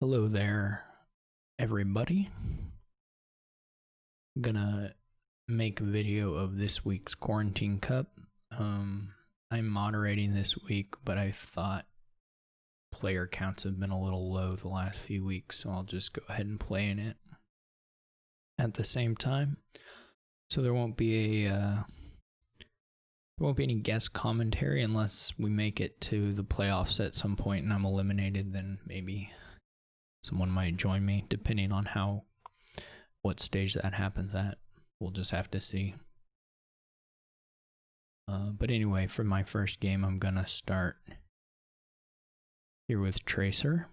Hello there, everybody. I'm gonna make a video of this week's Quarantine Cup. I'm moderating this week, but I thought player counts have been a little low the last few weeks, so I'll just go ahead and play in it at the same time. So there won't be any guest commentary unless we make it to the playoffs at some point and I'm eliminated. Then maybe someone might join me, depending on what stage that happens at. We'll just have to see. But anyway, for my first game, I'm gonna start here with Tracer.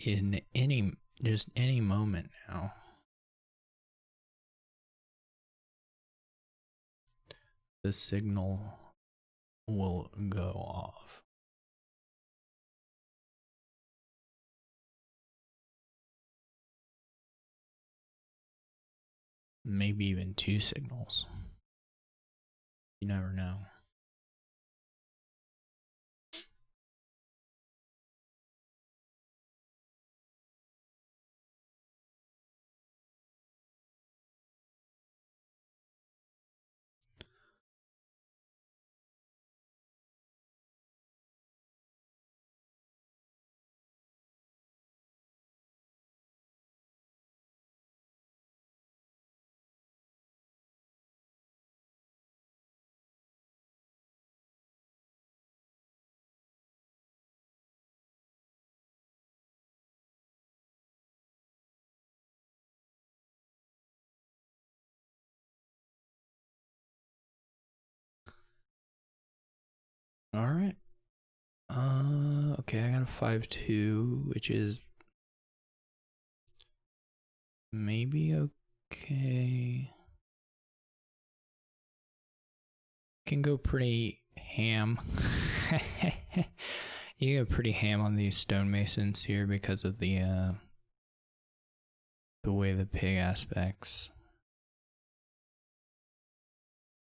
In any moment now. The signal will go off. Maybe even two signals. You never know. All right. Okay, I got a 5-2, which is maybe okay. Can go pretty ham. You go pretty ham on these stonemasons here because of the way the pig aspects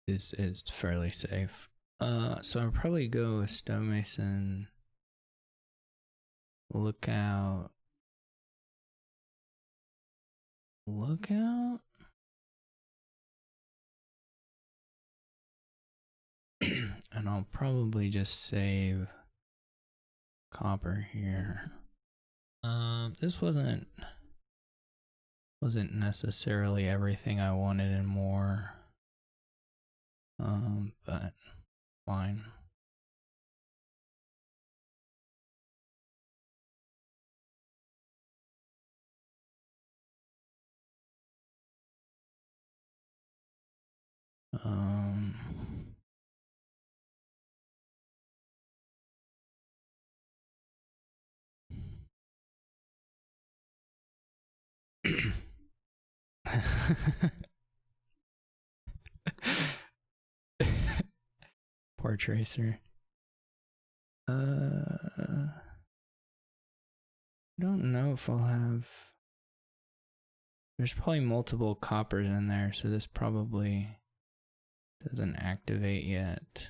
is fairly safe. So I'll probably go with stonemason. Lookout. And I'll probably just save copper here. This wasn't necessarily everything I wanted and more. But fine. Poor Tracer. I don't know if I'll have. There's probably multiple coppers in there, so this probably doesn't activate yet.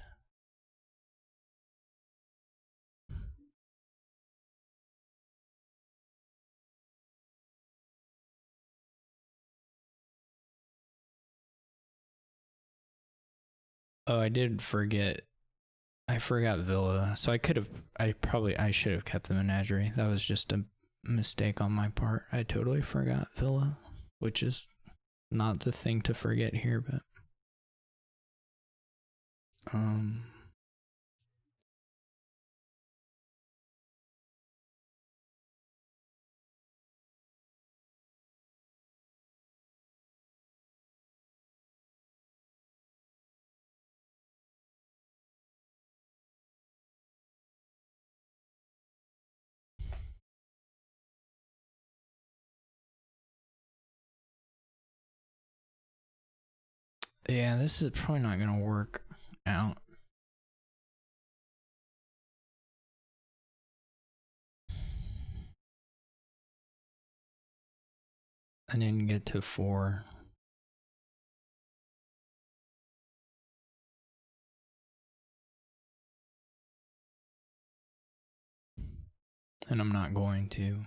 Oh, I did forget. I forgot Villa, so I should have kept the menagerie. That was just a mistake on my part. I totally forgot Villa, which is not the thing to forget here, but yeah, this is probably not gonna work out. I didn't get to 4. And I'm not going to.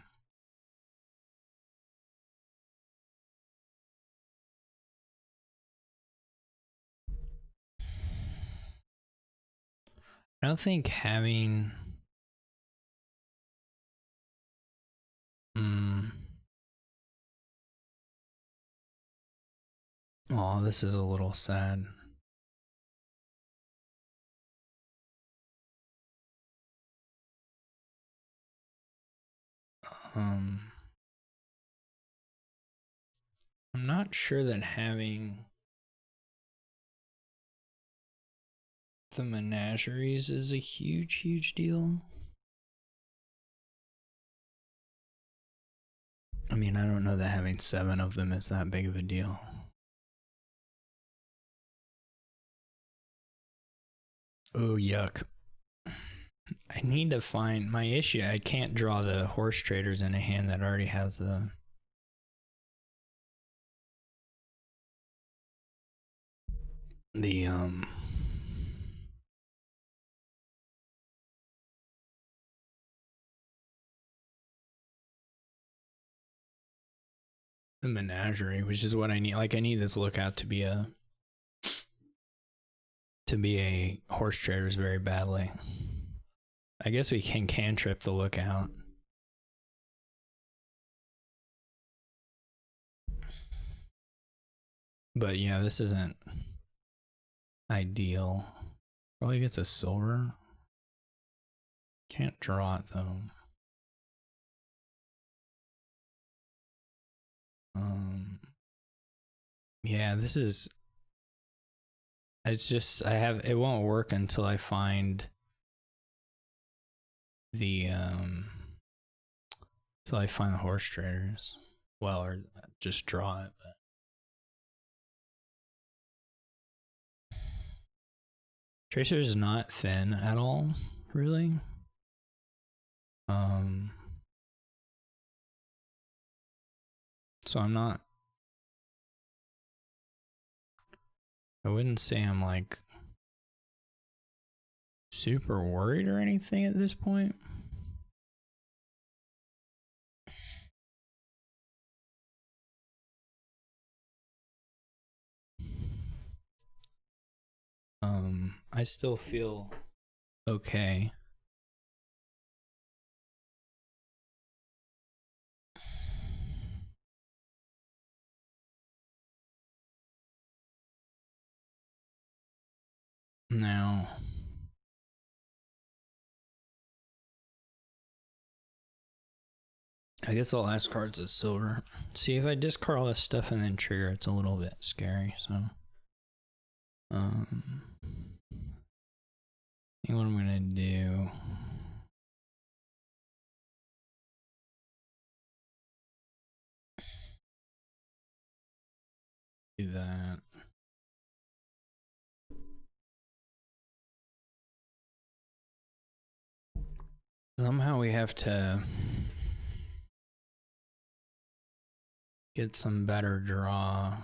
I don't think having oh, this is a little sad. I'm not sure that having the menageries is a huge deal. I mean, I don't know that having 7 of them is that big of a deal. Oh, yuck. I need to find my issue. I can't draw the horse traders in a hand that already has the menagerie, which is what I need. Like, I need this lookout to be a horse traders very badly. I guess we can cantrip the lookout. But yeah, this isn't ideal. Probably gets a silver. Can't draw it though. Yeah, this is. It's just it won't work until I find the horse traders. Well, or just draw it. But Tracer is not thin at all, really. So I'm not. I wouldn't say I'm like super worried or anything at this point. I still feel okay. Now, I guess the last card's a silver. See, if I discard all this stuff and then trigger, it's a little bit scary. So, I think what I'm gonna do. Do that. Somehow we have to get some better draw.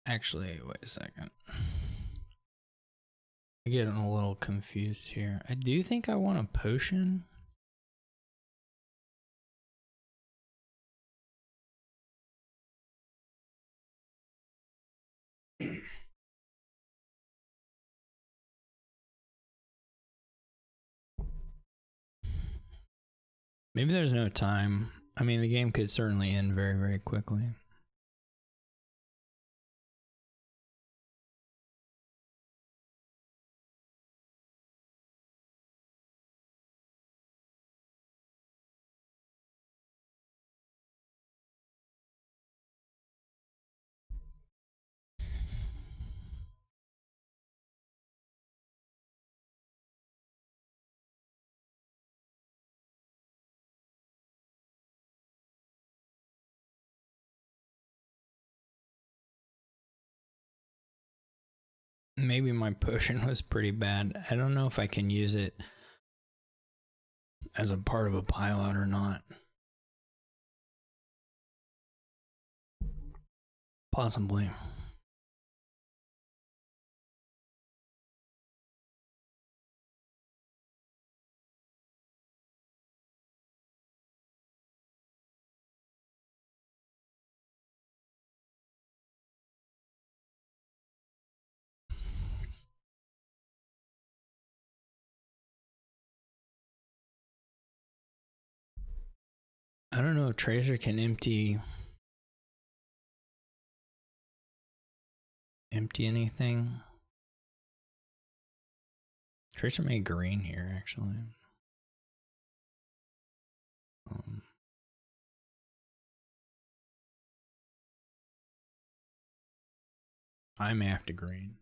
Actually, wait a second. I'm getting a little confused here. I do think I want a potion. Maybe there's no time. I mean, the game could certainly end very quickly. Maybe my potion was pretty bad. I don't know if I can use it as a part of a pile out or not. Possibly. I don't know if Tracer can empty anything. Tracer made green here, actually. I may have to green.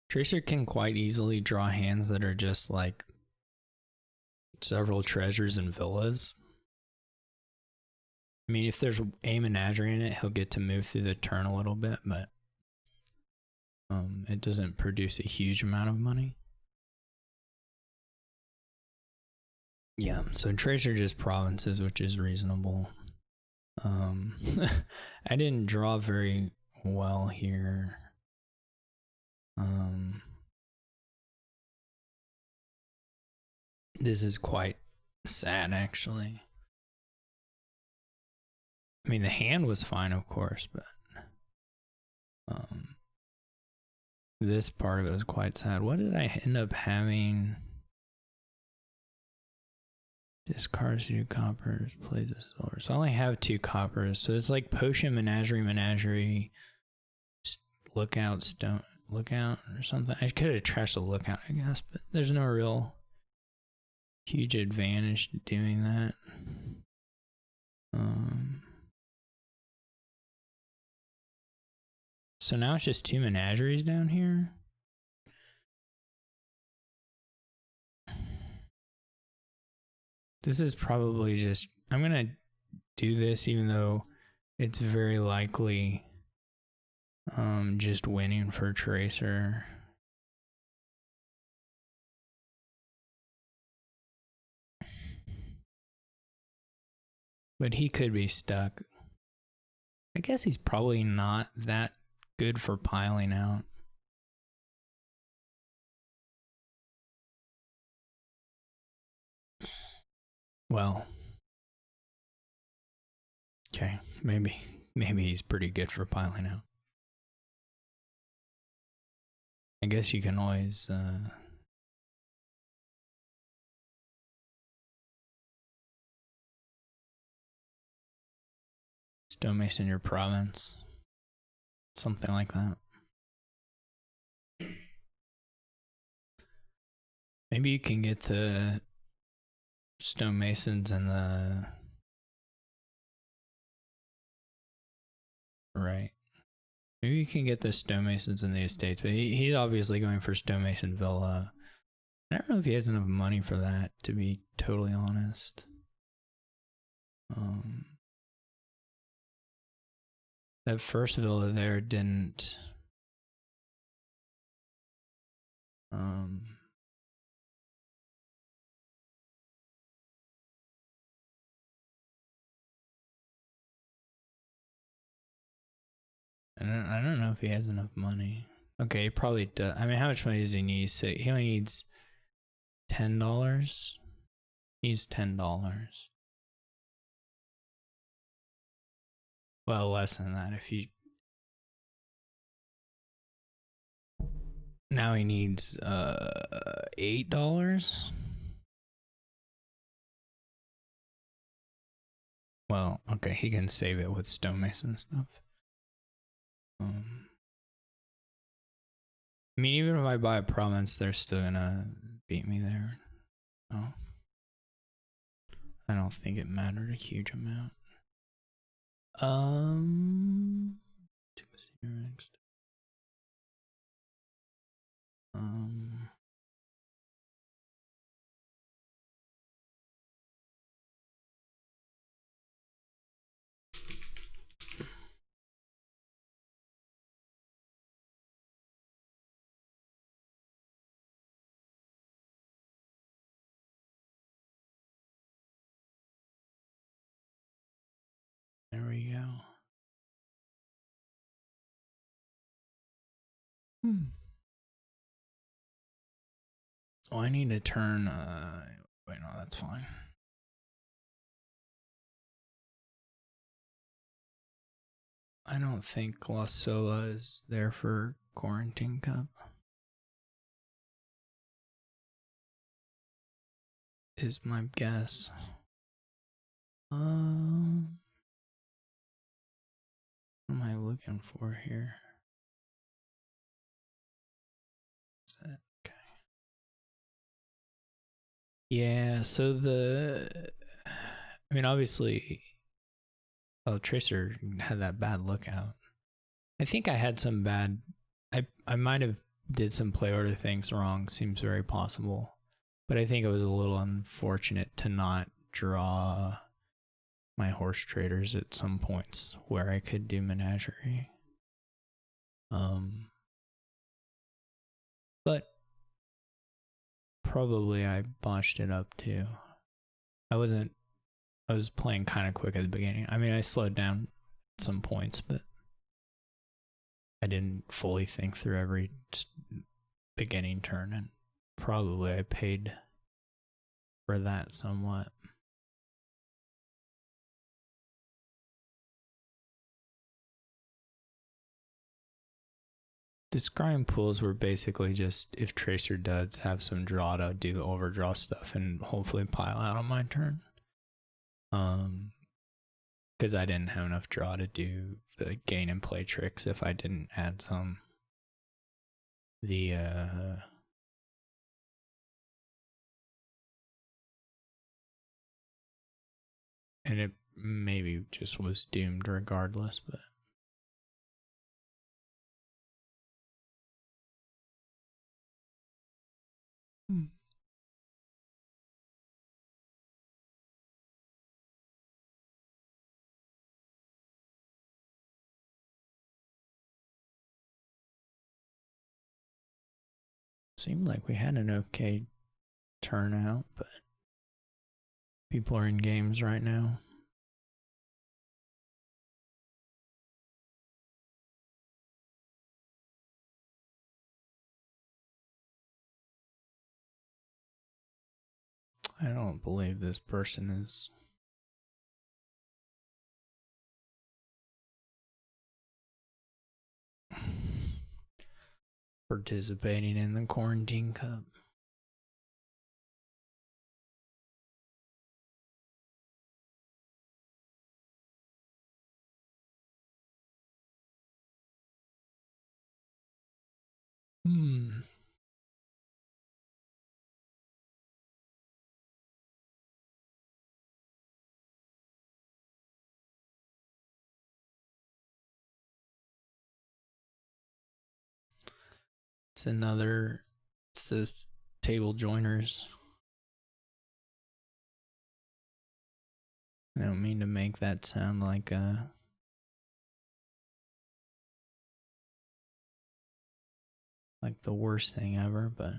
Tracer can quite easily draw hands that are just like several treasures and villas. I mean, if there's a menagerie in it, he'll get to move through the turn a little bit, but it doesn't produce a huge amount of money. Yeah, so Tracer just provinces, which is reasonable. I didn't draw very well here. This is quite sad, actually. I mean, the hand was fine, of course, but this part of it was quite sad. What did I end up having? Discards 2 coppers, plays a silver. So I only have 2 coppers. So it's like potion, menagerie, lookout, stone, lookout or something. I could have trashed the lookout, I guess, but there's no real huge advantage to doing that. So now it's just 2 menageries down here. This is probably just, I'm gonna do this even though it's very likely just winning for Tracer. But he could be stuck. I guess he's probably not that good for piling out. Well, okay, maybe he's pretty good for piling out. I guess you can always stonemason your province, something like that. Maybe you can get the stonemasons and the right. Maybe you can get the stonemasons in the estates, but he's obviously going for stonemason villa. I don't know if he has enough money for that, to be totally honest. That first villa there didn't. I don't know if he has enough money. Okay, he probably does. I mean, how much money does he need? So he only needs $10. Needs $10. Well, less than that. If you now he needs $8. Well, okay, he can save it with stonemason stuff. I mean, even if I buy a province, they're still gonna beat me there. Oh, I don't think it mattered a huge amount. Next. Oh, I need to turn, wait, no, that's fine. I don't think La Sola is there for Quarantine Cup. Is my guess. What am I looking for here? Is that okay? Yeah, so I mean, obviously, Tracer had that bad lookout. I think I had some bad. I might have did some play order things wrong. Seems very possible, but I think it was a little unfortunate to not draw my horse traders at some points where I could do menagerie. But probably I botched it up too. I was playing kind of quick at the beginning. I mean, I slowed down at some points, but I didn't fully think through every beginning turn, and probably I paid for that somewhat. The scrying pools were basically just if Tracer duds, have some draw to do overdraw stuff and hopefully pile out on my turn. Because I didn't have enough draw to do the gain and play tricks if I didn't add some. And it maybe just was doomed regardless, but. Seemed like we had an okay turnout, but people are in games right now. I don't believe this person is participating in the Quarantine Cup. It says table joiners. I don't mean to make that sound like the worst thing ever, but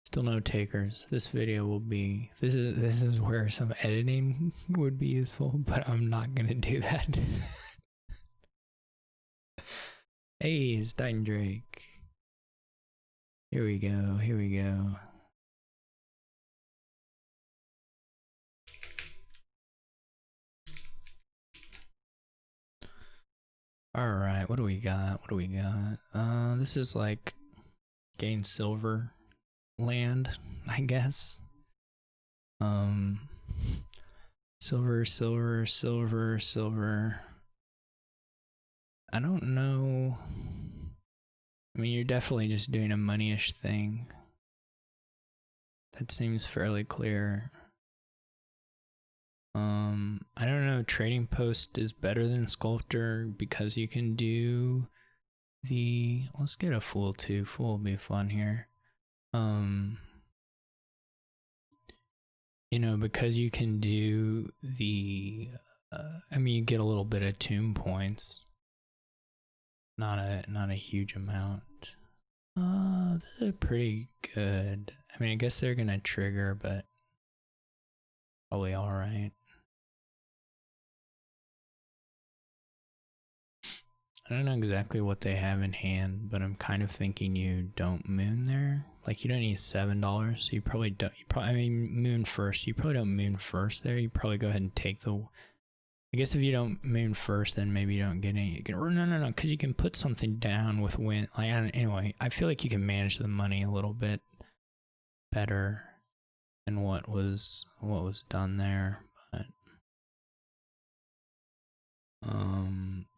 still no takers. This video will be this is where some editing would be useful, but I'm not gonna do that. Hey, it's Titan Drake. Here we go, here we go. Alright, what do we got? What do we got? This is like gain silver land, I guess. Silver, silver, silver, silver. I don't know. I mean, you're definitely just doing a money-ish thing. That seems fairly clear. I don't know, Trading Post is better than Sculptor because you can do the, let's get a Fool too. Fool will be fun here. You know, because you can do the, I mean, you get a little bit of tomb points. Not a huge amount. This is pretty good. I mean, I guess they're gonna trigger, but probably alright. I don't know exactly what they have in hand, but I'm kind of thinking you don't moon there. Like, you don't need $7, so you probably don't. I mean, moon first. You probably don't moon first there. You probably go ahead and take the. I guess if you don't moon first, then maybe you don't get any. No, because you can put something down with wind. Like, anyway, I feel like you can manage the money a little bit better than what was done there. But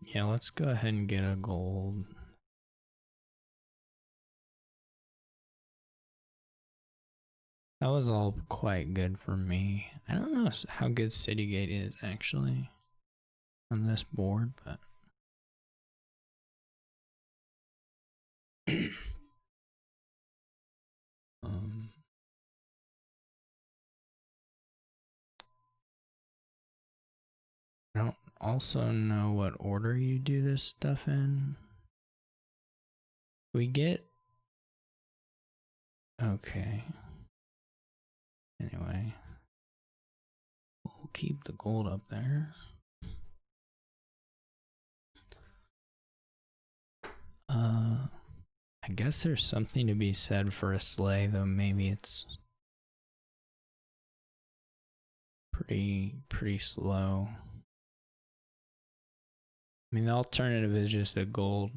yeah, let's go ahead and get a gold. That was all quite good for me. I don't know how good Citygate is actually on this board, but I don't also know what order you do this stuff in. We get okay. Anyway, we'll keep the gold up there. I guess there's something to be said for a sleigh, though maybe it's pretty slow. I mean, the alternative is just a gold.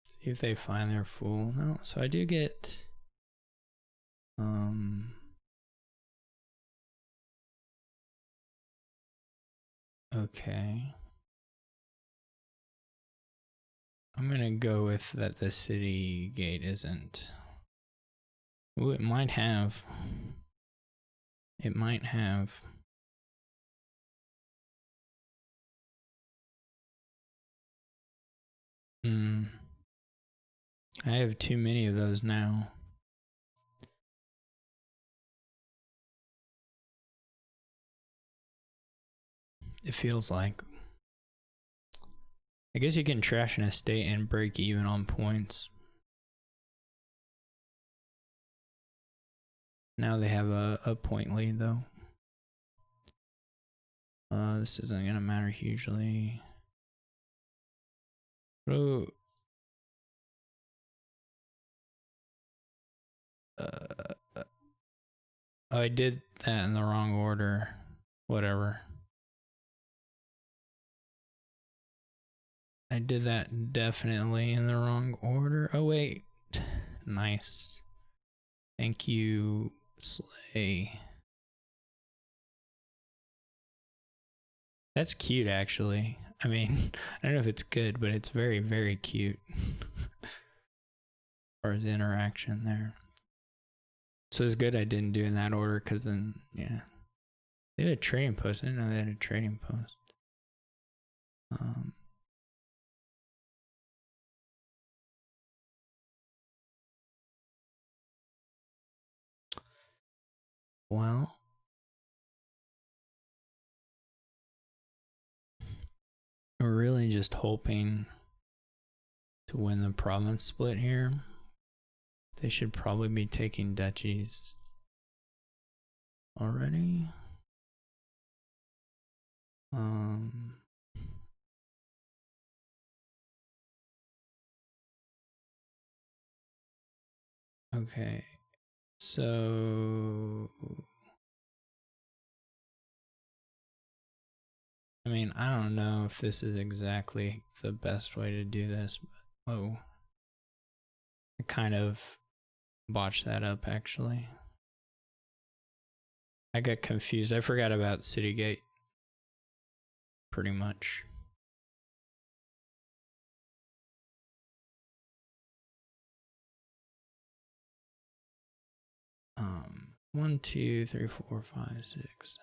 See if they find their fool. No, so I do get okay. I'm gonna go with that the city gate isn't. Ooh, it might have. It might have. I have too many of those now. It feels like. I guess you can trash an estate and break even on points. Now they have a point lead though. This isn't gonna matter hugely. Oh. I did that in the wrong order. Whatever. I did that definitely in the wrong order. Oh wait. Nice. Thank you, Slay. That's cute actually. I mean, I don't know if it's good, but it's very, very cute. As far as interaction there. So it's good I didn't do in that order, because then, yeah. They had a trading post. I didn't know they had a trading post. Well, we're really just hoping to win the province split here. They should probably be taking duchies already. Okay, so I mean, I don't know if this is exactly the best way to do this, but whoa. I kind of botched that up actually. I got confused. I forgot about Citygate. pretty much. One, two, three, four, five, six.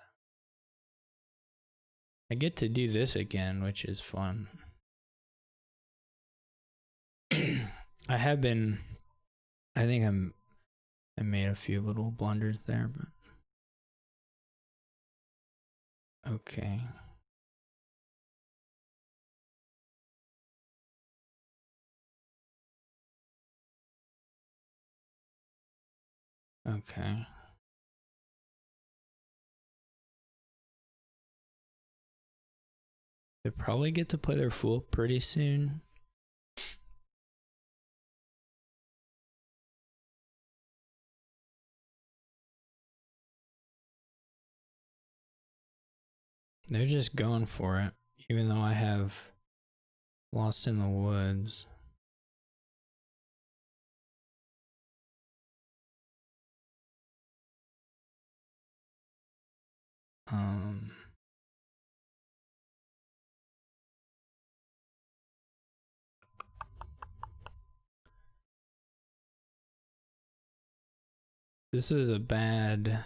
I get to do this again, which is fun. I think I made a few little blunders there, but okay. Okay. They probably get to play their fool pretty soon. They're just going for it, even though I have Lost in the Woods. This is a bad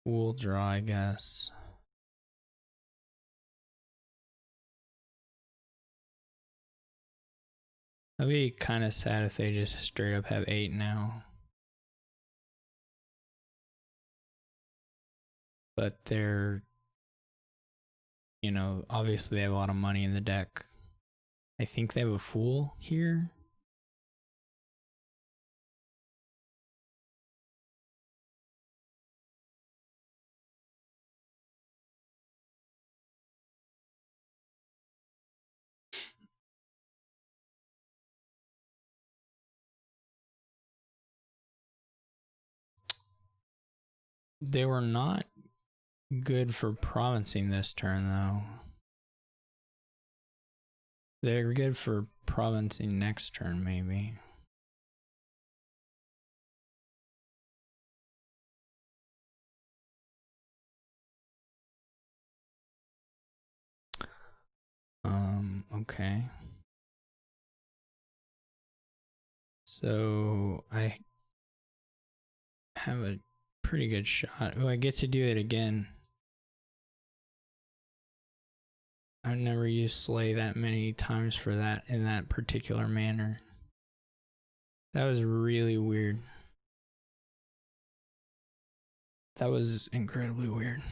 wool draw, I guess. I'd be kind of sad if they just straight up have 8 now. But they're, you know, obviously they have a lot of money in the deck. I think they have a fool here. They were not good for provincing this turn, though. They're good for provincing next turn, maybe. Okay. So I have a pretty good shot. Oh, I get to do it again. I've never used Slay that many times for that in that particular manner. That was really weird. That was incredibly weird.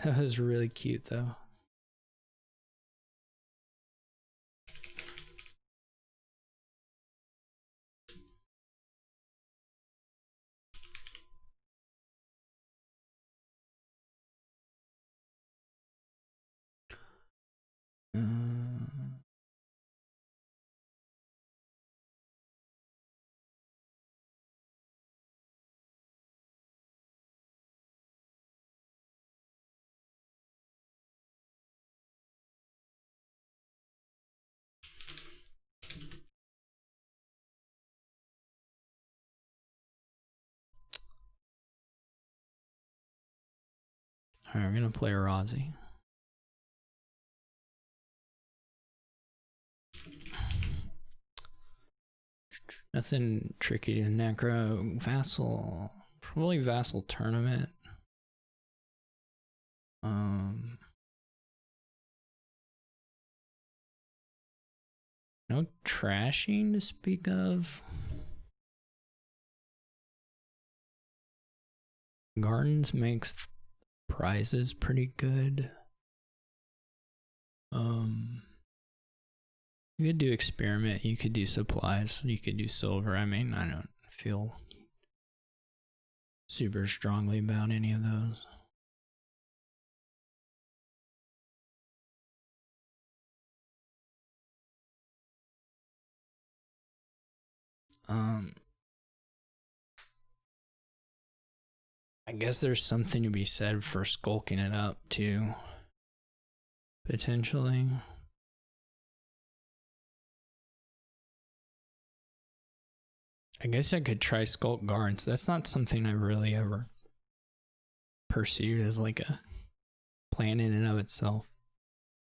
That was really cute, though. Alright, we're gonna play Razi. Nothing tricky to Necro. Vassal. Probably Vassal Tournament. No trashing to speak of. Gardens makes prizes pretty good. You could do experiment, you could do supplies, you could do silver. I mean, I don't feel super strongly about any of those. I guess there's something to be said for skulking it up too, potentially. I guess I could try Skulk Guards. That's not something I really ever pursued as like a plan in and of itself,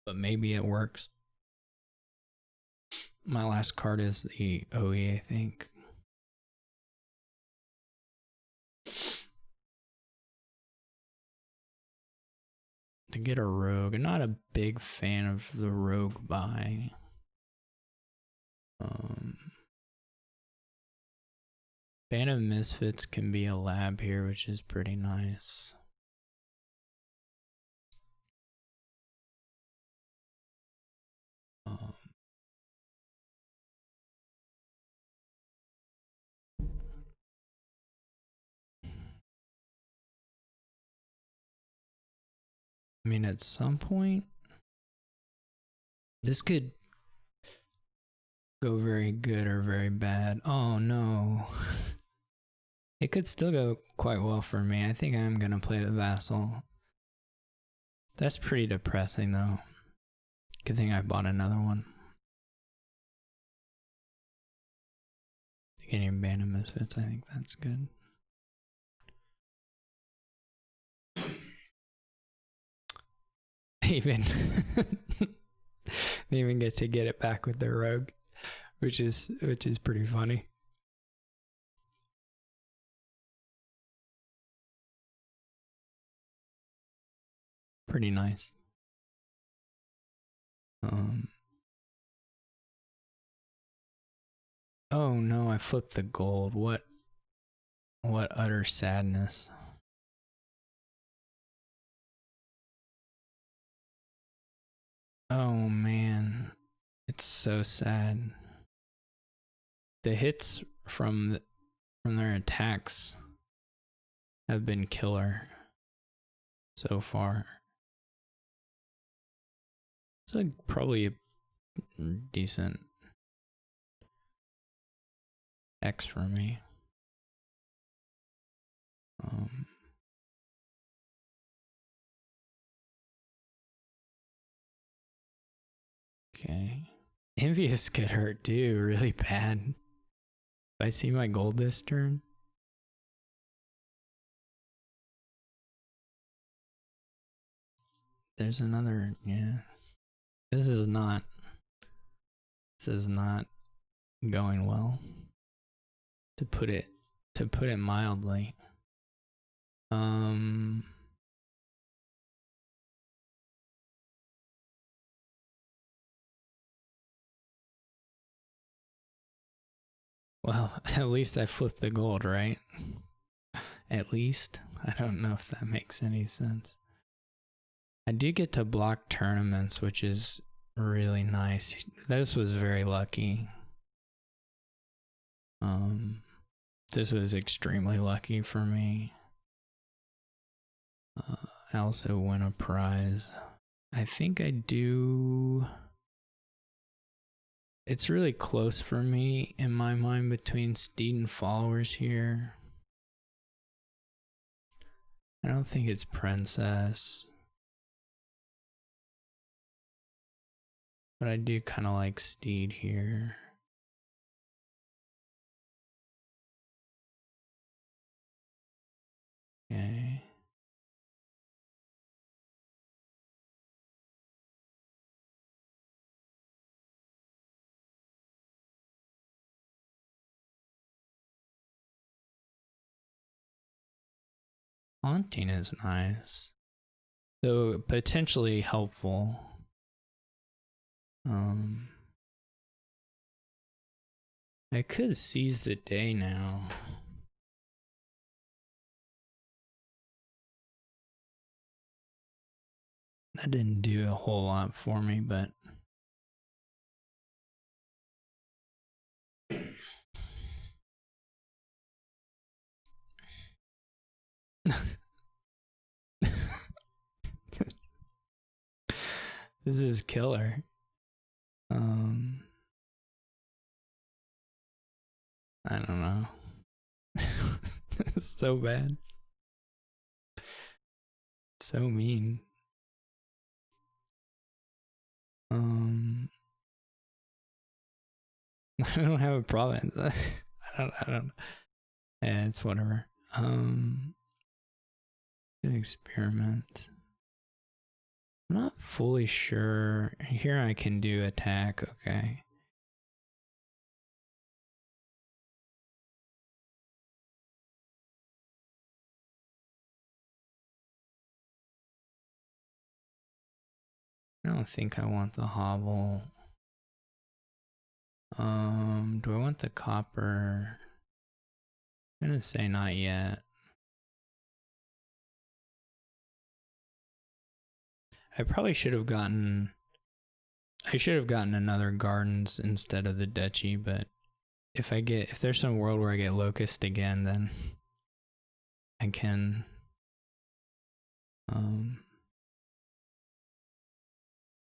but maybe it works. My last card is the OE, I think. To get a rogue, I'm not a big fan of the rogue buy. Band of Misfits can be a lab here, which is pretty nice. I mean, at some point, this could go very good or very bad. Oh no. It could still go quite well for me. I think I'm gonna play the Vassal. That's pretty depressing though. Good thing I bought another one. Getting Band of Misfits, I think that's good. They even get to get it back with their rogue, which is pretty funny. Pretty nice. Oh no, I flipped the gold. What utter sadness. Oh man, it's so sad. The hits from their attacks have been killer so far. It's like probably a decent X for me. Okay. Envious could hurt too, really bad. If I see my gold this turn. There's another, yeah. This is not going well. To put it mildly. Well, at least I flipped the gold, right? At least. I don't know if that makes any sense. I do get to block tournaments, which is really nice. This was very lucky. This was extremely lucky for me. I also win a prize. I think I do. It's really close for me in my mind between Steed and Followers here. I don't think it's Princess. But I do kind of like Steed here. Okay. Haunting is nice. So potentially helpful. I could seize the day now. That didn't do a whole lot for me, but this is killer. I don't know. It's so bad. So mean. I don't have a province. I I don't. Yeah, it's whatever. Experiment. I'm not fully sure. Here I can do attack. Okay. I don't think I want the hobble. Do I want the copper? I'm gonna say not yet. I probably should have gotten. I should have gotten another gardens instead of the duchy, but if there's some world where I get locust again, then I can.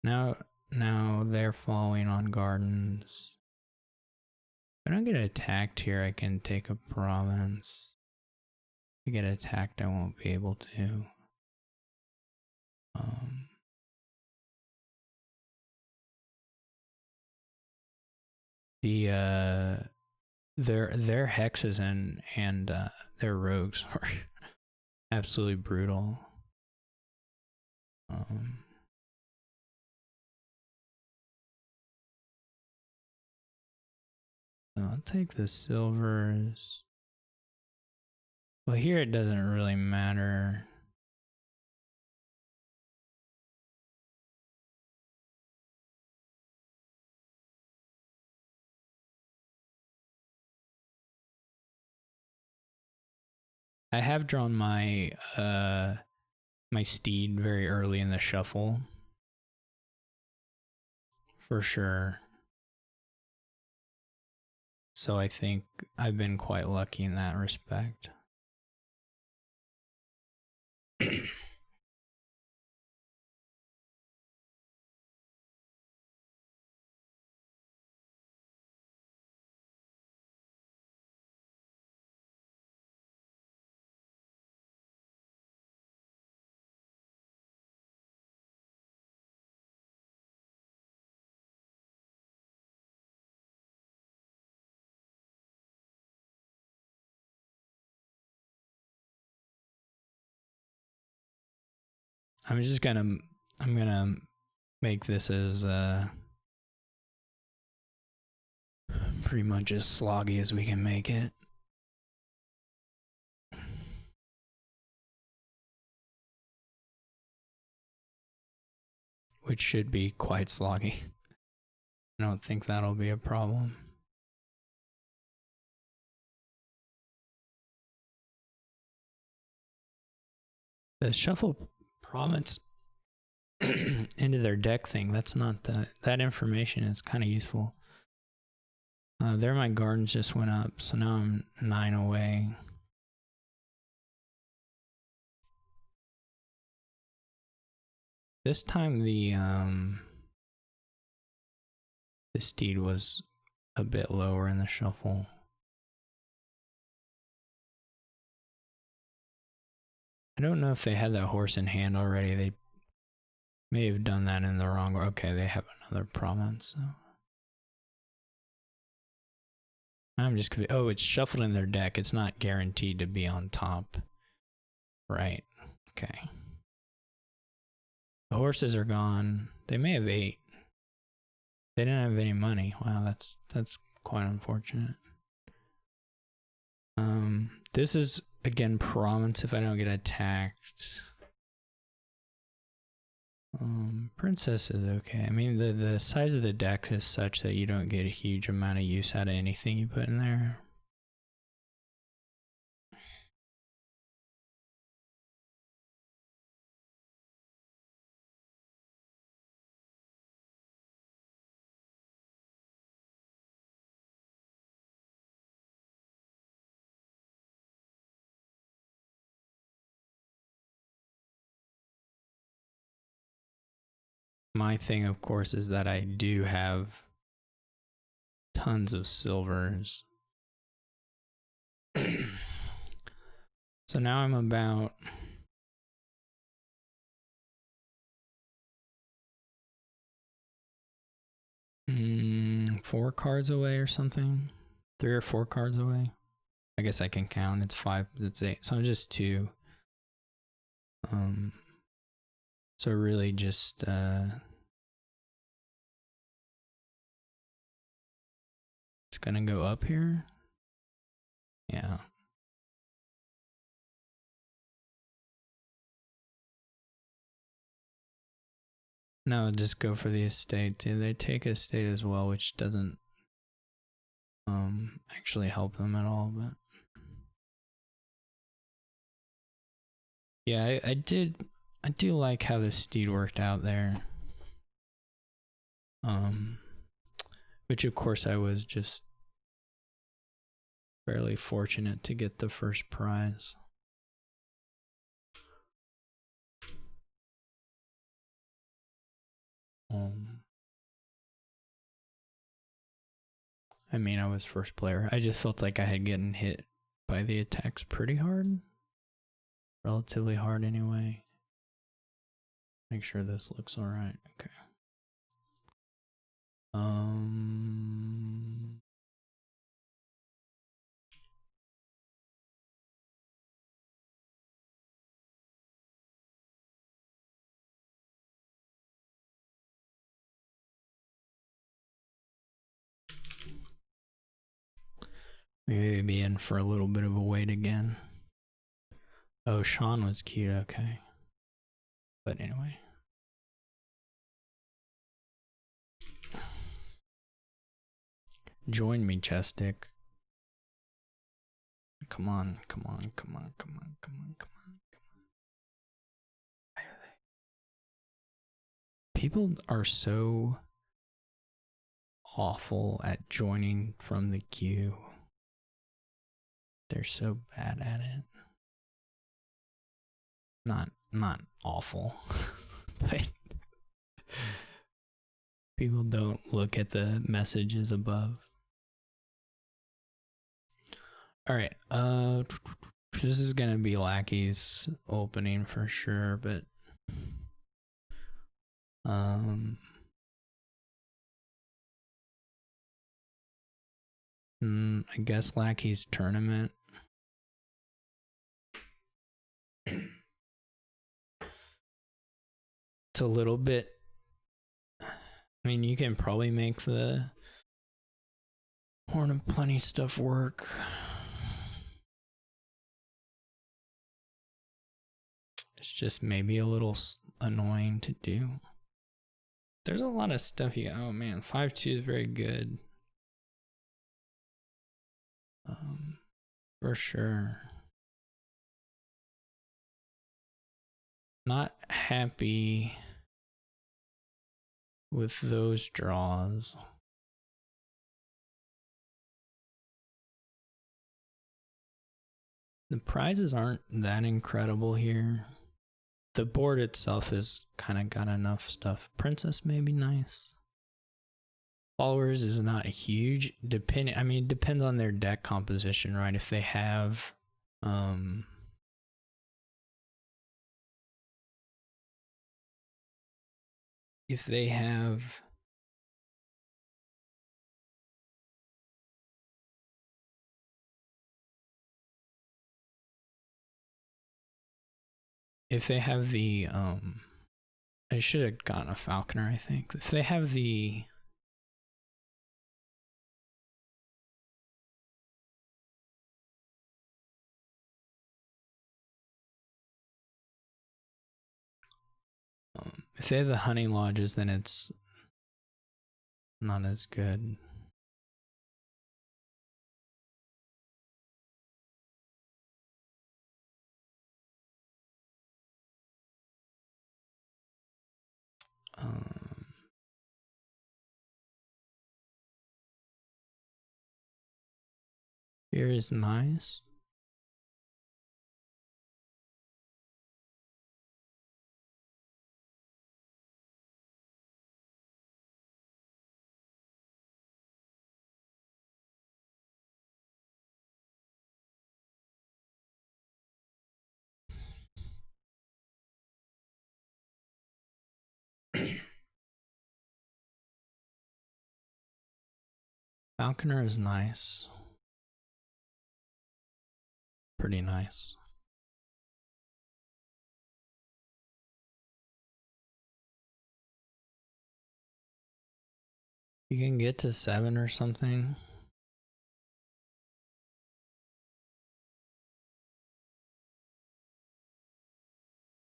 Now they're following on gardens. If I don't get attacked here, I can take a province. If I get attacked, I won't be able to. Their hexes and their rogues are absolutely brutal. So I'll take the silvers. Well, here it doesn't really matter. I have drawn my my steed very early in the shuffle. For sure. So I think I've been quite lucky in that respect. I'm gonna make this as pretty much as sloggy as we can make it. Which should be quite sloggy. I don't think that'll be a problem. The shuffle province into their deck thing, that's not that information is kind of useful. There my gardens just went up, so now I'm 9 away. This time the steed was a bit lower in the shuffle. I don't know if they had that horse in hand already. They may have done that in the wrong way. Okay, they have another province. So. I'm just confused. Oh, it's shuffled in their deck. It's not guaranteed to be on top. Right. Okay. The horses are gone. They may have ate. They didn't have any money. Wow, that's quite unfortunate. This is again province if I don't get attacked. Princess is okay. I mean the size of the deck is such that you don't get a huge amount of use out of anything you put in there. My thing, of course, is that I do have tons of silvers. So now I'm about 4 cards away or something. 3 or 4 cards away. I guess I can count. It's 5, it's 8. So I'm just 2. So really just it's gonna go up here. Yeah. No, just go for the estate. They take estate as well, which doesn't actually help them at all, but yeah, I do like how the steed worked out there. Which of course I was just fairly fortunate to get the first prize. I mean, I was first player. I just felt like I had gotten hit by the attacks pretty hard. Relatively hard anyway. Make sure this looks alright. Okay. Maybe be in for a little bit of a wait again. Oh, Sean was cute, okay. But anyway. Join me, Chestick. Come on, come on, come on, come on, come on, come on, come on. Why are they? People are so awful at joining from the queue. They're so bad at it. Not awful, but people don't look at the messages above. All right, this is gonna be Lackey's opening for sure, but I guess Lackey's tournament. It's a little bit. I mean, you can probably make the Horn of Plenty stuff work. It's just maybe a little annoying to do. There's a lot of stuff you. Oh man, 5-2 is very good. For sure. Not happy with those draws. The prizes aren't that incredible here. The board itself has kind of got enough stuff. Princess may be nice. Followers is not huge. I mean, it depends on their deck composition, right? If they have if they have the I should have gotten a Falconer, I think. If they have the if they have the hunting lodges, then it's not as good. Here is nice. Falconer is nice. pretty nice. You can get to 7 or something.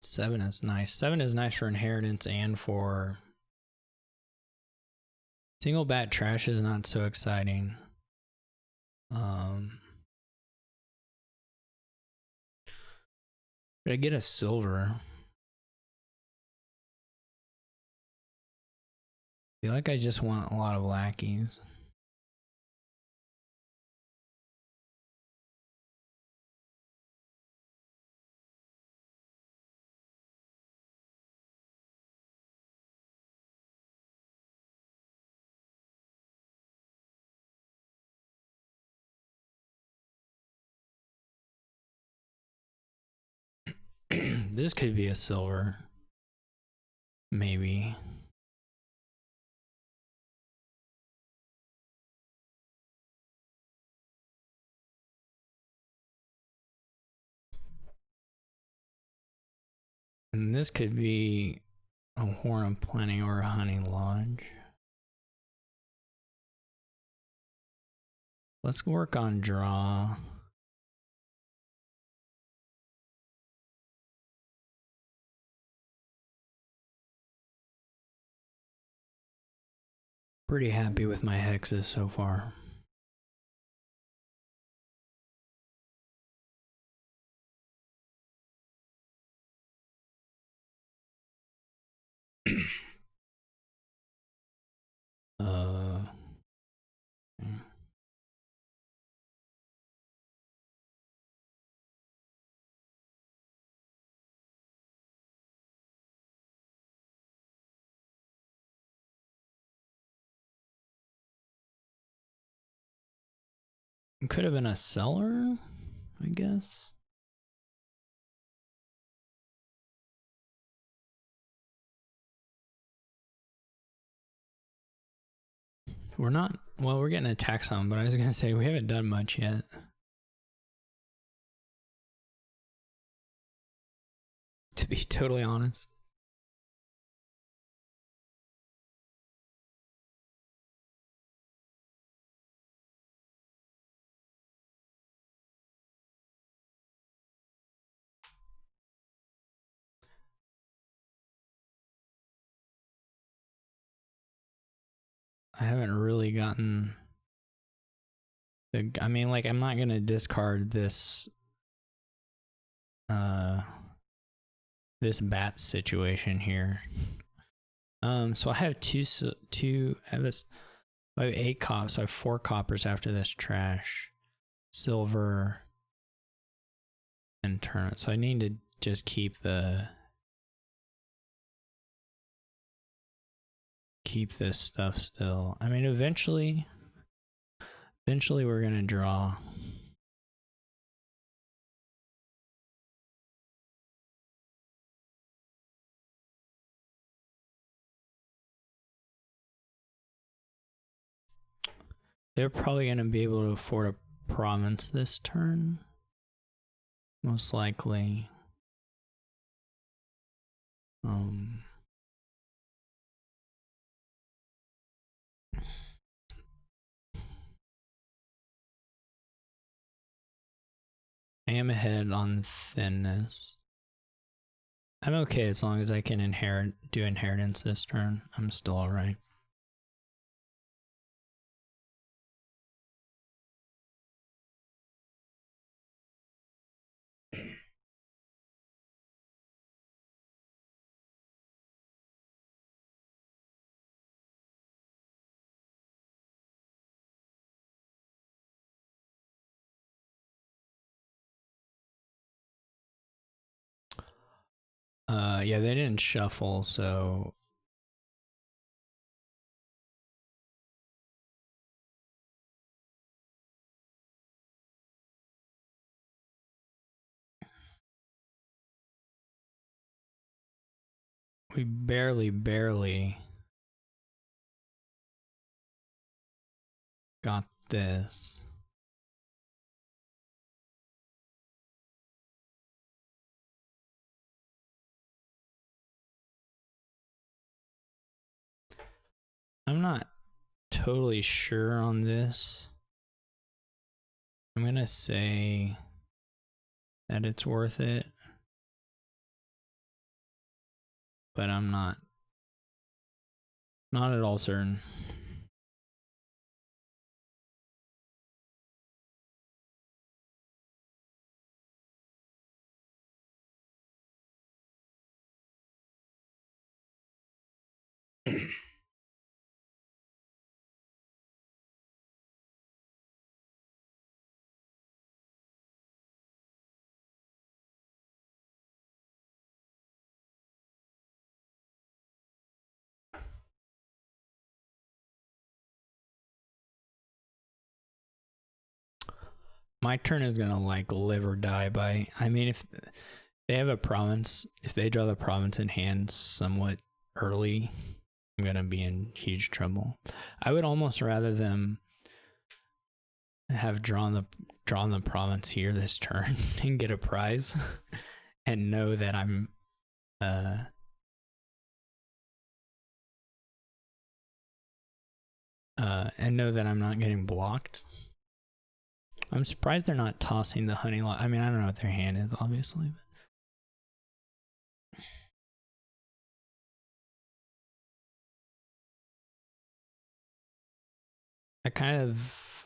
Seven is nice. 7 is nice for inheritance and for single bat trash is not so exciting. Did I get a silver? I feel like I just want a lot of lackeys. This could be a silver. Maybe. And this could be a Horn of Plenty or a Honey Lodge. Let's work on draw. Pretty happy with my hexes so far. Could have been a seller, I guess. We're not, well, we're getting a tax on, but I was going to say we haven't done much yet. To be totally honest. I haven't really gotten the, I mean, like, I'm not gonna discard this this bat situation here. So I have I have 8 cops, so I have 4 coppers after this trash, silver, and turn. So I need to just keep this stuff still. I mean, eventually we're gonna draw. They're probably gonna be able to afford a province this turn. Most likely. I am ahead on thinness. I'm okay as long as I can do inheritance this turn. I'm still alright. Yeah, they didn't shuffle, so we barely got this. I'm not totally sure on this. I'm gonna say that it's worth it, but I'm not at all certain. My turn is gonna like live or die by. I mean, if they have a province, if they draw the province in hand somewhat early, I'm gonna be in huge trouble. I would almost rather them have drawn the province here this turn and get a prize, and know that I'm and know that I'm not getting blocked. I'm surprised they're not tossing the honey lot. I mean, I don't know what their hand is, obviously. But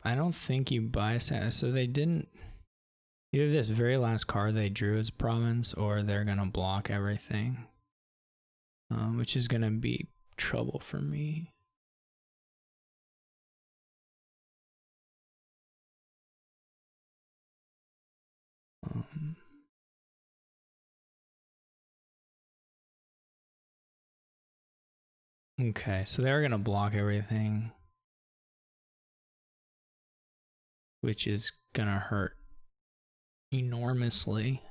I don't think you buy so they didn't. Either this very last card they drew as province, or they're gonna block everything, which is gonna be trouble for me. Okay, so they're gonna block everything, which is gonna hurt enormously.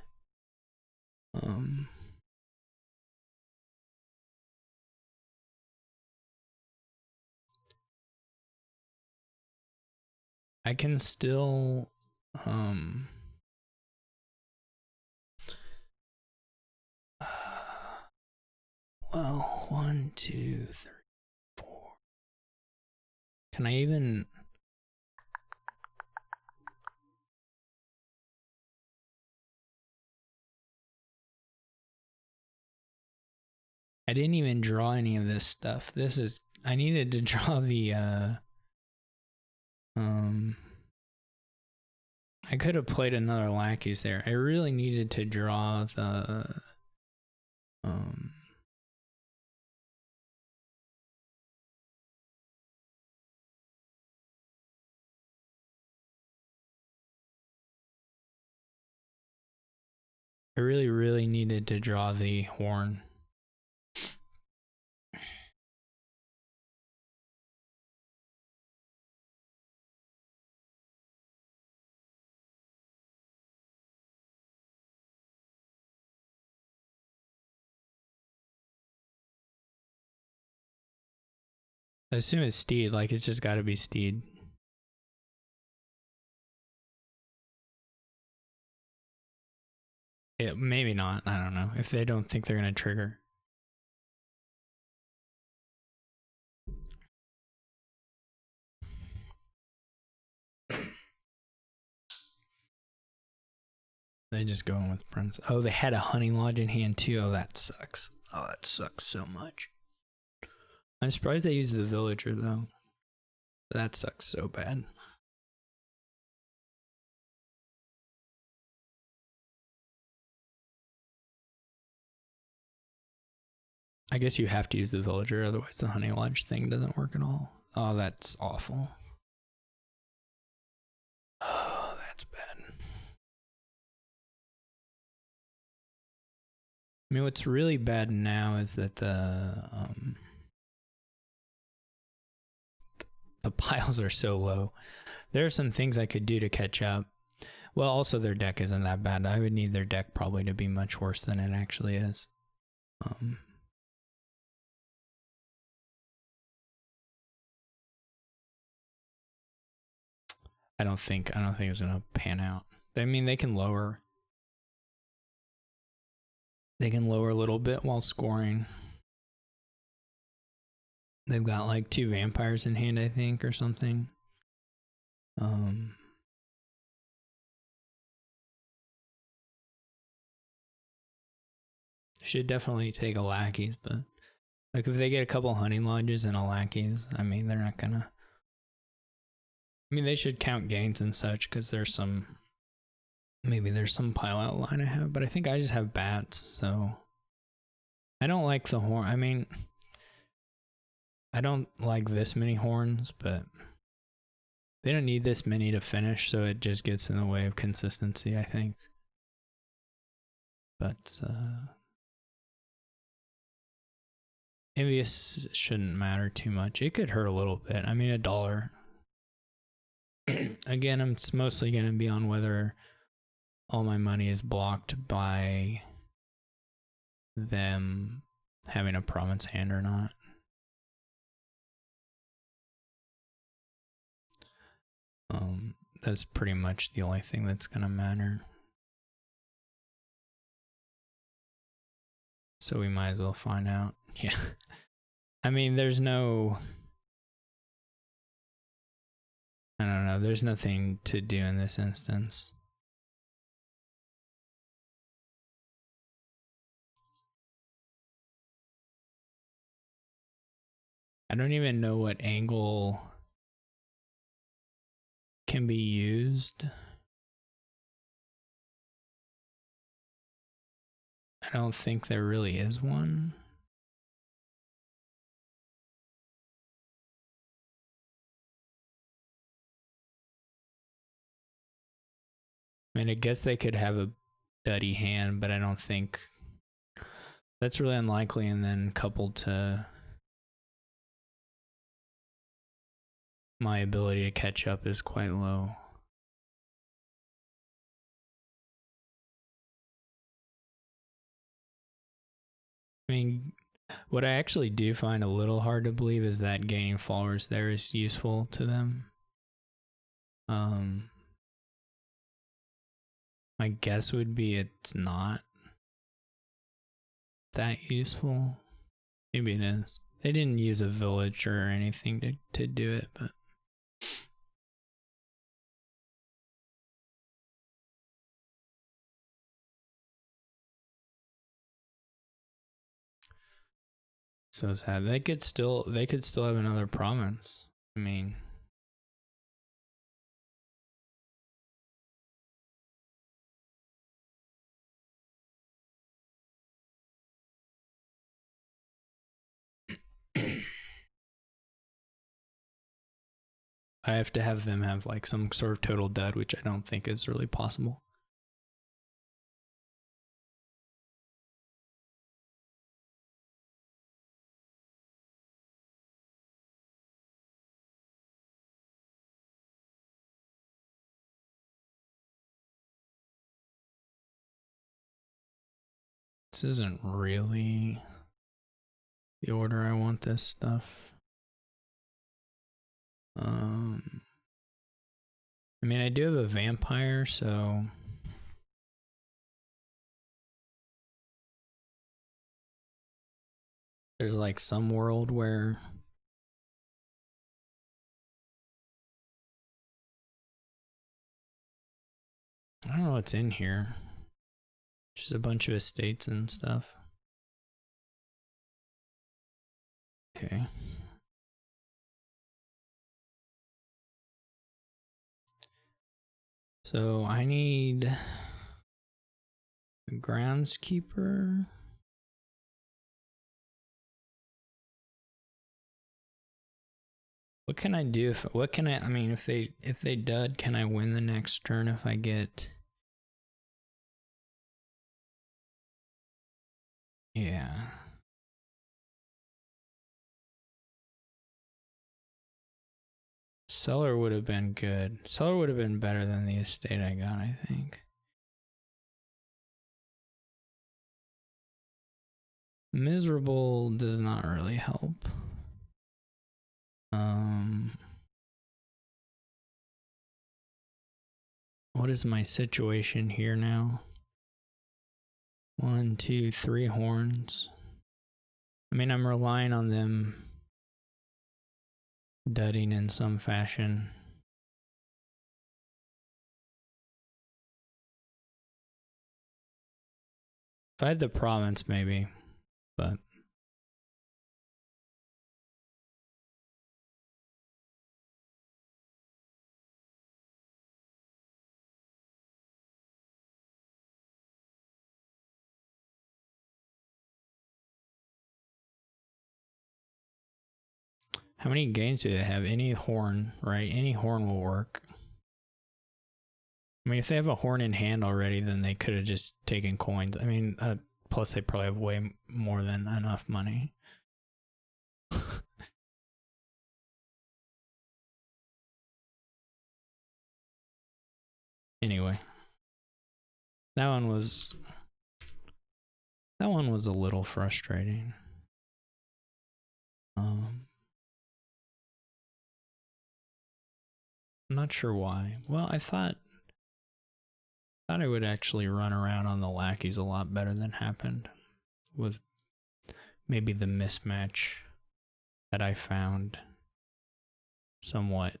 I can still well, 1, 2, 3, 4. Can I even? I didn't even draw any of this stuff. I needed to draw the I could have played another lackeys there. I really needed to draw the I really needed to draw the horn. I assume it's Steed, like it's just gotta be Steed. Maybe not, I don't know. If they don't think they're gonna trigger. They just go in with Prince. Oh, they had a Honey Lodge in hand too. Oh, that sucks. Oh, that sucks so much. I'm surprised they used the Villager though. That sucks so bad. I guess you have to use the Villager, otherwise the Honey Lodge thing doesn't work at all. Oh, that's awful. Oh, that's bad. I mean, what's really bad now is that the piles are so low. There are some things I could do to catch up. Well, also their deck isn't that bad. I would need their deck probably to be much worse than it actually is. I don't think it's gonna pan out. I mean, they can lower a little bit while scoring. They've got like 2 vampires in hand, I think, or something. Should definitely take a lackeys, but like if they get a couple hunting lodges and a lackeys, I mean, they're not gonna. I mean, they should count gains and such because there's some. Maybe there's some pile out line I have, but I think I just have bats, so I don't like the horn. I mean, I don't like this many horns, but they don't need this many to finish, so it just gets in the way of consistency, I think. But envious shouldn't matter too much. It could hurt a little bit. I mean, $1. Again, it's mostly going to be on whether all my money is blocked by them having a province hand or not. That's pretty much the only thing that's going to matter. So we might as well find out. Yeah. I mean, there's no... I don't know. There's nothing to do in this instance. I don't even know what angle can be used. I don't think there really is one. I mean, I guess they could have a duddy hand, but I don't think that's really unlikely. And then coupled to my ability to catch up is quite low. I mean, what I actually do find a little hard to believe is that gaining followers there is useful to them. My guess would be it's not that useful. Maybe it is. They didn't use a village or anything to do it, but so sad. They could still have another province. I mean, I have to have them have like some sort of total dud, which I don't think is really possible. This isn't really the order I want this stuff. I mean, I do have a vampire, so there's like some world where I don't know what's in here. Just a bunch of estates and stuff. Okay. So I need a groundskeeper. What can I do if I mean if they dud, can I win the next turn if I get? Yeah. Seller would have been good. Seller would have been better than the estate I got, I think. Miserable does not really help. What is my situation here now? 1, 2, 3 horns. I mean, I'm relying on them dudding in some fashion. If I had the province, maybe, but how many gains do they have? Any horn, right? Any horn will work. I mean, if they have a horn in hand already, then they could have just taken coins. I mean, plus they probably have way more than enough money. Anyway, that one was a little frustrating. I'm not sure why. Well, I thought I would actually run around on the lackeys a lot better than happened. Was maybe the mismatch that I found somewhat.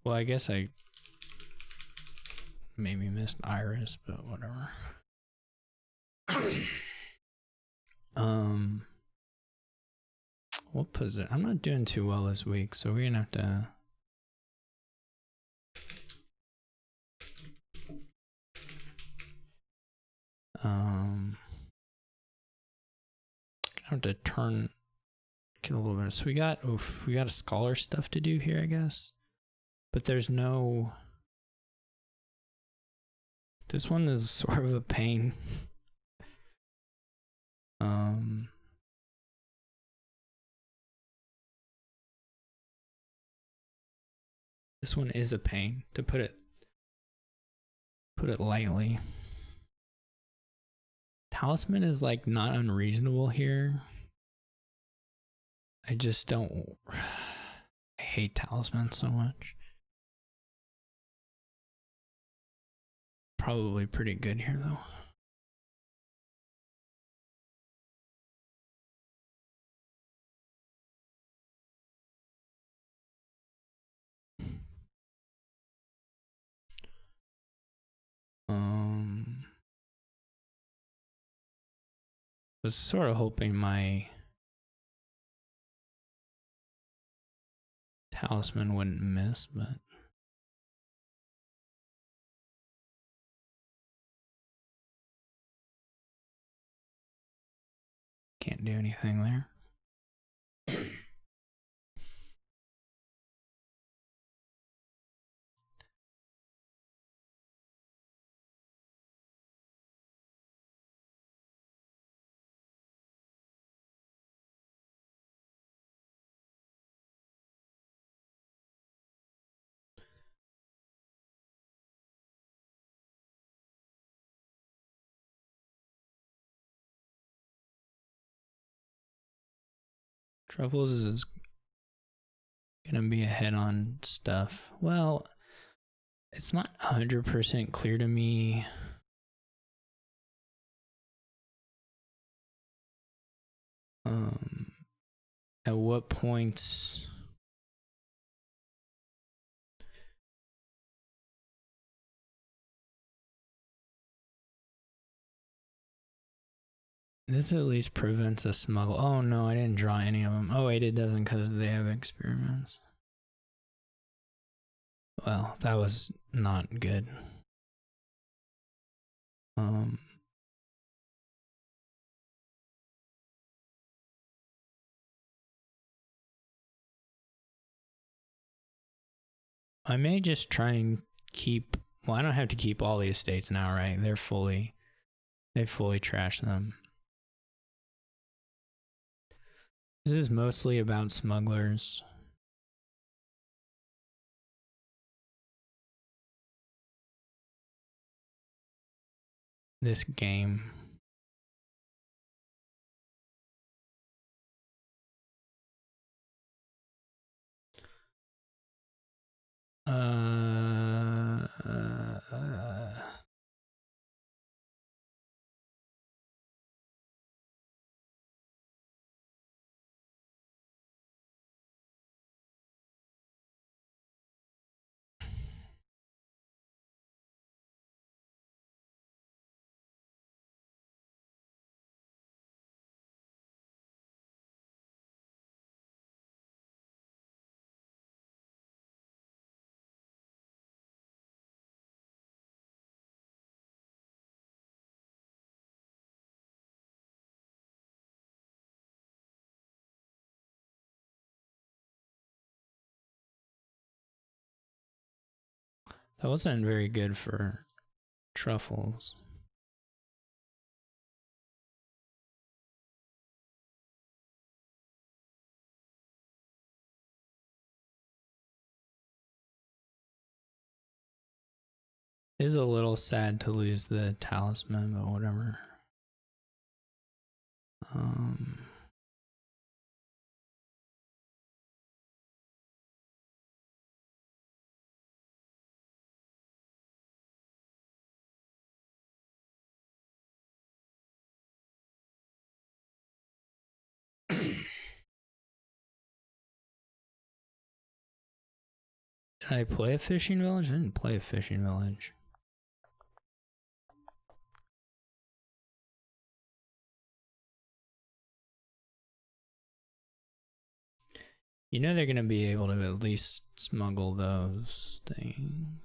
Well, I guess I maybe missed Iris, but whatever. What position? I'm not doing too well this week, so we're gonna have to turn, get a little bit. So we got a scholar stuff to do here, I guess, but there's no. This one is sort of a pain. This one is a pain, to put it lightly. Talisman is like not unreasonable here. I just don't. I hate Talisman so much. Probably pretty good here though. Was sort of hoping my Talisman wouldn't miss, but can't do anything there. Truffles is gonna be ahead on stuff. Well, it's not 100% clear to me. At what points this at least prevents a smuggle. Oh no, I didn't draw any of them. Oh wait, it doesn't because they have experiments. Well, that was not good. I may just try and keep. Well, I don't have to keep all the estates now, right? They fully trashed them. This is mostly about smugglers. This game. That wasn't very good for truffles. It is a little sad to lose the talisman, but whatever. Did I play a fishing village? I didn't play a fishing village. You know they're going to be able to at least smuggle those things.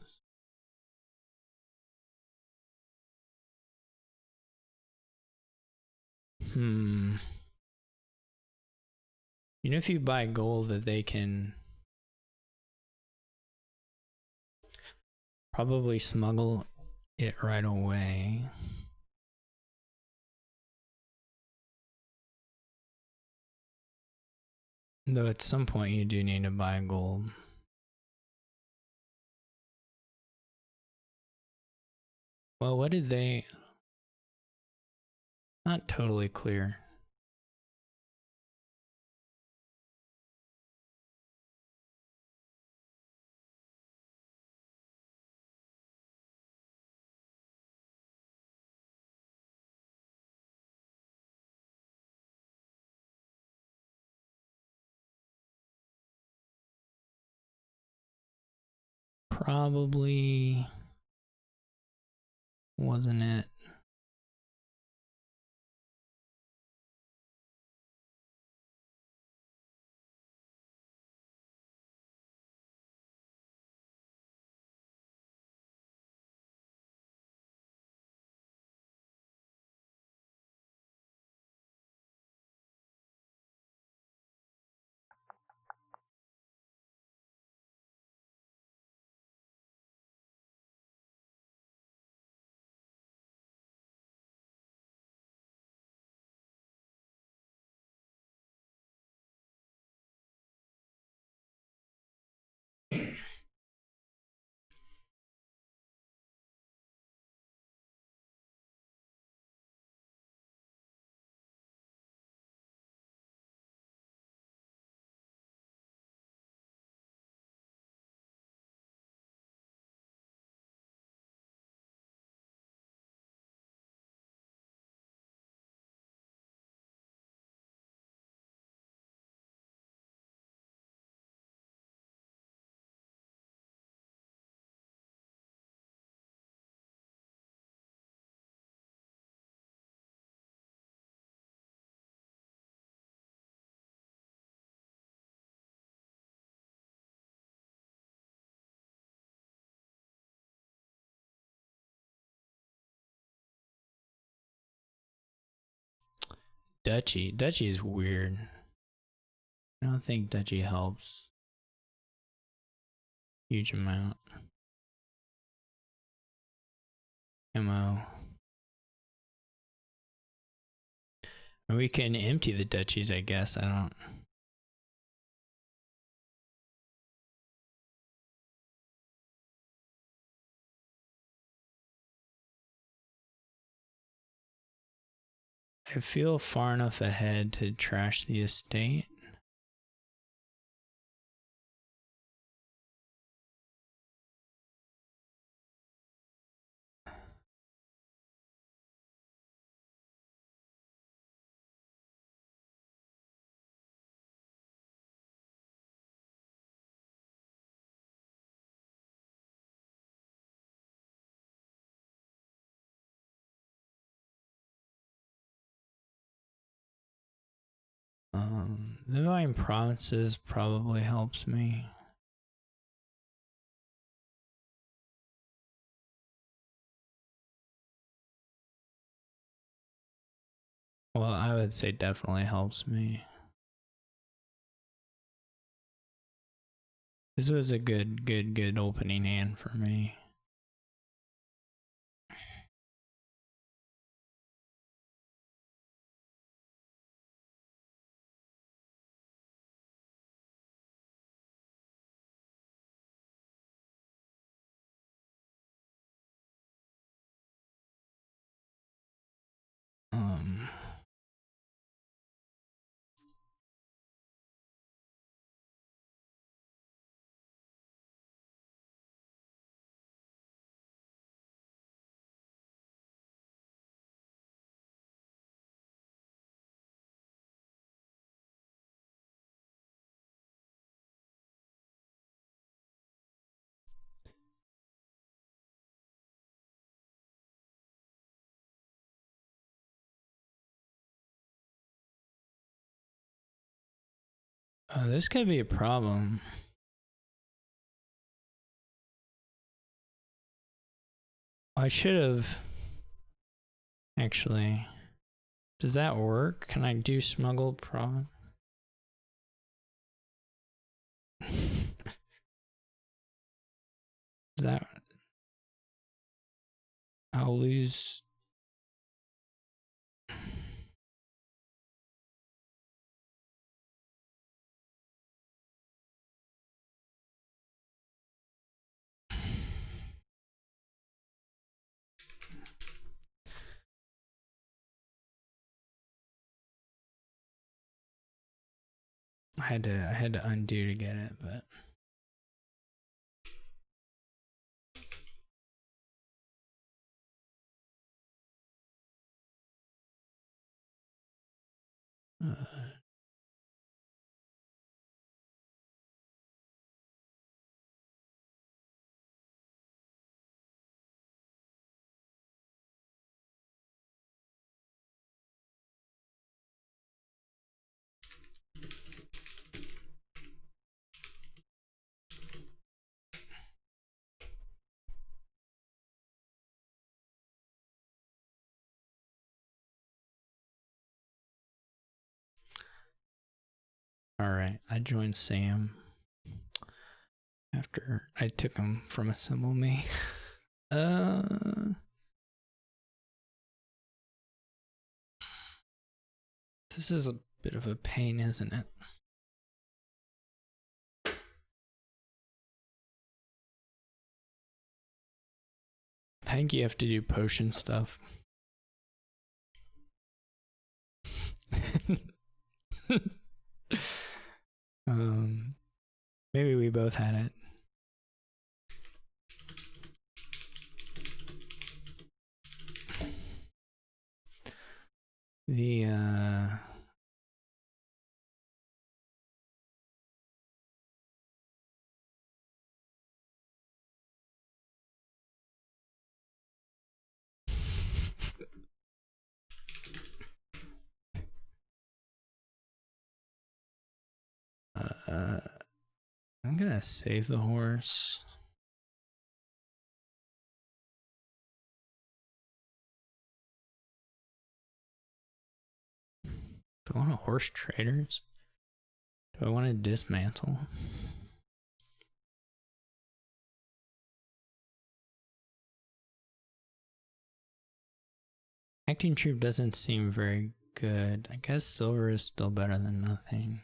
You know if you buy gold that they can probably smuggle it right away. Though at some point you do need to buy gold. Well, what did they... Not totally clear. Probably wasn't it. Duchy. Duchy is weird. I don't think Duchy helps. Huge amount. Ammo. We can empty the duchies, I guess. I don't... I feel far enough ahead to trash the estate. The Divine Provinces probably helps me. Well, I would say definitely helps me. This was a good opening hand for me. This could be a problem. I should have... Actually... Does that work? Can I do smuggled prawn? Is that... I'll lose... I had to undo to get it, but... Alright, I joined Sam after I took him from Assemble Me. This is a bit of a pain, isn't it? I think you have to do potion stuff. Maybe we both had it. The I'm gonna save the horse. Do I want a horse traders? Do I want to dismantle? Acting troop doesn't seem very good. I guess silver is still better than nothing.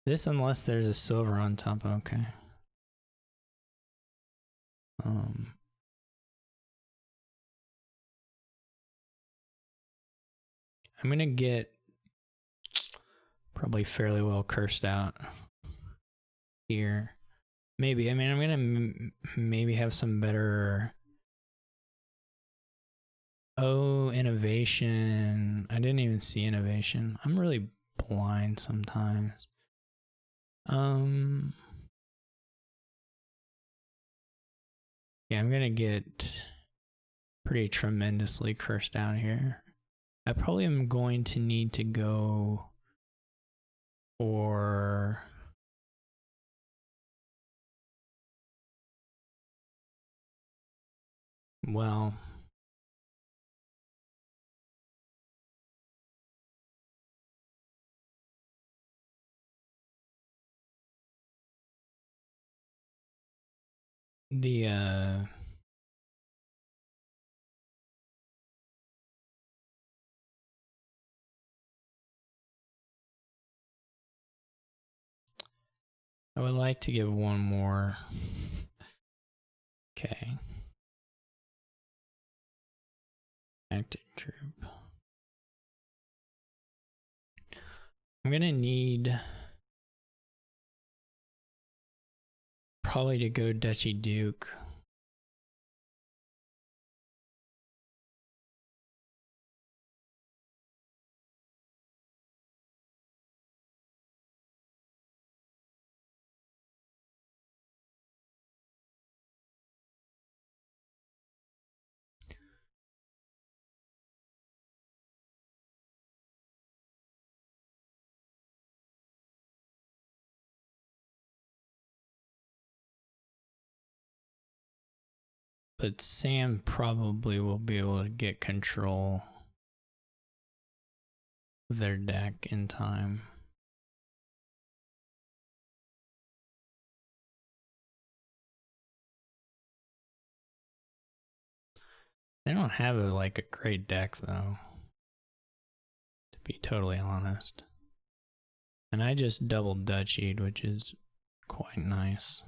This, unless there's a silver on top, okay. I'm gonna get probably fairly well cursed out here. Maybe, I mean, I'm gonna maybe have some better... Oh, innovation. I didn't even see innovation. I'm really blind sometimes. Yeah, I'm gonna get pretty tremendously cursed out here. I probably am going to need to go for... Well... I would like to give one more. Okay. Active troop. I'm gonna need probably to go Duchy Duke. But Sam probably will be able to get control of their deck in time. They don't have a great deck though, to be totally honest. And I just double Dutchied, which is quite nice.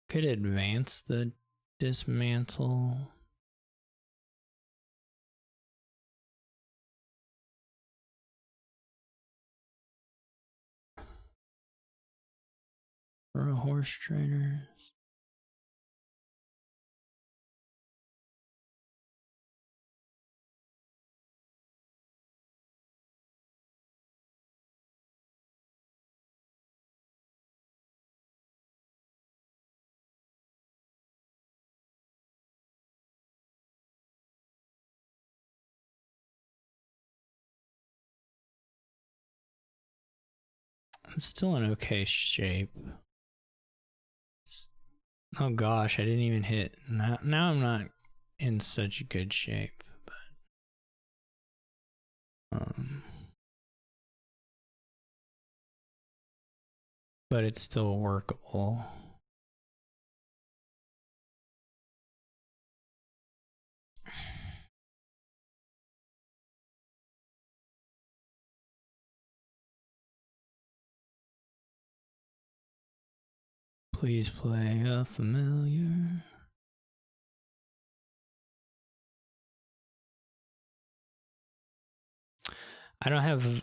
Could advance the dismantle. For a horse trader. I'm still in okay shape. Oh gosh, I didn't even hit. Now I'm not in such good shape, but it's still workable. Please play a familiar. I don't have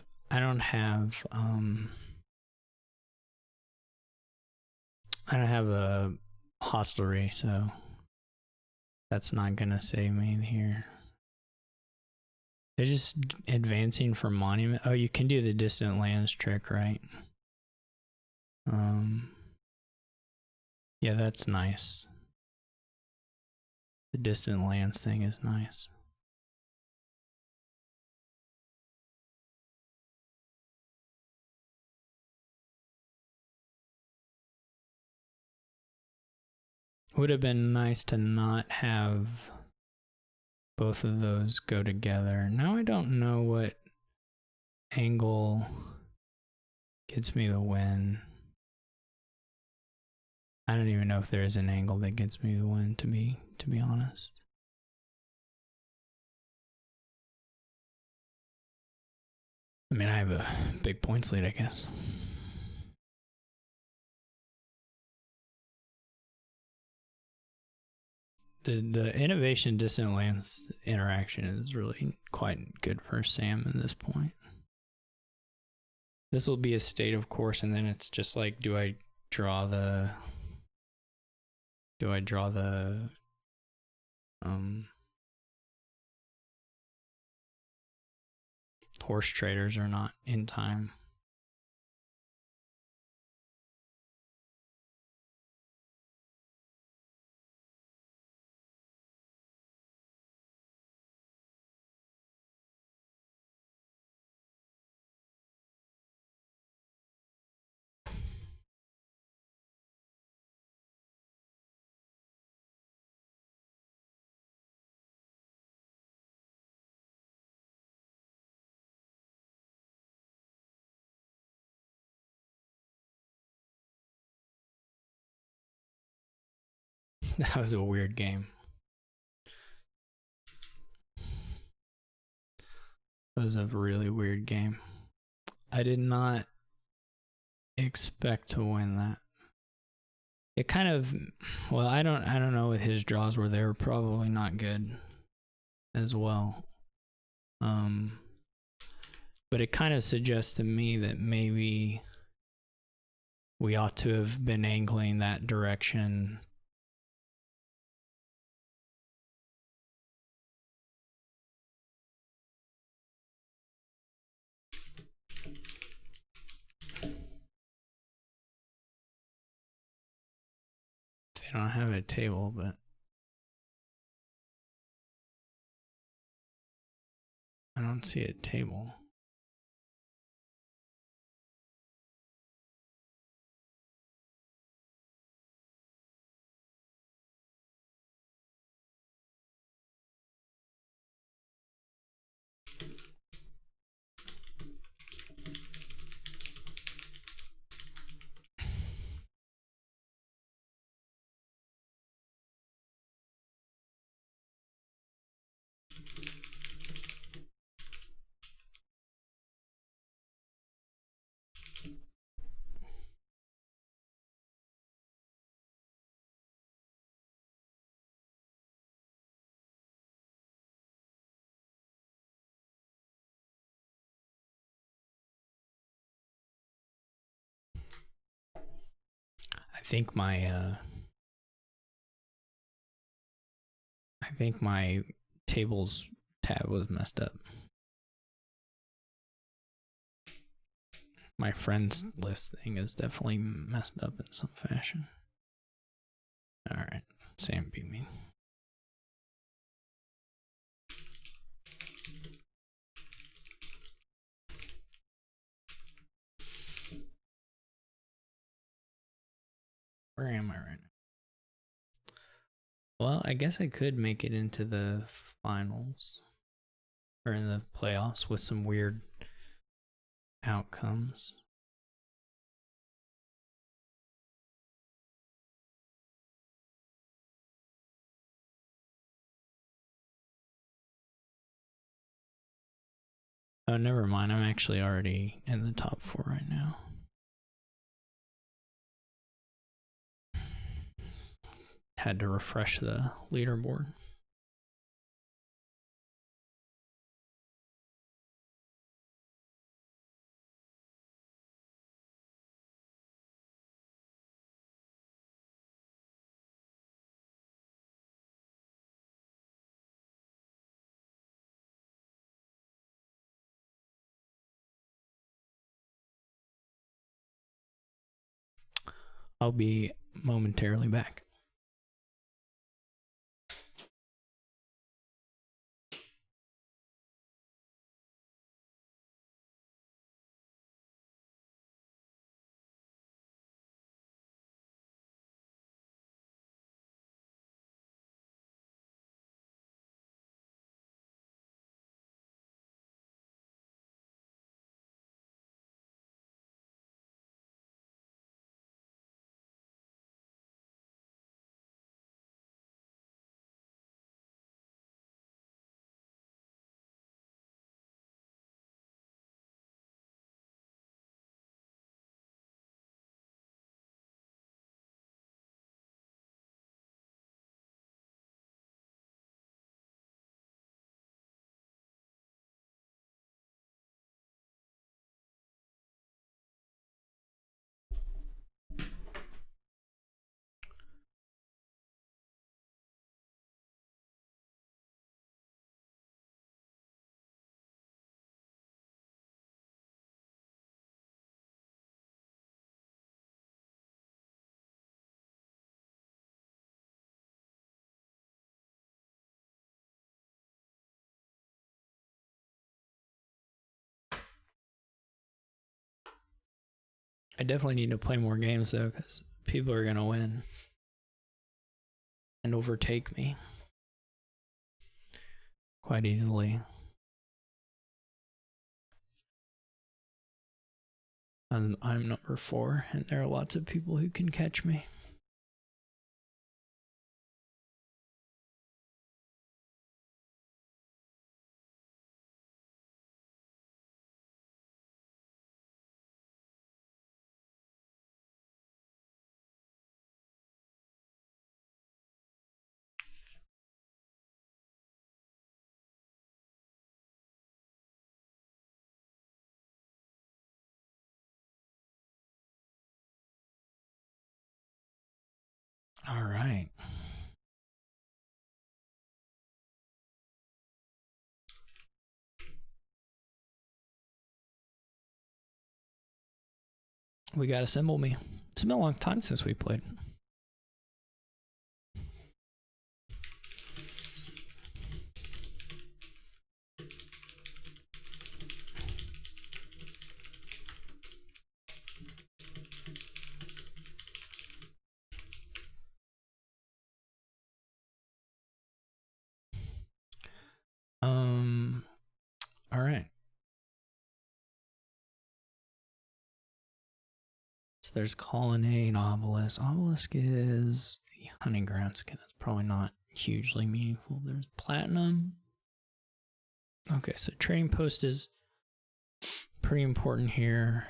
a hostelry, so that's not gonna save me here. They're just advancing for monument. Oh, you can do the distant lands trick, right? Yeah, that's nice. The distant lands thing is nice. Would have been nice to not have both of those go together. Now I don't know what angle gets me the win. I don't even know if there is an angle that gets me the win, to be honest. I mean, I have a big points lead, I guess. The innovation distant lands interaction is really quite good for Sam at this point. This will be a state, of course, and then it's just like, do I draw the horse traders or not in time? That was a weird game. That was a really weird game. I did not expect to win that. It kind of, well, I don't know with his draws where they were probably not good as well. But But it kind of suggests to me that maybe we ought to have been angling that direction. They don't have a table, but I don't see a table. I think my tables tab was messed up. My friends list thing is definitely messed up in some fashion. Alright, Sam beat me. Where am I right now? Well, I guess I could make it into the finals. Or in the playoffs with some weird outcomes. Oh, never mind. I'm actually already in the top 4 right now. Had to refresh the leaderboard. I'll be momentarily back. I definitely need to play more games though, because people are gonna win and overtake me quite easily. And I'm number 4, and there are lots of people who can catch me. All right. We got Assemble Me. It's been a long time since we played. All right. So there's Colonnade, Obelisk. Obelisk is the hunting ground skin. That's probably not hugely meaningful. There's Platinum. Okay, so Trading Post is pretty important here.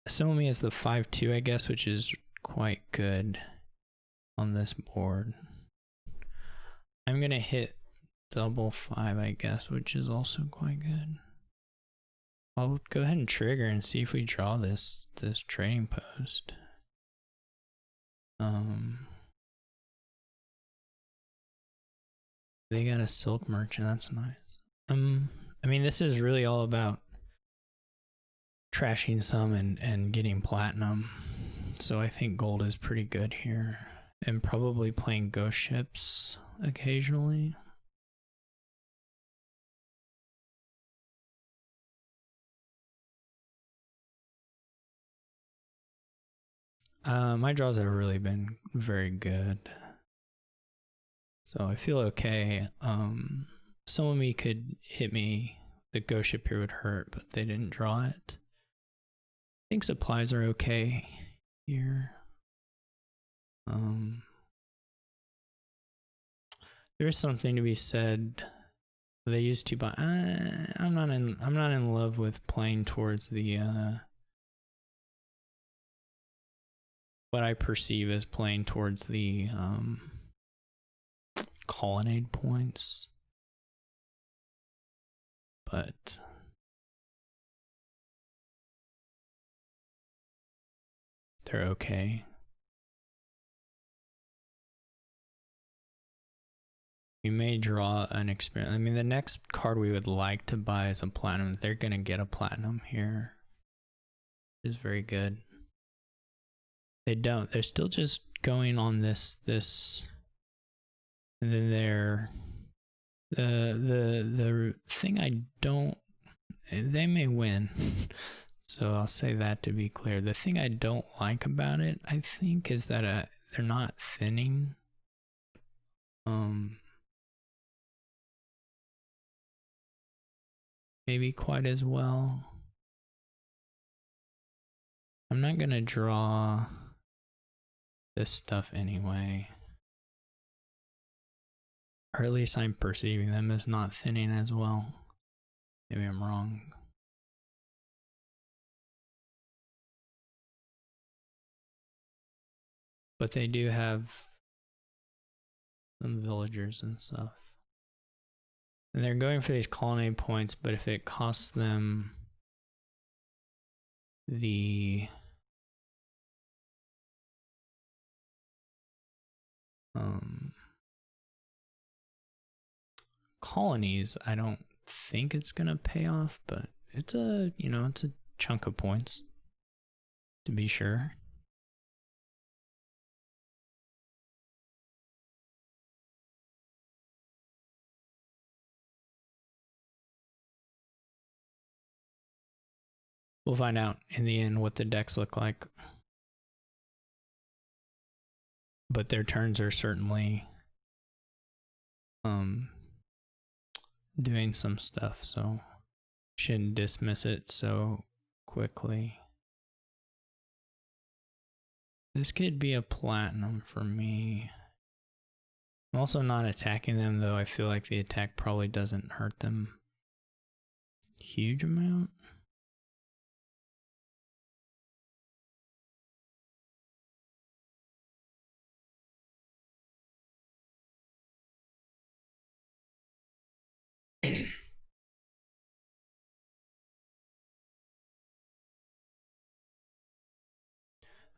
Assemble Me is the 5/2, I guess, which is quite good on this board. I'm gonna hit double 5, I guess, which is also quite good. I'll go ahead and trigger and see if we draw this Trading Post. They got a Silk Merchant, that's nice. I mean, this is really all about trashing some and getting platinum. So I think gold is pretty good here. And probably playing ghost ships occasionally. My draws have really been very good. So I feel okay. Some of me could hit me. The ghost ship here would hurt, but they didn't draw it. I think supplies are okay here. There's something to be said. They used to buy. I'm not in love with playing towards the what I perceive as playing towards the colonnade points, but they're okay. We may draw an experiment. I mean, the next card we would like to buy is a platinum. They're gonna get a platinum here. It's very good. They don't. They're still just going on this, and then they're the thing I don't. They may win. So I'll say that to be clear. The thing I don't like about it, I think, is that they're not thinning. Maybe quite as well. I'm not gonna draw this stuff anyway. Or at least I'm perceiving them as not thinning as well. Maybe I'm wrong. But they do have some villagers and stuff. And they're going for these colonnade points, but if it costs them the colonies, I don't think it's gonna pay off, but it's a, you know, it's a chunk of points to be sure. We'll find out in the end what the decks look like. But their turns are certainly doing some stuff, so shouldn't dismiss it so quickly. This could be a platinum for me. I'm also not attacking them, though. I feel like the attack probably doesn't hurt them huge amount.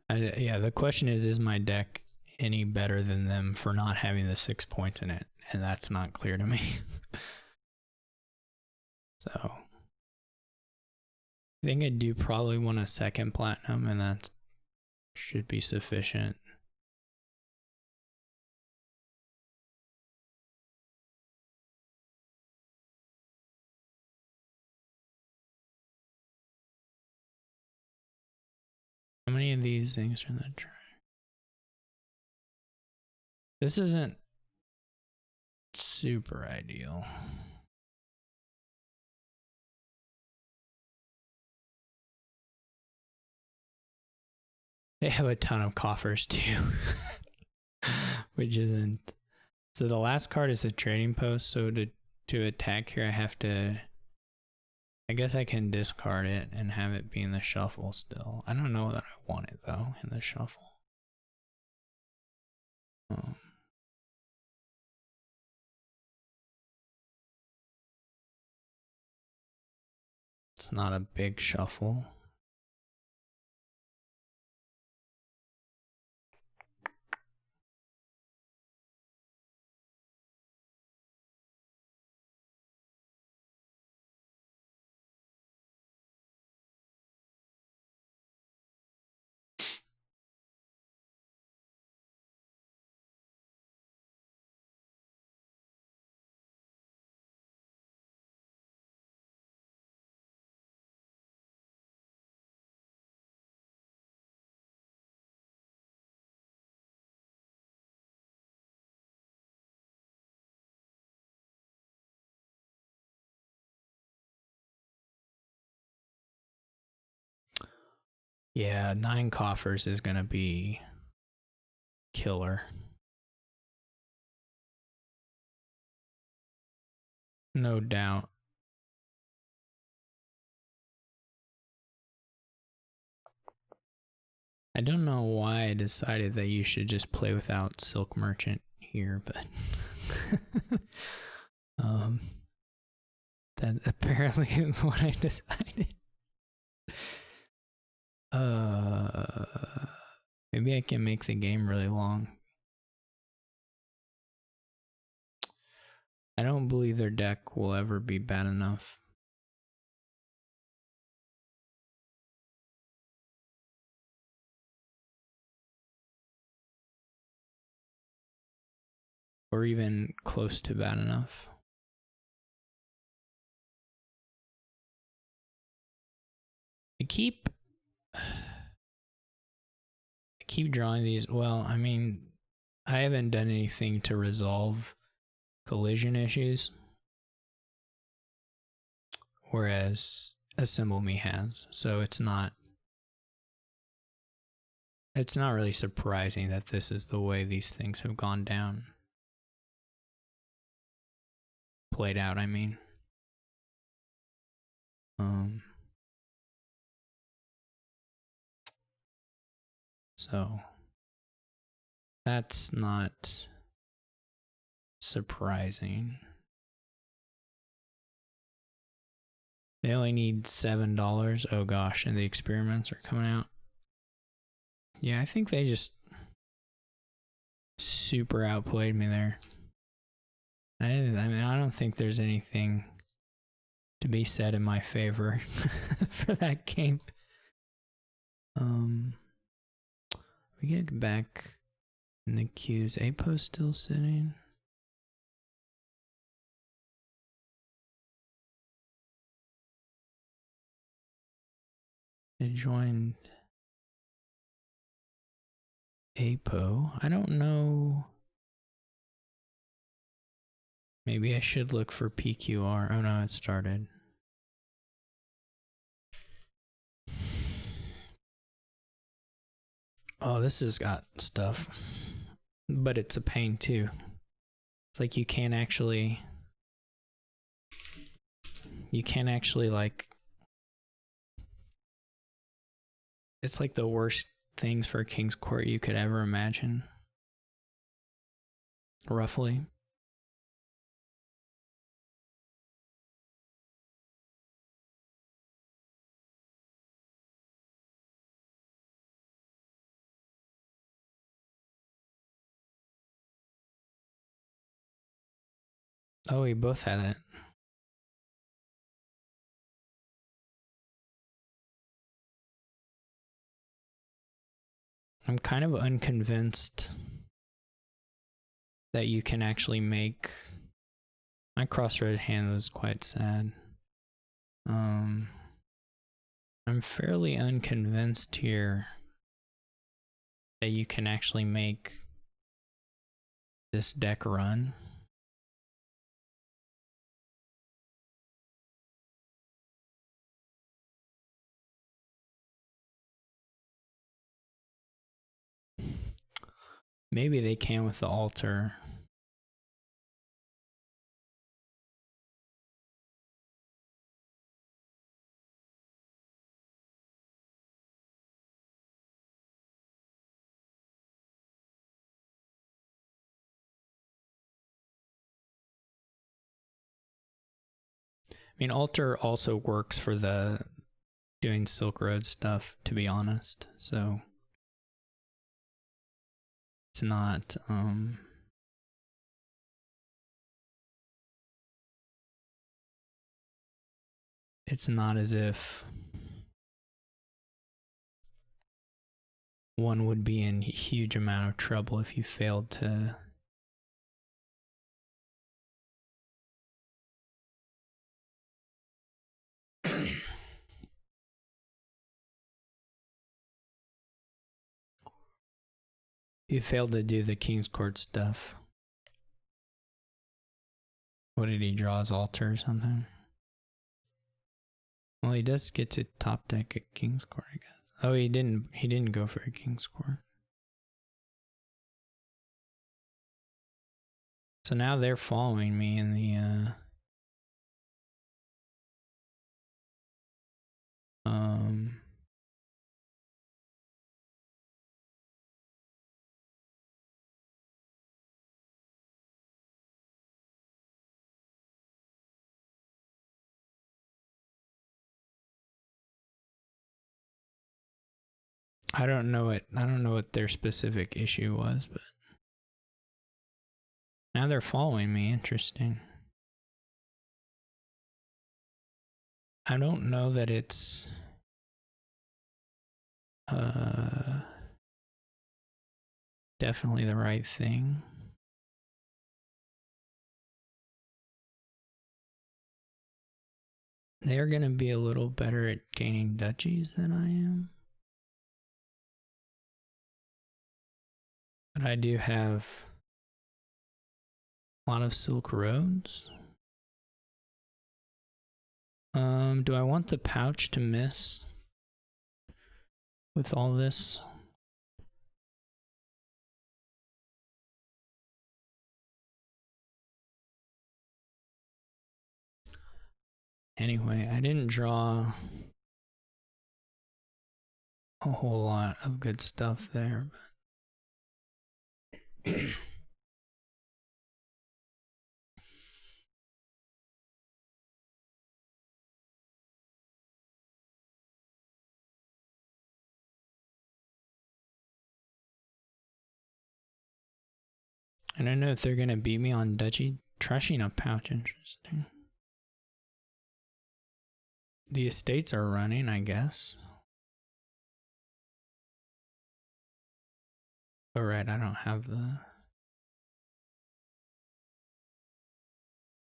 Yeah, the question is my deck any better than them for not having the 6 points in it? And that's not clear to me. So I think I do probably want a second platinum, and that should be sufficient. How many of these things are in the tray? This isn't super ideal. They have a ton of coffers too, which isn't. So the last card is the trading post. So to attack here, I have to. I guess I can discard it and have it be in the shuffle still. I don't know that I want it though in the shuffle. It's not a big shuffle. Yeah, 9 coffers is gonna be killer. No doubt. I don't know why I decided that you should just play without Silk Merchant here, but that apparently is what I decided. Maybe I can make the game really long. I don't believe their deck will ever be bad enough. Or even close to bad enough. I keep drawing these. Well, I mean, I haven't done anything to resolve collision issues, whereas Assemble Me has. So it's not really surprising that this is the way these things have gone down. Played out, I mean. So that's not surprising. They only need $7. Oh gosh, and the experiments are coming out. Yeah, I think they just super outplayed me there. I mean, I don't think there's anything to be said in my favor for that game. We get back in the queues. Apo's still sitting. I joined Apo. I don't know. Maybe I should look for PQR. Oh no, it started. Oh, this has got stuff. But it's a pain too. It's like you can't actually like, it's like the worst things for King's Court you could ever imagine. Roughly. Oh, we both had it. I'm kind of unconvinced that you can actually make... My cross-threaded hand was quite sad. I'm fairly unconvinced here that you can actually make this deck run. Maybe they can with the altar. I mean, altar also works for the doing Silk Road stuff, to be honest. So it's not it's not as if one would be in a huge amount of trouble if you failed to you failed to do the King's Court stuff. What did he draw, his altar or something? Well, he does get to top deck at King's Court, I guess. Oh, he didn't go for a King's Court. So now they're following me in the I don't know what their specific issue was, but now they're following me. Interesting. I don't know that it's definitely the right thing. They're gonna be a little better at gaining duchies than I am. But I do have a lot of Silk Roads. Do I want the pouch to miss with all this? Anyway, I didn't draw a whole lot of good stuff there. I don't know if they're going to beat me on duchy. Trushing a pouch, interesting. The estates are running, I guess. Oh, right, I don't have the...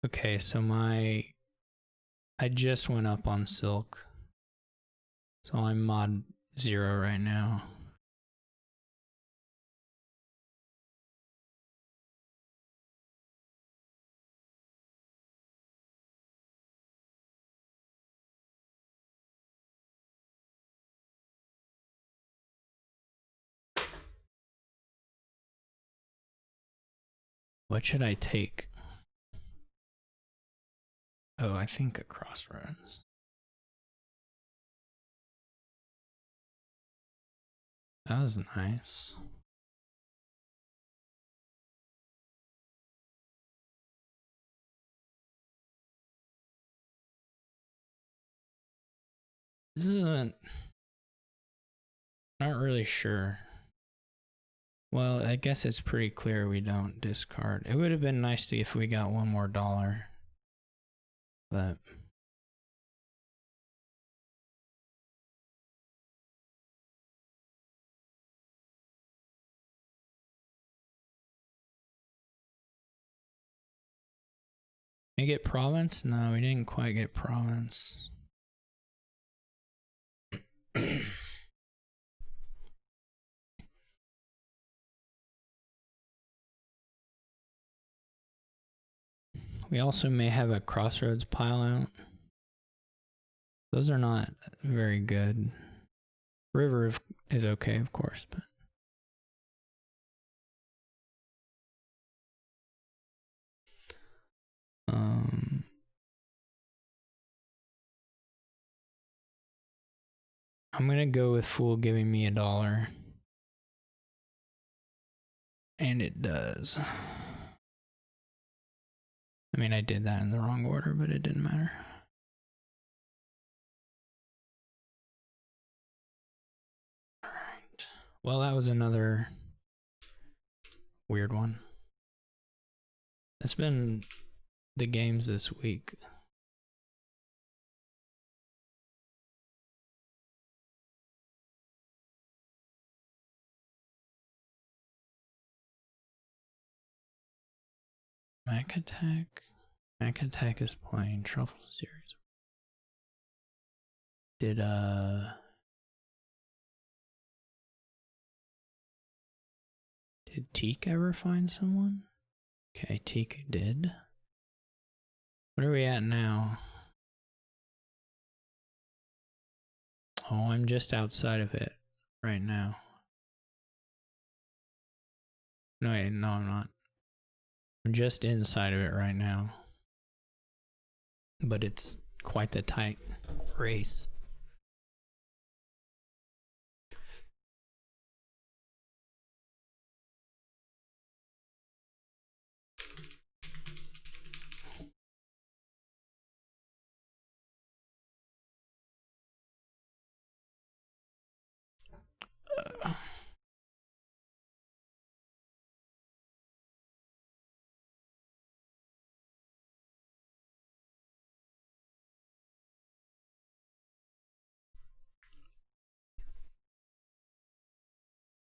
Okay, so I just went up on Silk. So I'm mod 0 right now. What should I take? Oh, I think a crossroads. That was nice. This isn't... Not really sure Well, I guess it's pretty clear we don't discard. It would have been nice to if we got one more dollar. But we get province? No, we didn't quite get province. We also may have a crossroads pile out. Those are not very good. River is okay, of course, but I'm gonna go with fool giving me $1. And it does. I mean, I did that in the wrong order, but it didn't matter. Alright. Well, that was another weird one. That's been the games this week. Mac Attack. Mac Attack is playing Truffle Series. Did Teak ever find someone? Okay, Teak did. What are we at now? Oh, I'm just outside of it right now. No, wait, no, I'm not. I'm just inside of it right now. But it's quite the tight race.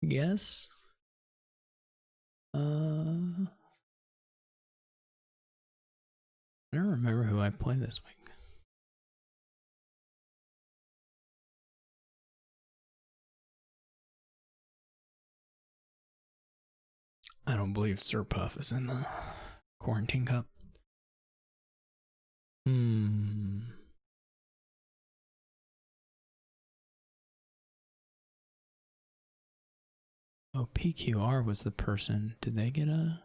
Yes. I don't remember who I played this week. I don't believe Sir Puff is in the Quarantine Cup. Oh, PQR was the person. Did they get a...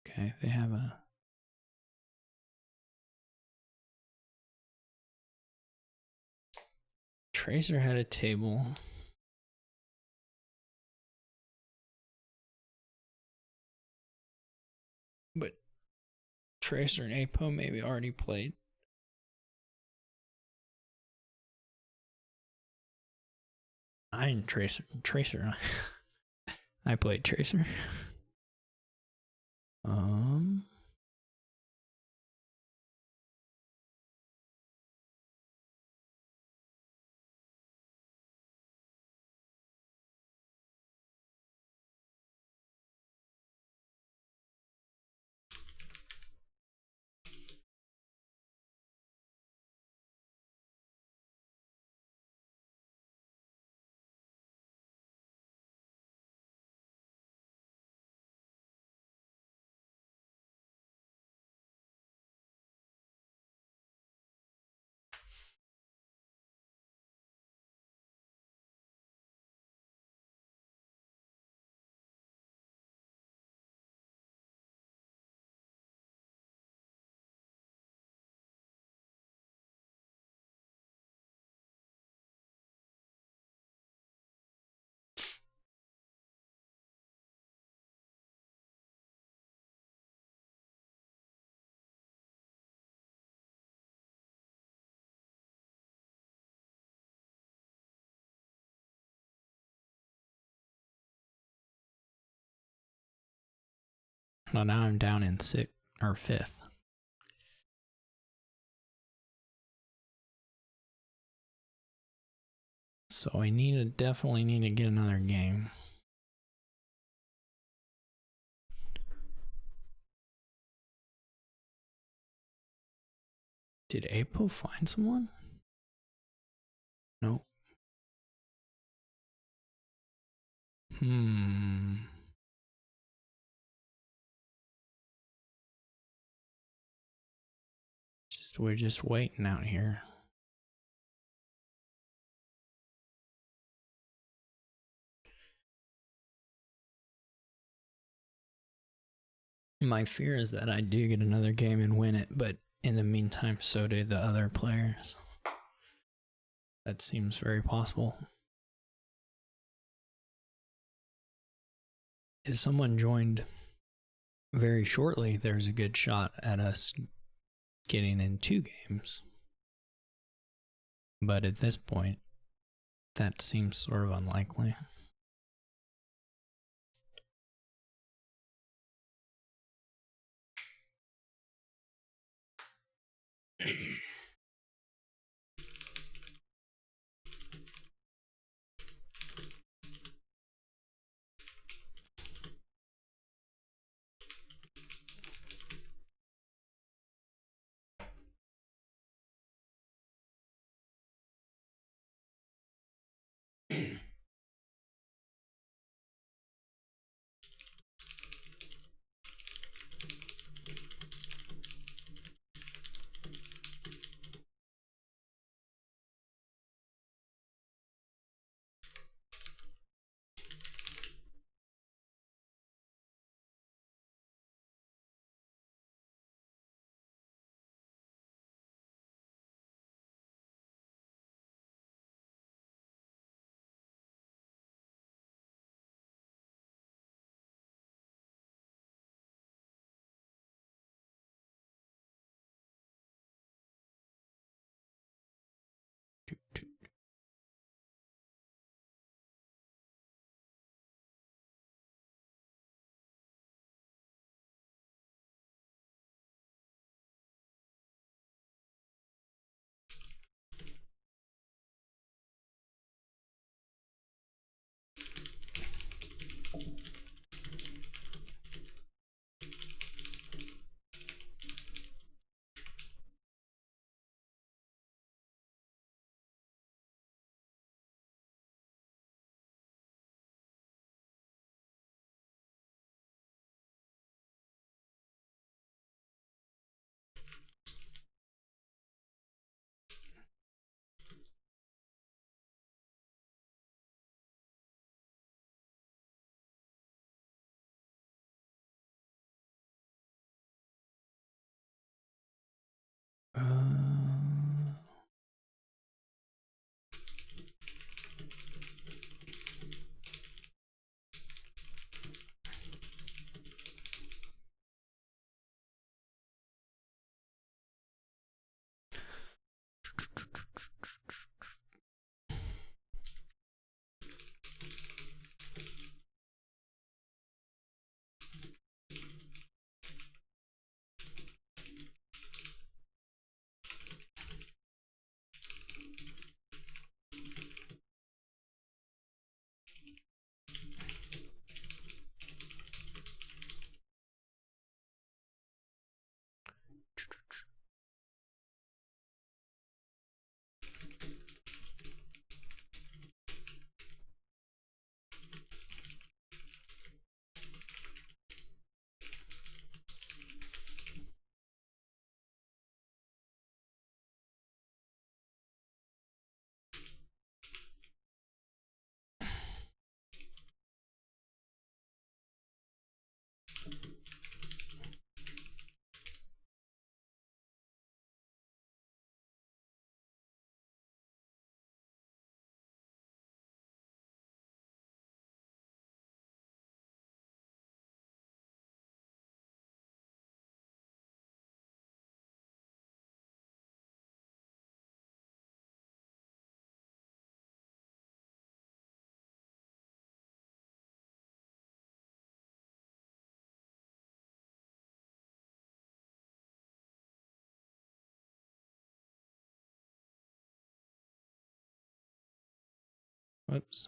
Okay, they have a... Tracer had a table. But Tracer and Apo maybe already played. I didn't Tracer. I played Tracer. Well, now I'm down in 6th or 5th. So I definitely need to get another game. Did Apo find someone? Nope. We're just waiting out here. My fear is that I do get another game and win it, but in the meantime, so do the other players. That seems very possible. If someone joined very shortly, there's a good shot at us getting in 2 games. But at this point, that seems sort of unlikely. Whoops.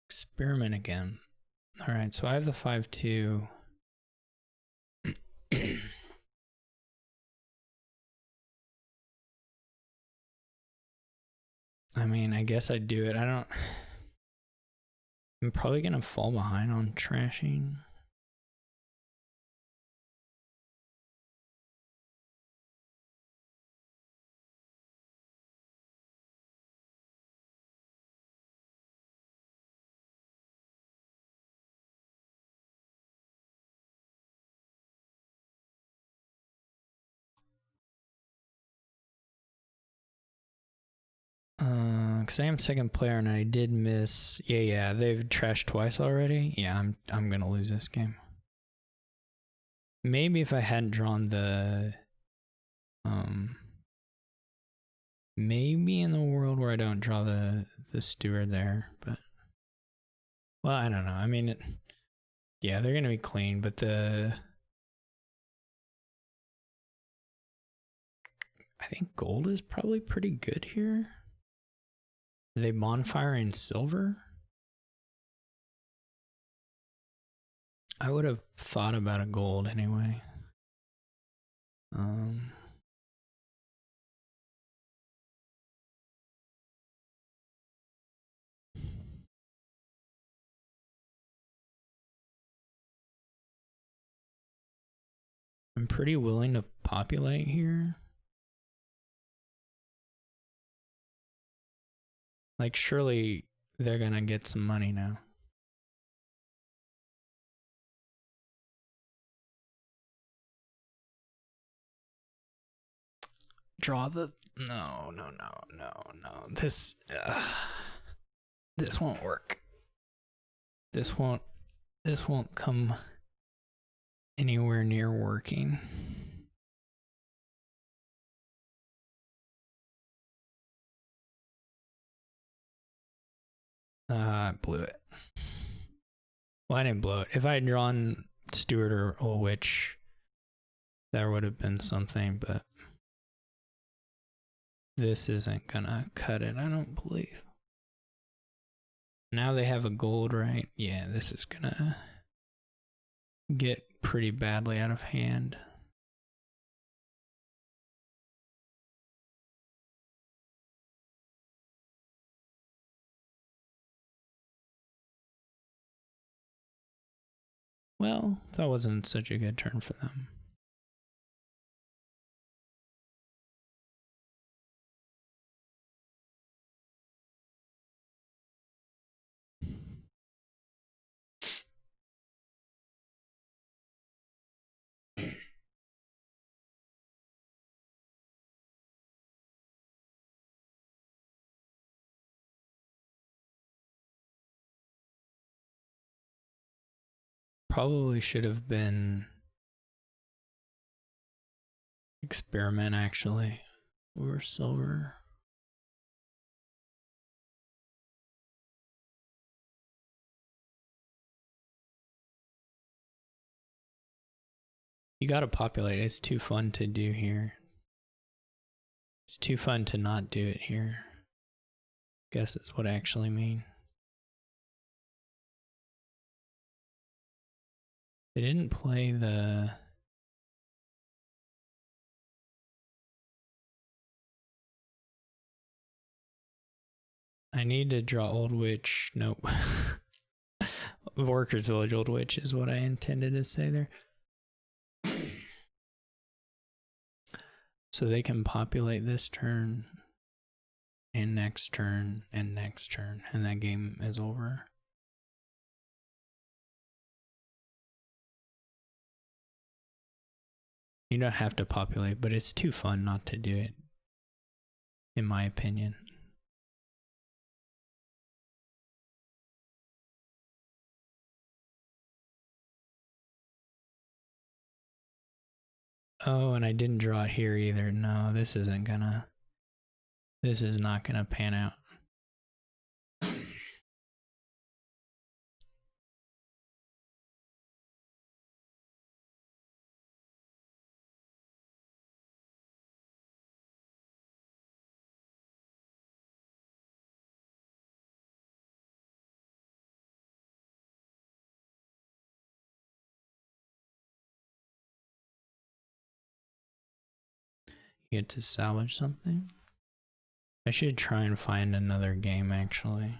Experiment again. All right, so I have the 5-2. I mean, I guess I'd do it. I'm probably gonna fall behind on trashing. Because I am second player and I did miss. Yeah, they've trashed twice already. Yeah, I'm gonna lose this game. Maybe if I hadn't drawn the maybe in the world where I don't draw the steward there, but well, I don't know. I mean, yeah, they're gonna be clean, but I think gold is probably pretty good here. Are they bonfire in silver? I would have thought about a gold anyway. I'm pretty willing to populate here. Like, surely they're gonna get some money now. Draw the... No. This won't work. This won't come anywhere near working. I blew it. Well, I didn't blow it. If I had drawn Stewart or Old Witch, there would have been something, but this isn't gonna cut it, I don't believe. Now they have a gold, right? Yeah, this is gonna get pretty badly out of hand. Well, that wasn't such a good turn for them. Probably should have been experiment actually, or silver. You gotta populate. It's too fun to do here. It's too fun to not do it here. Guess is what I actually mean. They didn't play the... I need to draw Old Witch. Nope. Workers Village Old Witch is what I intended to say there. So they can populate this turn. and next turn, and next turn, and that game is over. You don't have to populate, but it's too fun not to do it, in my opinion. Oh, and I didn't draw it here either. No, this is not gonna pan out. You get to salvage something. I should try and find another game actually.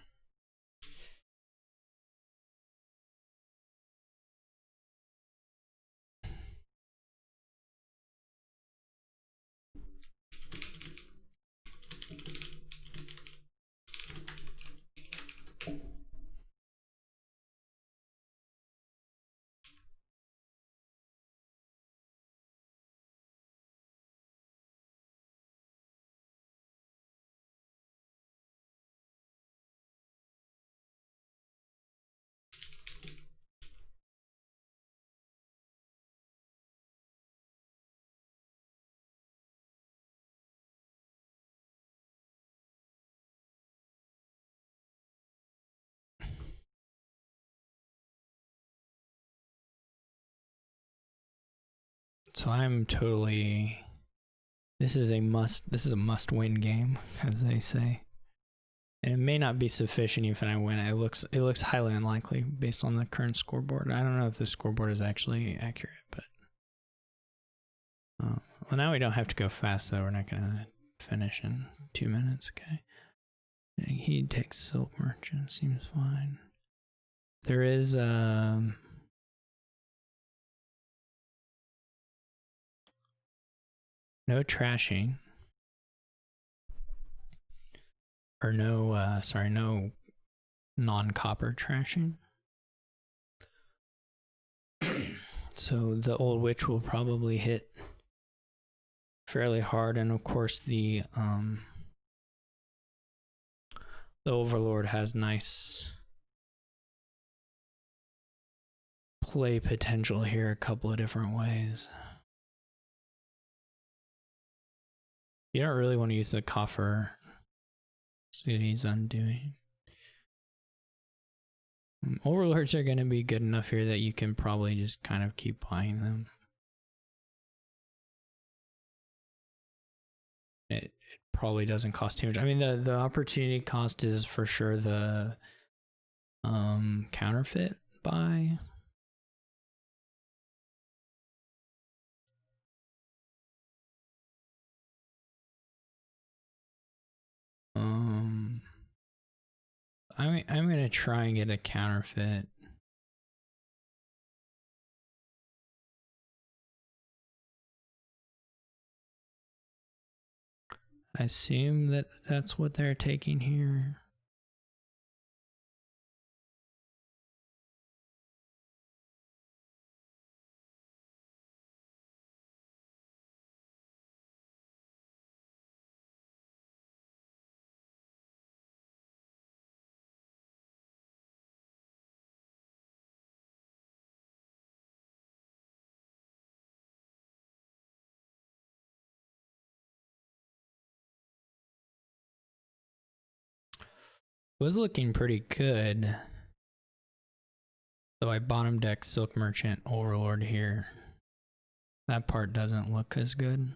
So I'm totally. This is a must-win game, as they say. And it may not be sufficient even if I win. It looks highly unlikely based on the current scoreboard. I don't know if the scoreboard is actually accurate, but well, now we don't have to go fast though. We're not gonna finish in 2 minutes. Okay. He takes Silk Merchant. Seems fine. There is no trashing. Or no, sorry, no non-copper trashing. So the old witch will probably hit fairly hard, and of course the overlord has nice play potential here a couple of different ways. You don't really want to use the coffer. See what he's undoing. Overlords are going to be good enough here that you can probably just kind of keep buying them. It probably doesn't cost too much. I mean, the opportunity cost is for sure the counterfeit buy. I'm gonna try and get a counterfeit. I assume that that's what they're taking here. Was looking pretty good. So I bottom deck Silk Merchant Overlord here. That part doesn't look as good.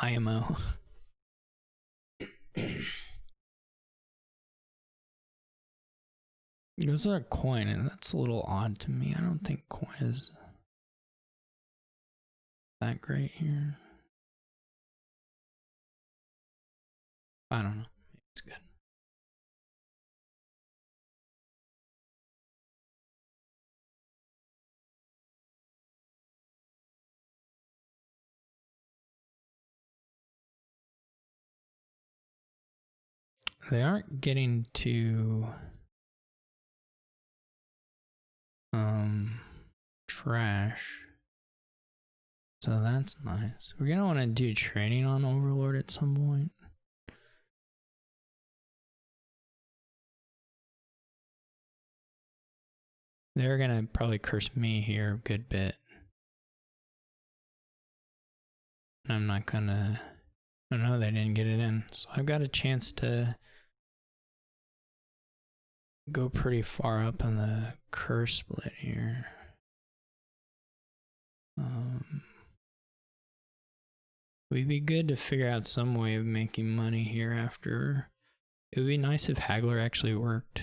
IMO. There's a coin, and that's a little odd to me. I don't think coin is that great here. I don't know. It's good. they aren't getting to trash. So that's nice. We're gonna want to do training on Overlord at some point. They're gonna probably curse me here a good bit. I'm not gonna... Oh no, they didn't get it in. So I've got a chance to go pretty far up in the curse split here. It'd be good to figure out some way of making money here after. It would be nice if Haggler actually worked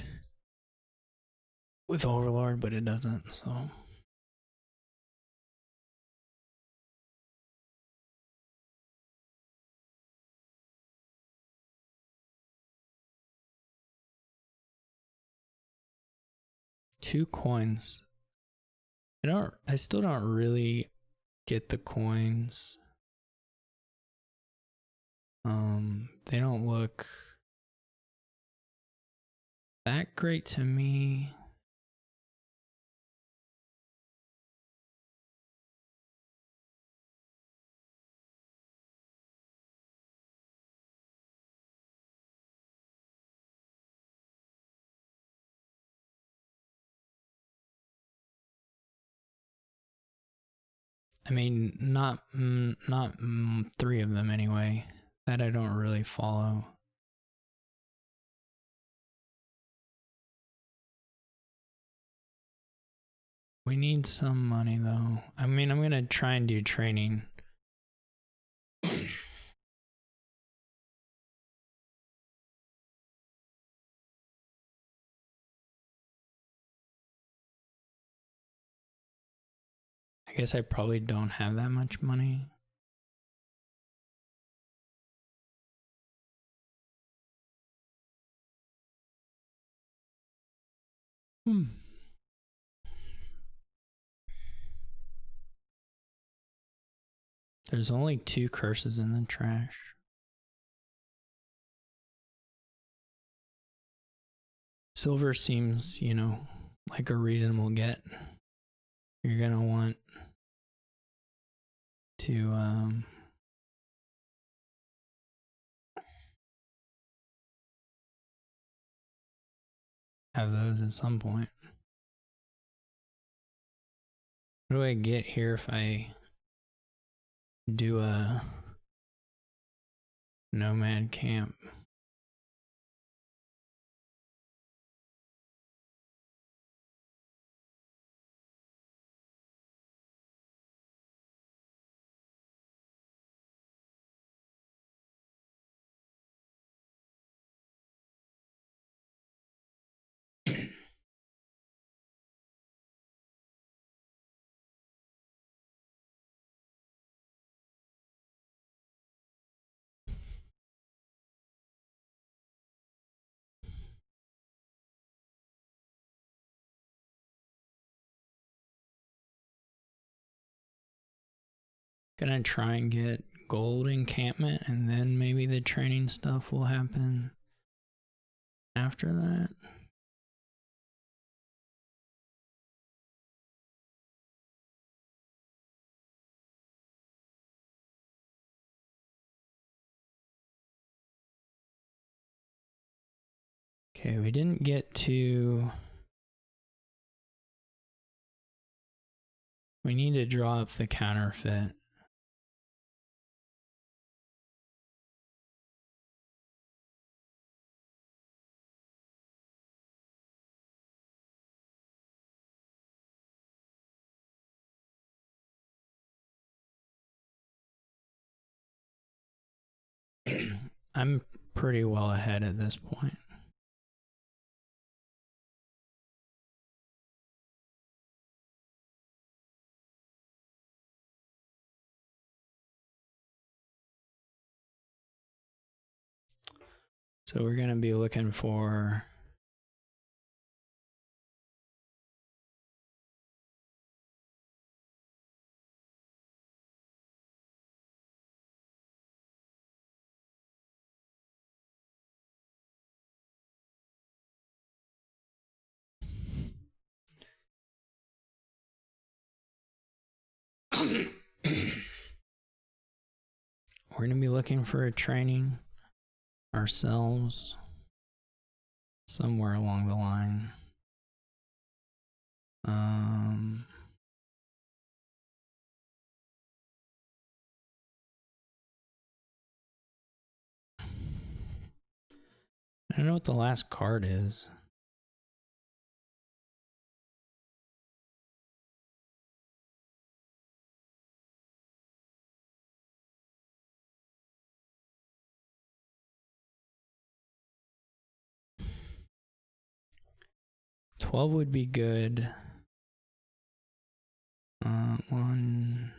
with Overlord, but it doesn't, so. Two coins. I still don't really get the coins. They don't look that great to me. I mean, not three of them anyway. That I don't really follow. We need some money though. I mean, I'm gonna try and do training. I guess I probably don't have that much money. There's only 2 curses in the trash. Silver seems, you know, like a reasonable get. You're gonna want to have those at some point. What do I get here if I do a nomad camp? Gonna try and get gold encampment, and then maybe the training stuff will happen after that. Okay, we didn't get to... We need to draw up the counterfeit. I'm pretty well ahead at this point. So we're gonna be looking for We're going to be looking for a training ourselves somewhere along the line. I don't know what the last card is. $12 would be good. One.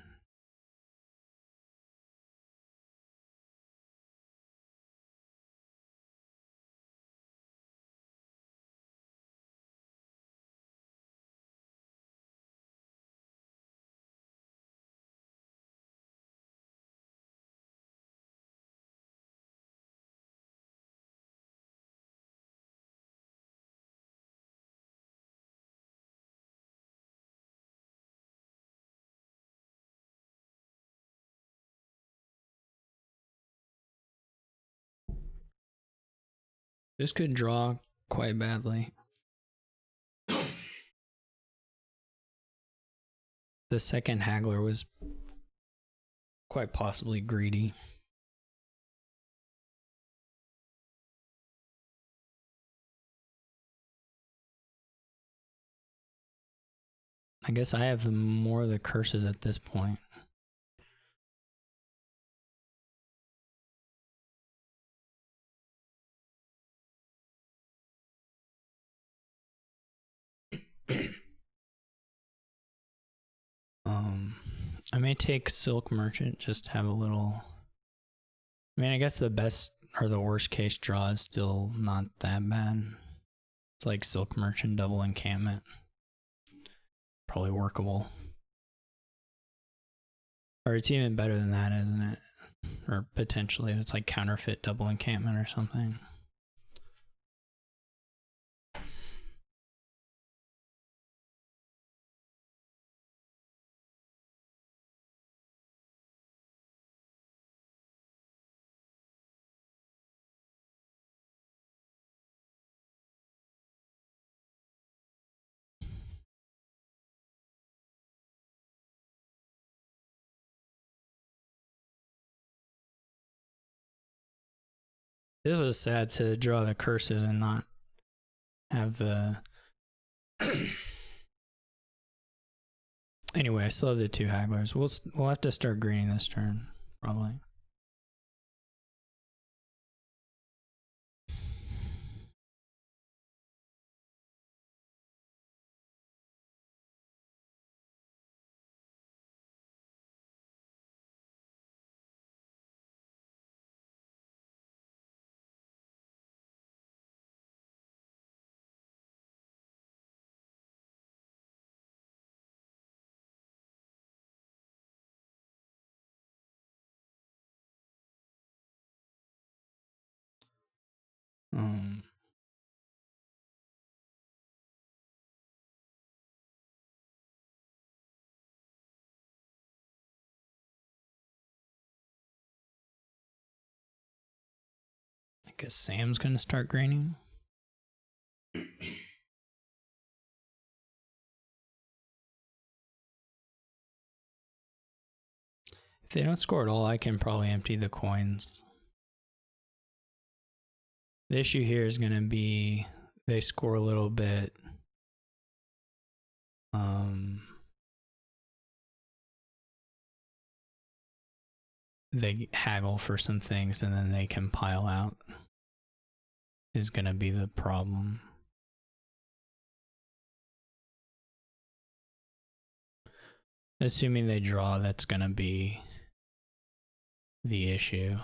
This could draw quite badly. The second haggler was quite possibly greedy. I guess I have more of the curses at this point. I may take Silk Merchant just to have a little. I mean, I guess the best or the worst case draw is still not that bad. It's like Silk Merchant double encampment. Probably workable. Or it's even better than that, isn't it? Or potentially it's like counterfeit double encampment or something. This was sad to draw the curses and not have the. Anyway, I still have the two hagglers. We'll have to start greening this turn, probably. I guess Sam's gonna start greening. If they don't score at all, I can probably empty the coins. The issue here is gonna be they score a little bit. They haggle for some things and then they can pile out is gonna be the problem. Assuming they draw, that's gonna be the issue.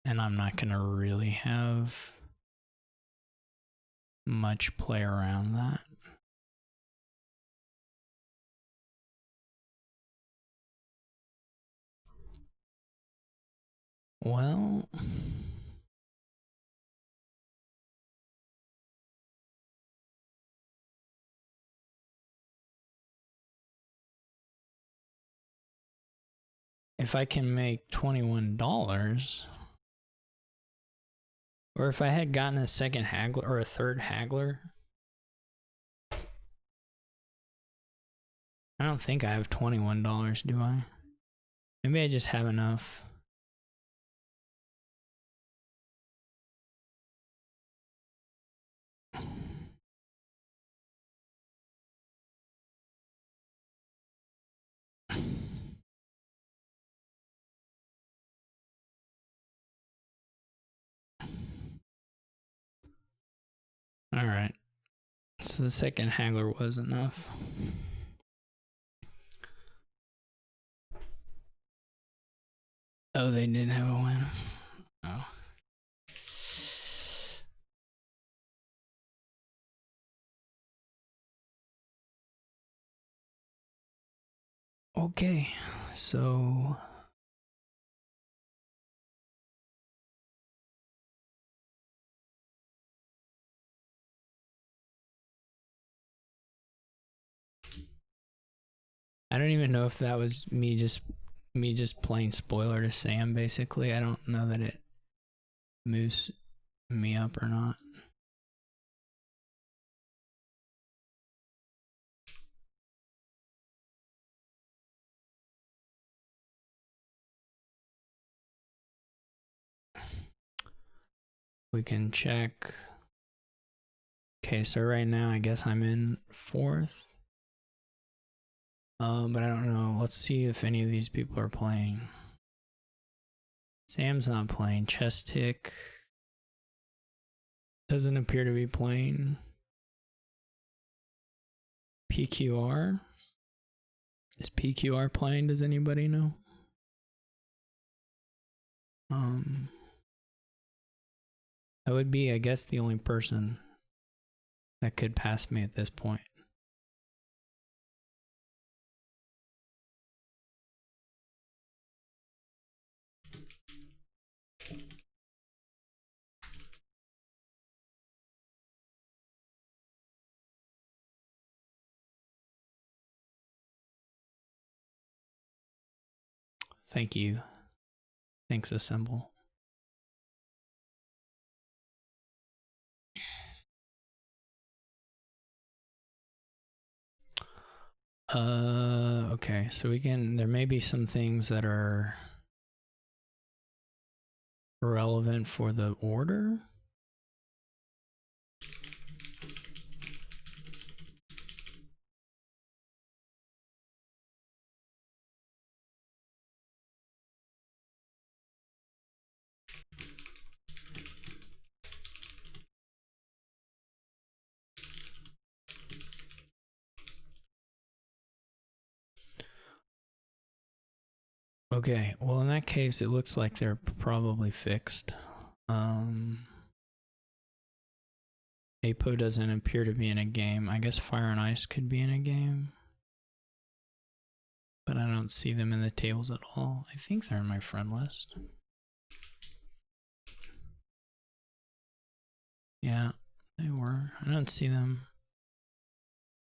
And I'm not gonna really have much play around that. Well, if I can make $21, or if I had gotten a second haggler or a third haggler, I don't think I have $21, do I? Maybe I just have enough. All right. So the second haggler was enough. Oh, they didn't have a win. Oh. Okay, so I don't even know if that was me just playing spoiler to Sam, basically. I don't know that it moves me up or not. We can check. Okay, so right now I guess I'm in 4th. But I don't know. Let's see if any of these people are playing. Sam's not playing. Chess Tick doesn't appear to be playing. PQR? Is PQR playing? Does anybody know? That would be, I guess, the only person that could pass me at this point. Thank you. Thanks, Assemble. Okay, so there may be some things that are relevant for the order. Okay, well in that case it looks like they're probably fixed. Apo doesn't appear to be in a game. I guess Fire and Ice could be in a game, but I don't see them in the tables at all. I think they're in my friend list. Yeah, they were. I don't see them.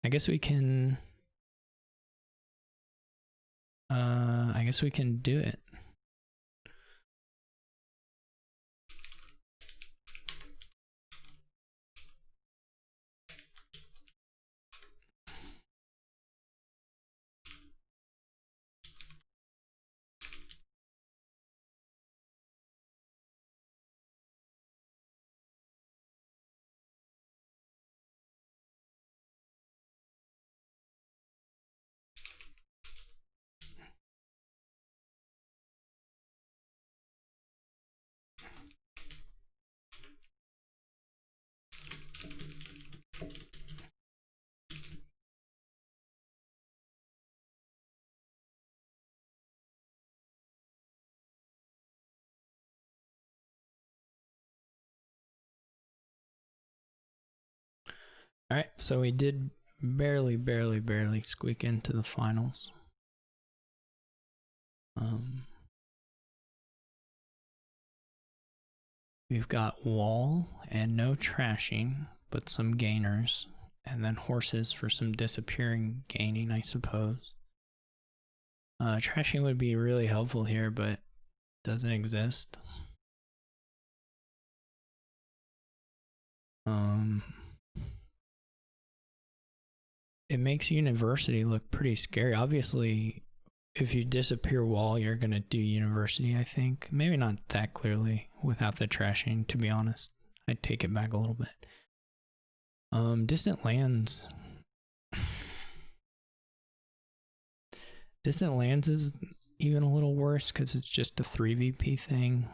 I guess we can do it. All right, so we did barely squeak into the finals. We've got wall and no trashing, but some gainers, and then horses for some disappearing gaining, I suppose. Trashing would be really helpful here, but doesn't exist. It makes university look pretty scary. Obviously, if you disappear wall, you're gonna do university, I think. Maybe not that clearly without the trashing, to be honest. I'd take it back a little bit. Distant lands. Distant lands is even a little worse because it's just a 3VP thing.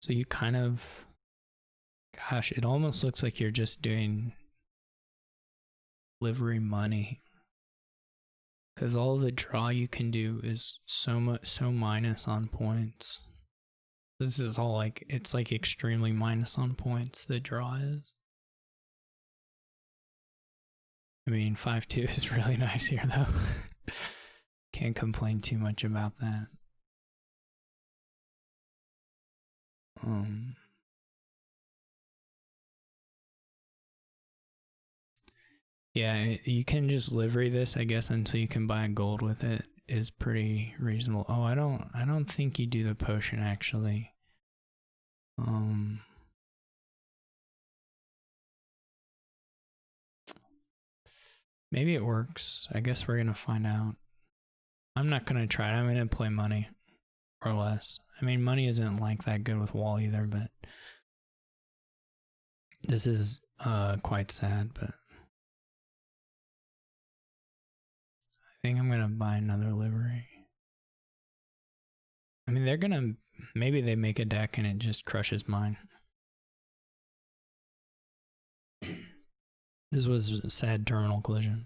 So you kind of, gosh, it almost looks like you're just doing livery money, because all the draw you can do is so minus on points. This is all like, it's like extremely minus on points, the draw is. I mean, 5-2 is really nice here though. Can't complain too much about that. Yeah, you can just livery this, I guess, until you can buy gold with it. Is pretty reasonable. Oh, I don't think you do the potion actually. Maybe it works. I guess we're gonna find out. I'm not gonna try it. I'm gonna play money or less. I mean, money isn't like that good with wall either, but this is quite sad. But I think I'm gonna buy another livery. I mean, they're gonna, maybe they make a deck and it just crushes mine. This was a sad terminal collision.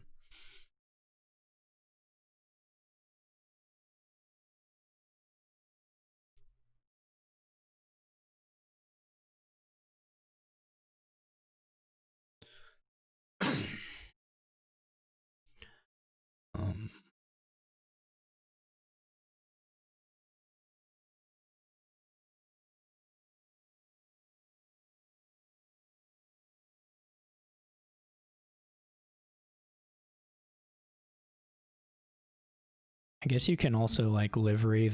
I guess you can also like livery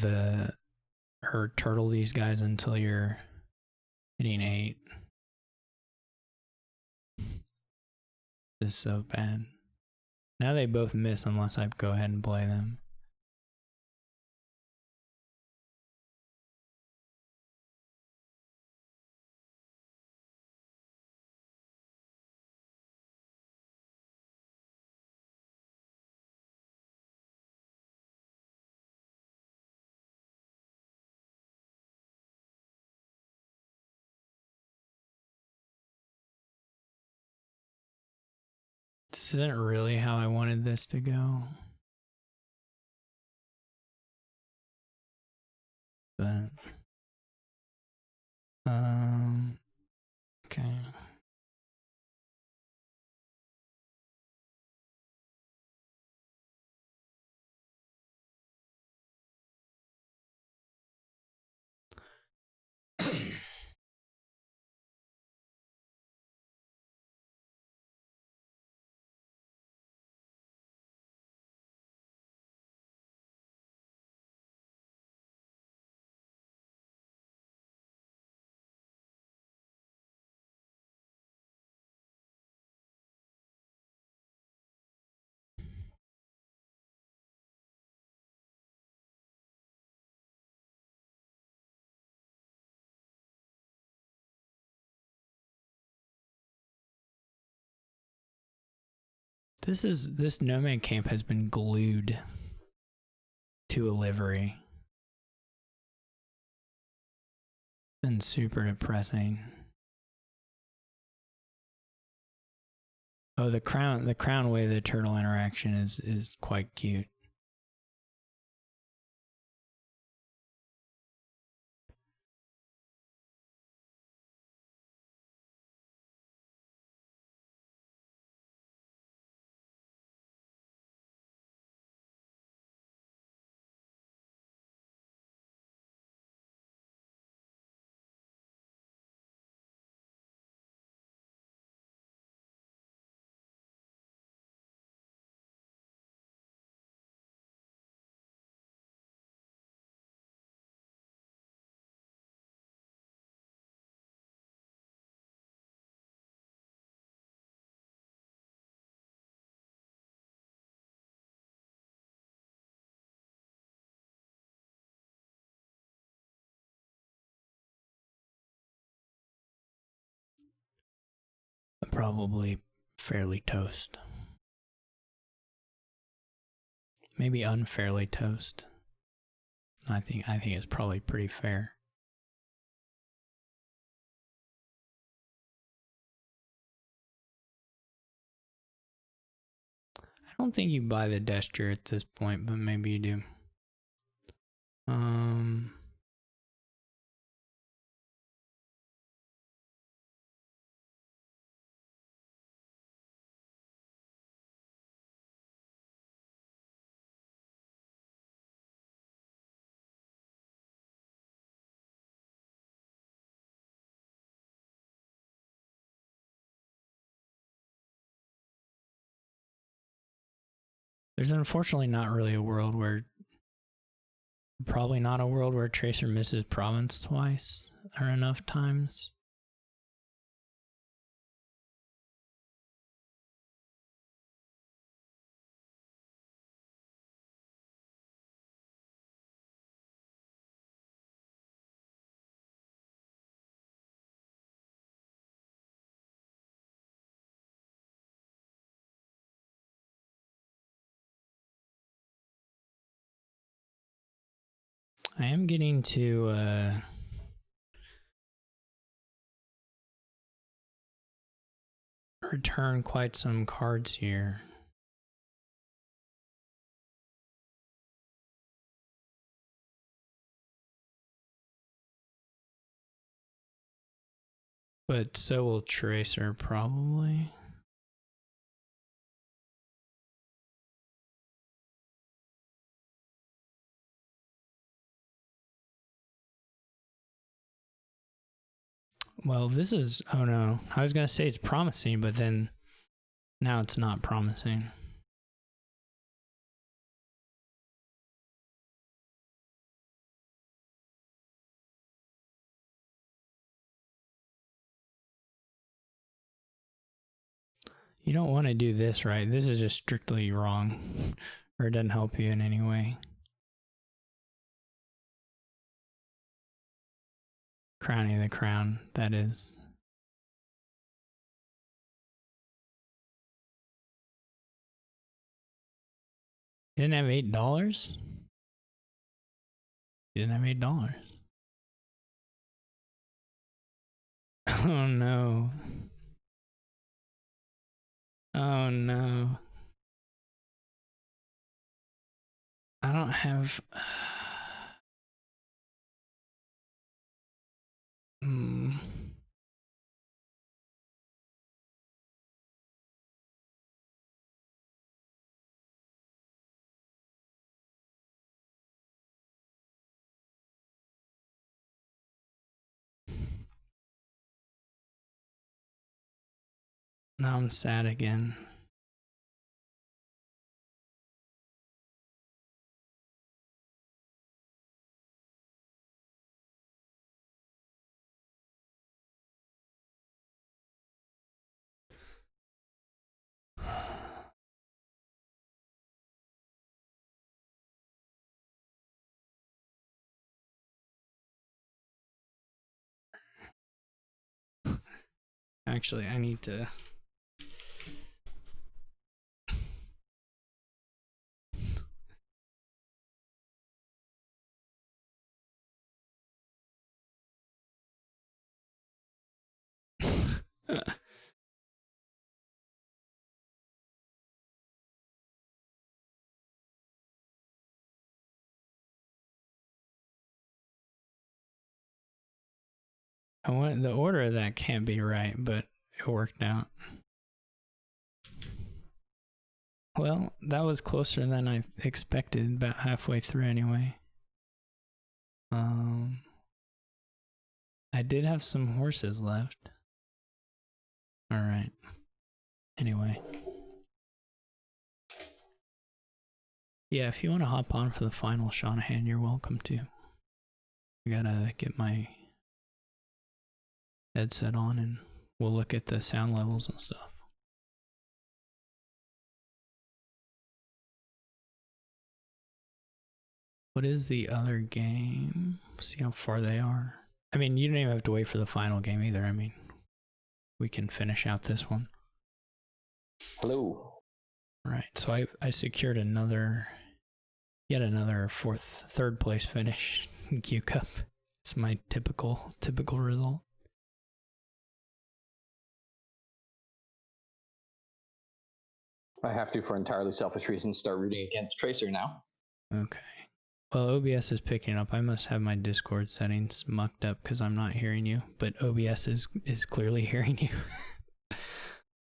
or turtle these guys until you're hitting 8. This is so bad. Now they both miss unless I go ahead and play them. This isn't really how I wanted this to go. But okay. This nomad camp has been glued to a livery. It's been super depressing. Oh, the crown way the turtle interaction is quite cute. probably fairly toast. Maybe unfairly toast. I think it's probably pretty fair. I don't think you buy the gesture at this point, but maybe you do. There's unfortunately not really a world where, probably not a world where Tracer misses province twice or enough times. I am getting to return quite some cards here. But so will Tracer probably. Well, this is, oh no, I was going to say it's promising, but then now it's not promising. You don't want to do this, right? This is just strictly wrong, or it doesn't help you in any way. Crowning the crown, that is. You didn't have $8? You didn't have $8. Oh no. Oh no. I don't have... Now I'm sad again. Actually, I need to... I want the order of that can't be right, but it worked out. Well, that was closer than I expected, about halfway through anyway. I did have some horses left. Alright. Anyway. Yeah, if you want to hop on for the final Seanahan, you're welcome to. I gotta get my headset on and we'll look at the sound levels and stuff. What is the other game? See how far they are. I mean, you don't even have to wait for the final game either. I mean, we can finish out this one. Hello. All right, so I secured yet another third place finish in Q Cup. It's my typical result. I have to, for entirely selfish reasons, start rooting against Tracer now. Okay. Well, OBS is picking up. I must have my Discord settings mucked up because I'm not hearing you, but OBS is clearly hearing you.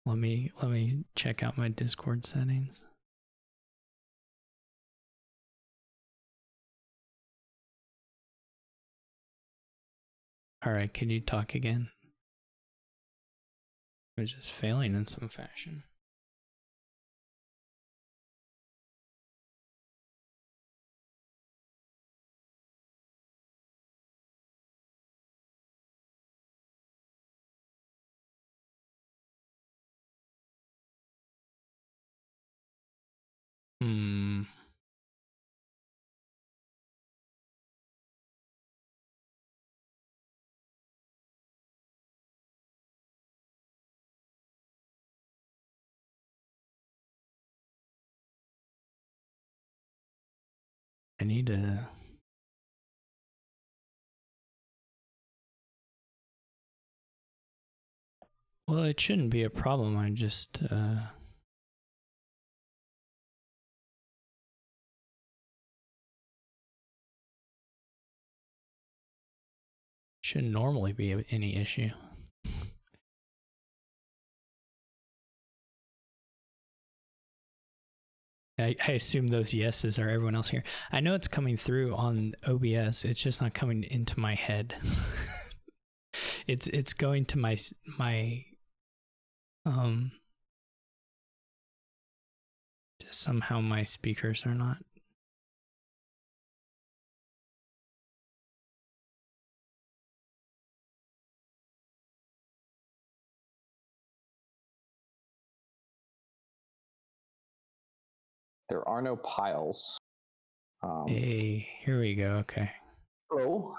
Let me check out my Discord settings. All right, can you talk again? It was just failing in some fashion. I need to... Well, it shouldn't be a problem. I just... Shouldn't normally be any issue. I assume those yeses are everyone else here. I know it's coming through on OBS. It's just not coming into my head. It's going to my just somehow my speakers are not. There are no piles. Hey, here we go. Okay. Oh.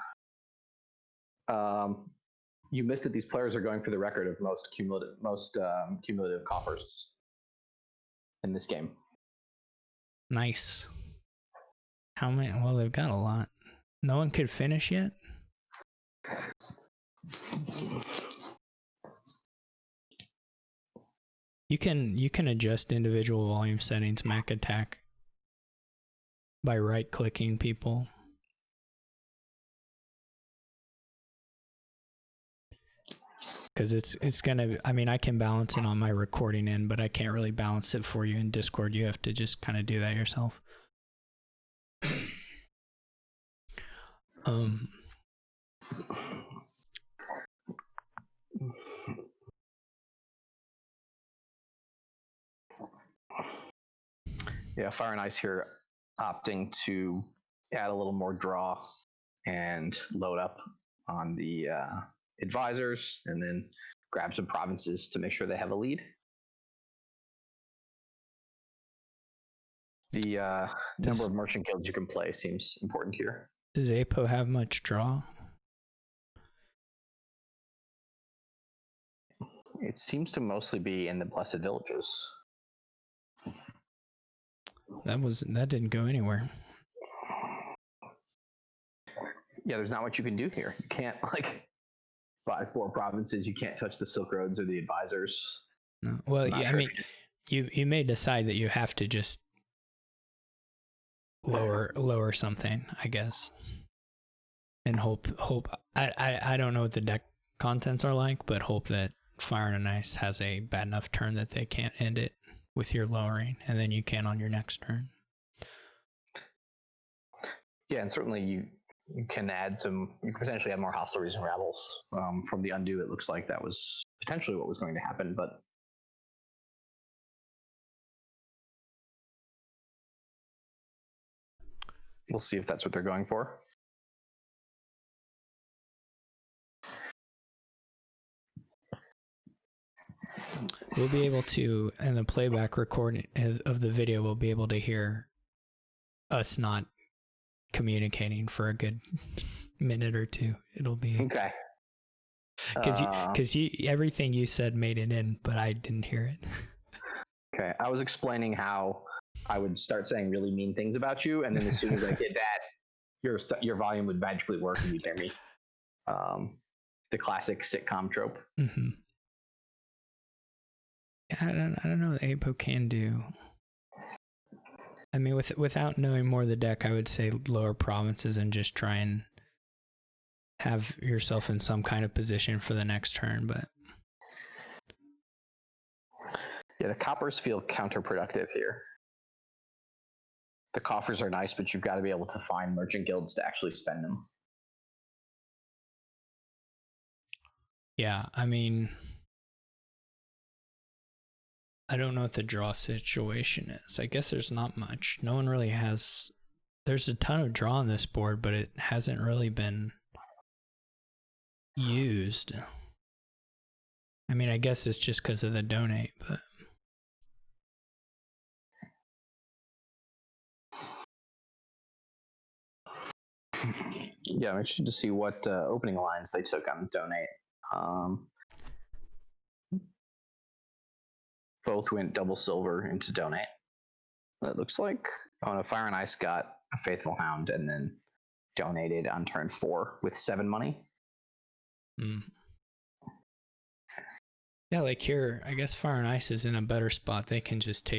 You missed it. These players are going for the record of most cumulative coffers in this game. Nice. How many? Well, they've got a lot. No one could finish yet? You can adjust individual volume settings, Mac Attack, by right-clicking people. Because it's gonna, I mean, I can balance it on my recording end, but I can't really balance it for you in Discord. You have to just kind of do that yourself. Yeah, Fire and Ice here opting to add a little more draw and load up on the advisors and then grab some provinces to make sure they have a lead. The number of merchant guilds you can play seems important here. Does Apo have much draw? It seems to mostly be in the Blessed Villages. That didn't go anywhere. Yeah, there's not much you can do here. You can't buy 4 provinces. You can't touch the Silk Roads or the advisors. No. Well, yeah, I mean, you may decide that you have to just lower something, I guess, and hope. I don't know what the deck contents are like, but hope that Fire and Ice has a bad enough turn that they can't end it with your lowering, and then you can on your next turn. Yeah, and certainly you can add some. You can potentially add more hostilities and rabbles. From the undo, it looks like that was potentially what was going to happen, but we'll see if that's what they're going for. We'll be able to, in the playback recording of the video, we'll be able to hear us not communicating for a good minute or two. It'll be okay. Because everything you said made it in, but I didn't hear it. Okay, I was explaining how I would start saying really mean things about you, and then as soon as I did that, your volume would magically work and you'd hear me. The classic sitcom trope. Mm-hmm. I don't know what Apo can do. I mean, without knowing more of the deck, I would say lower provinces and just try and have yourself in some kind of position for the next turn. But yeah, the coppers feel counterproductive here. The coffers are nice, but you've got to be able to find merchant guilds to actually spend them. yeah, I mean, I don't know what the draw situation is. I guess there's not much. No one really has. There's a ton of draw on this board, but it hasn't really been used. I mean, I guess it's just because of the donate, but. Yeah, I'm interested to see what opening lines they took on donate. Both went double silver into donate. It looks like Fire and Ice got a Faithful Hound and then donated on turn 4 with 7 money. Yeah, like here, I guess Fire and Ice is in a better spot. They can just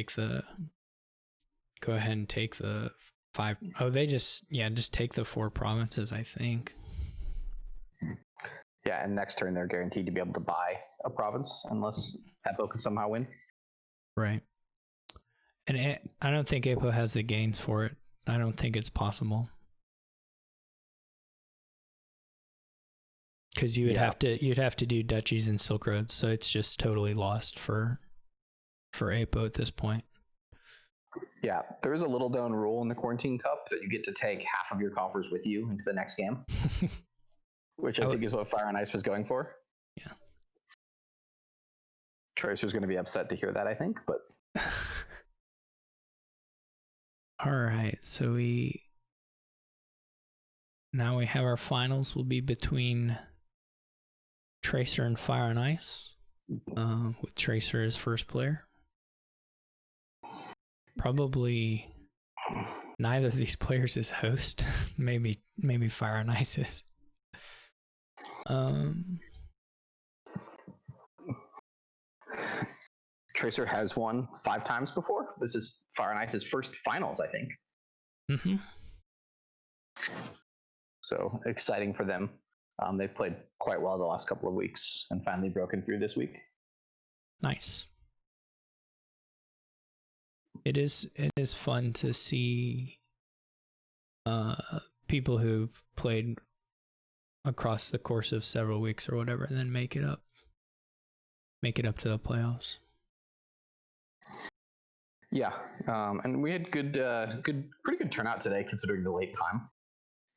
go ahead and take the 5. Oh, they just take the 4 provinces, I think. Yeah, and next turn they're guaranteed to be able to buy a province unless Apo can somehow win. Right. And I don't think Apo has the gains for it. I don't think it's possible. Because you'd have to do duchies and Silk Roads, so it's just totally lost for Apo at this point. Yeah, there is a little known rule in the Quarantine Cup that you get to take half of your coffers with you into the next game, which I think is what Fire and Ice was going for. Yeah. Tracer's going to be upset to hear that, I think, but. All right, so now we have our finals will be between Tracer and Fire and Ice, with Tracer as first player. Probably neither of these players is host. maybe Fire and Ice is. Tracer has won 5 times before. This is Fire and Ice's first finals, I think. Mm-hmm. So exciting for them. They've played quite well the last couple of weeks and finally broken through this week. Nice. It is fun to see people who played across the course of several weeks or whatever, and then make it up to the playoffs. Yeah, and we had pretty good turnout today considering the late time,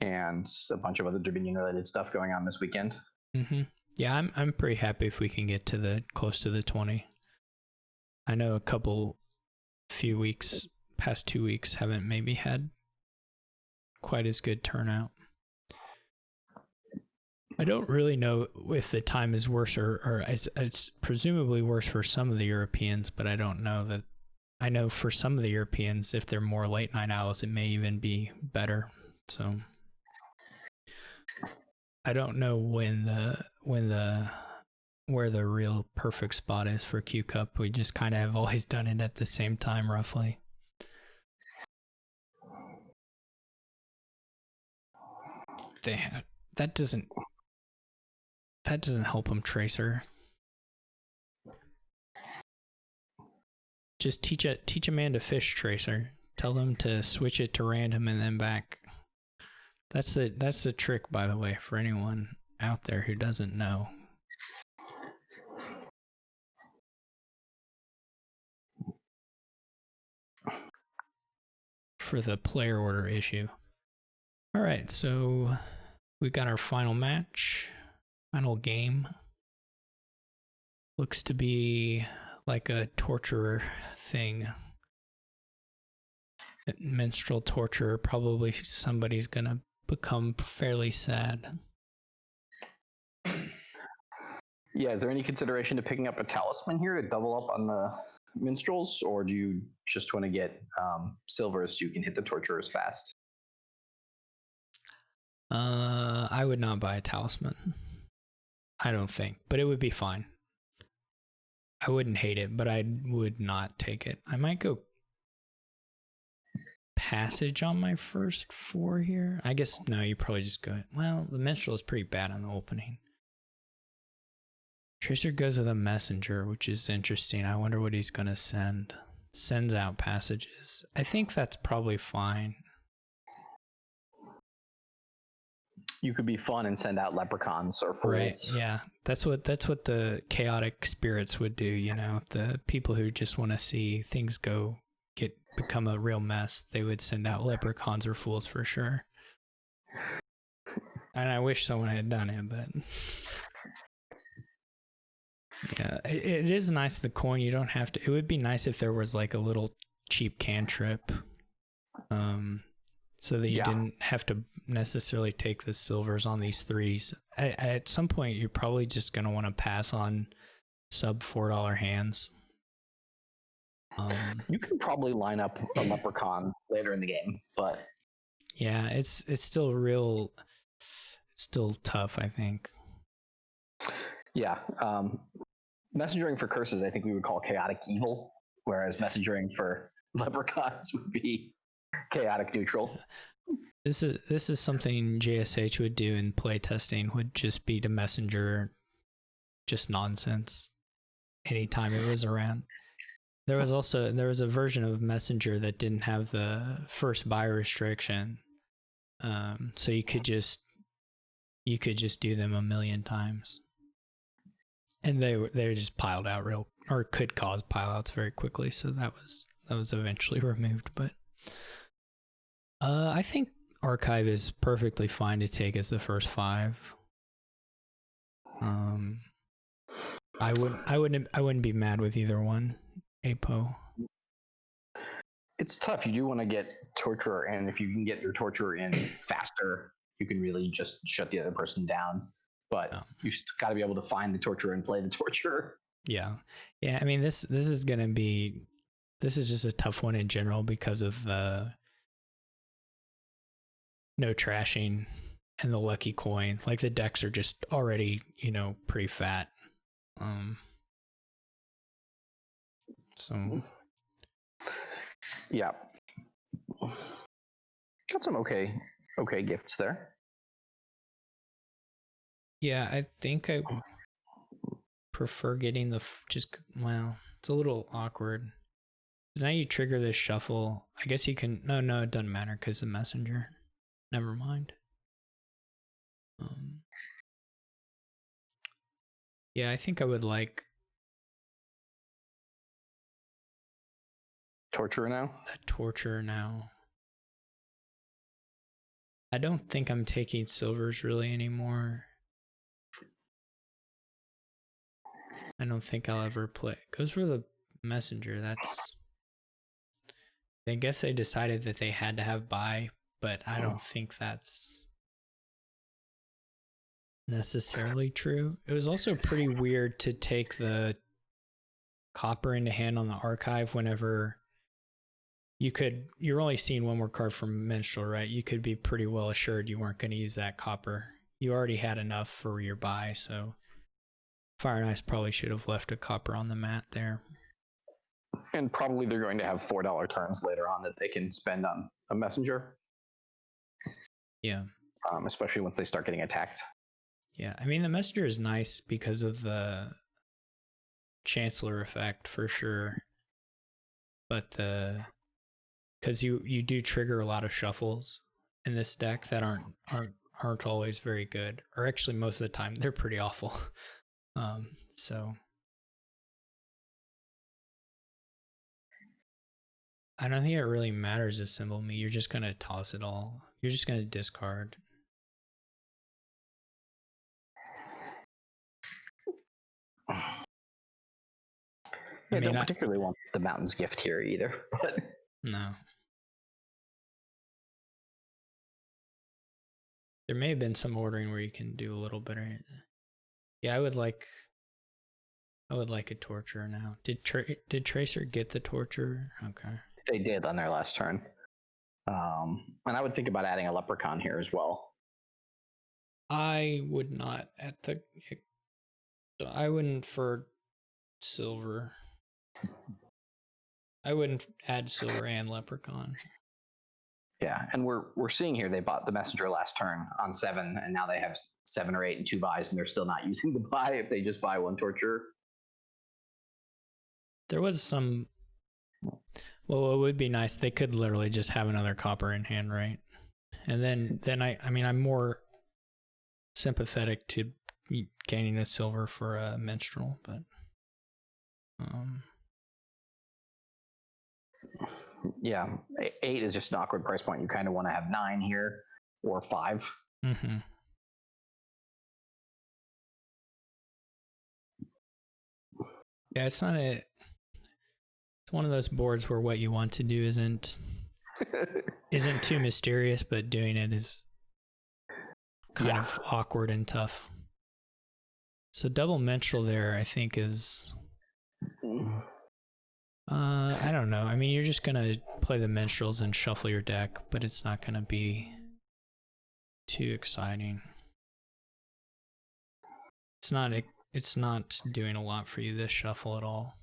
and a bunch of other Dominion-related stuff going on this weekend. Mm-hmm. Yeah, I'm pretty happy if we can get to close to the 20. I know past 2 weeks haven't maybe had quite as good turnout. I don't really know if the time is worse or it's presumably worse for some of the Europeans, but I don't know that. I know for some of the Europeans, if they're more late night owls, it may even be better. So I don't know where the real perfect spot is for Q Cup. We just kind of have always done it at the same time, roughly. That doesn't help them, Tracer. Just teach a man to fish, Tracer. Tell them to switch it to random and then back. That's the trick, by the way, for anyone out there who doesn't know. For the player order issue. All right, so we've got our final match, final game. Looks to be like a torturer thing. Menstrual torture. Probably somebody's gonna become fairly sad. Yeah, is there any consideration to picking up a talisman here to double up on the minstrels, or do you just want to get silvers so you can hit the torturers fast? I would not buy a talisman. I don't think, but it would be fine. I wouldn't hate it, but I would not take it. I might go passage on my first 4 here. I guess, no, you probably just go, well, the minstrel is pretty bad on the opening. Tracer goes with a messenger, which is interesting. I wonder what he's going to send. Sends out passages. I think that's probably fine. You could be fun and send out leprechauns or fools. Right, yeah. That's what the chaotic spirits would do, you know. The people who just want to see things become a real mess, they would send out leprechauns or fools for sure. And I wish someone had done it, but yeah, it is nice, the coin. You don't have to. It would be nice if there was like a little cheap cantrip, so that you didn't have to necessarily take the silvers on these 3s. At some point, you're probably just going to want to pass on sub $4 hands. You can probably line up a leprechaun later in the game, but yeah, it's still tough, I think. Yeah, messengering for curses, I think we would call chaotic evil, whereas messengering for leprechauns would be chaotic neutral. This is something JSH would do in playtesting, would just be to messenger just nonsense anytime it was around. There was a version of messenger that didn't have the first buy restriction, so you could just do them a million times, and they just piled out or could cause pileouts very quickly. So that was eventually removed. But I think Archive is perfectly fine to take as the first 5. I wouldn't be mad with either one. Apo. It's tough. You do want to get Torturer in. If you can get your Torturer in faster, you can really just shut the other person down. But you got to be able to find the Torturer and play the Torturer. Yeah. I mean, this is just a tough one in general because of the no trashing and the lucky coin. Like, the decks are just already, pretty fat. So yeah, got some okay gifts there. Yeah, I think I prefer getting it's a little awkward. Now you trigger this shuffle. I guess you can. No, it doesn't matter because the messenger. Never mind. Yeah, I think I would like Torturer now. A Torturer now. I don't think I'm taking silvers really anymore. I don't think I'll ever play. Goes for the messenger. I guess they decided that they had to have buy, but I don't think that's necessarily true. It was also pretty weird to take the copper into hand on the Archive whenever you're only seeing one more card from Minstrel, right? You could be pretty well assured you weren't going to use that copper. You already had enough for your buy, so Fire and Ice probably should have left a copper on the mat there. And probably they're going to have $4 turns later on that they can spend on a messenger. Yeah. Especially once they start getting attacked. Yeah, I mean, the messenger is nice because of the Chancellor effect for sure. But because you do trigger a lot of shuffles in this deck that aren't always very good, or actually most of the time they're pretty awful. So I don't think it really matters a symbol me. You're just gonna toss it all. You're just gonna discard. I don't particularly want the Mountain's Gift here either, but no. There may have been some ordering where you can do a little better. Yeah, I would like I would like a torture now. Did Tracer get the torture? Okay. They did on their last turn. And I would think about adding a leprechaun here as well. I would not I wouldn't for silver. I wouldn't add silver and leprechaun. Yeah, and we're seeing here they bought the messenger last turn on 7, and now they have 7 or 8 and 2 buys, and they're still not using the buy if they just buy 1 torture. There was some. Well, it would be nice. They could literally just have another copper in hand, right? And then I mean, I'm more sympathetic to gaining a silver for a minstrel, but yeah, 8 is just an awkward price point. You kind of want to have 9 here or 5. Mm-hmm. Yeah, it's not a. It's one of those boards where what you want to do isn't too mysterious, but doing it is kind of awkward and tough. So double minstrel there, I think, is. I don't know. I mean, you're just gonna play the minstrels and shuffle your deck, but it's not gonna be too exciting. It's not doing a lot for you this shuffle at all.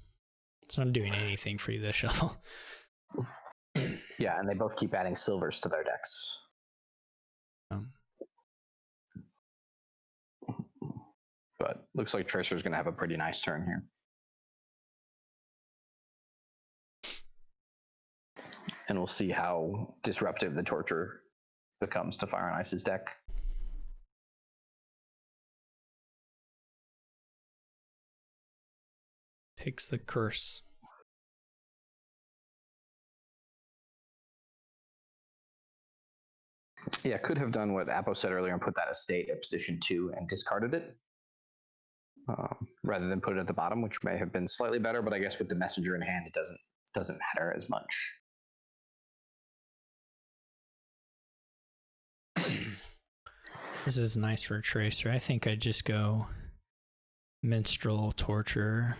It's not doing anything for you this shuffle. Yeah, and they both keep adding silvers to their decks. But looks like Tracer's going to have a pretty nice turn here. And we'll see how disruptive the torture becomes to Fire and Ice's deck. Takes the curse. Yeah, could have done what Apo said earlier and put that estate at position 2 and discarded it. Rather than put it at the bottom, which may have been slightly better, but I guess with the messenger in hand, it doesn't matter as much. This is nice for a Tracer. I think I'd just go minstrel, torture.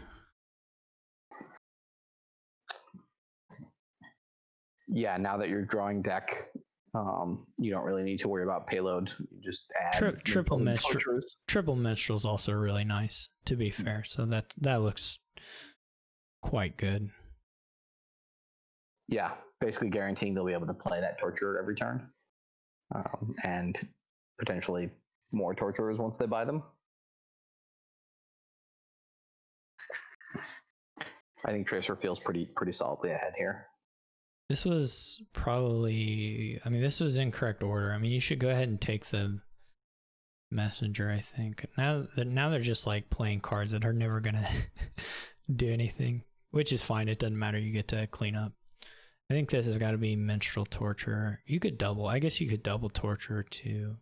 Yeah, now that you're drawing deck, you don't really need to worry about payload. You just add triple minstrel. Triple minstrel is also really nice, to be fair. So that looks quite good. Yeah, basically guaranteeing they'll be able to play that torture every turn, and potentially more torturers once they buy them. I think Tracer feels pretty solidly ahead here. This was probably, I mean, this was incorrect order. I mean, you should go ahead and take the messenger, I think. Now they're just like playing cards that are never going to do anything, which is fine. It doesn't matter. You get to clean up. I think this has got to be minstrel torture. You could double, I guess you could double torture too.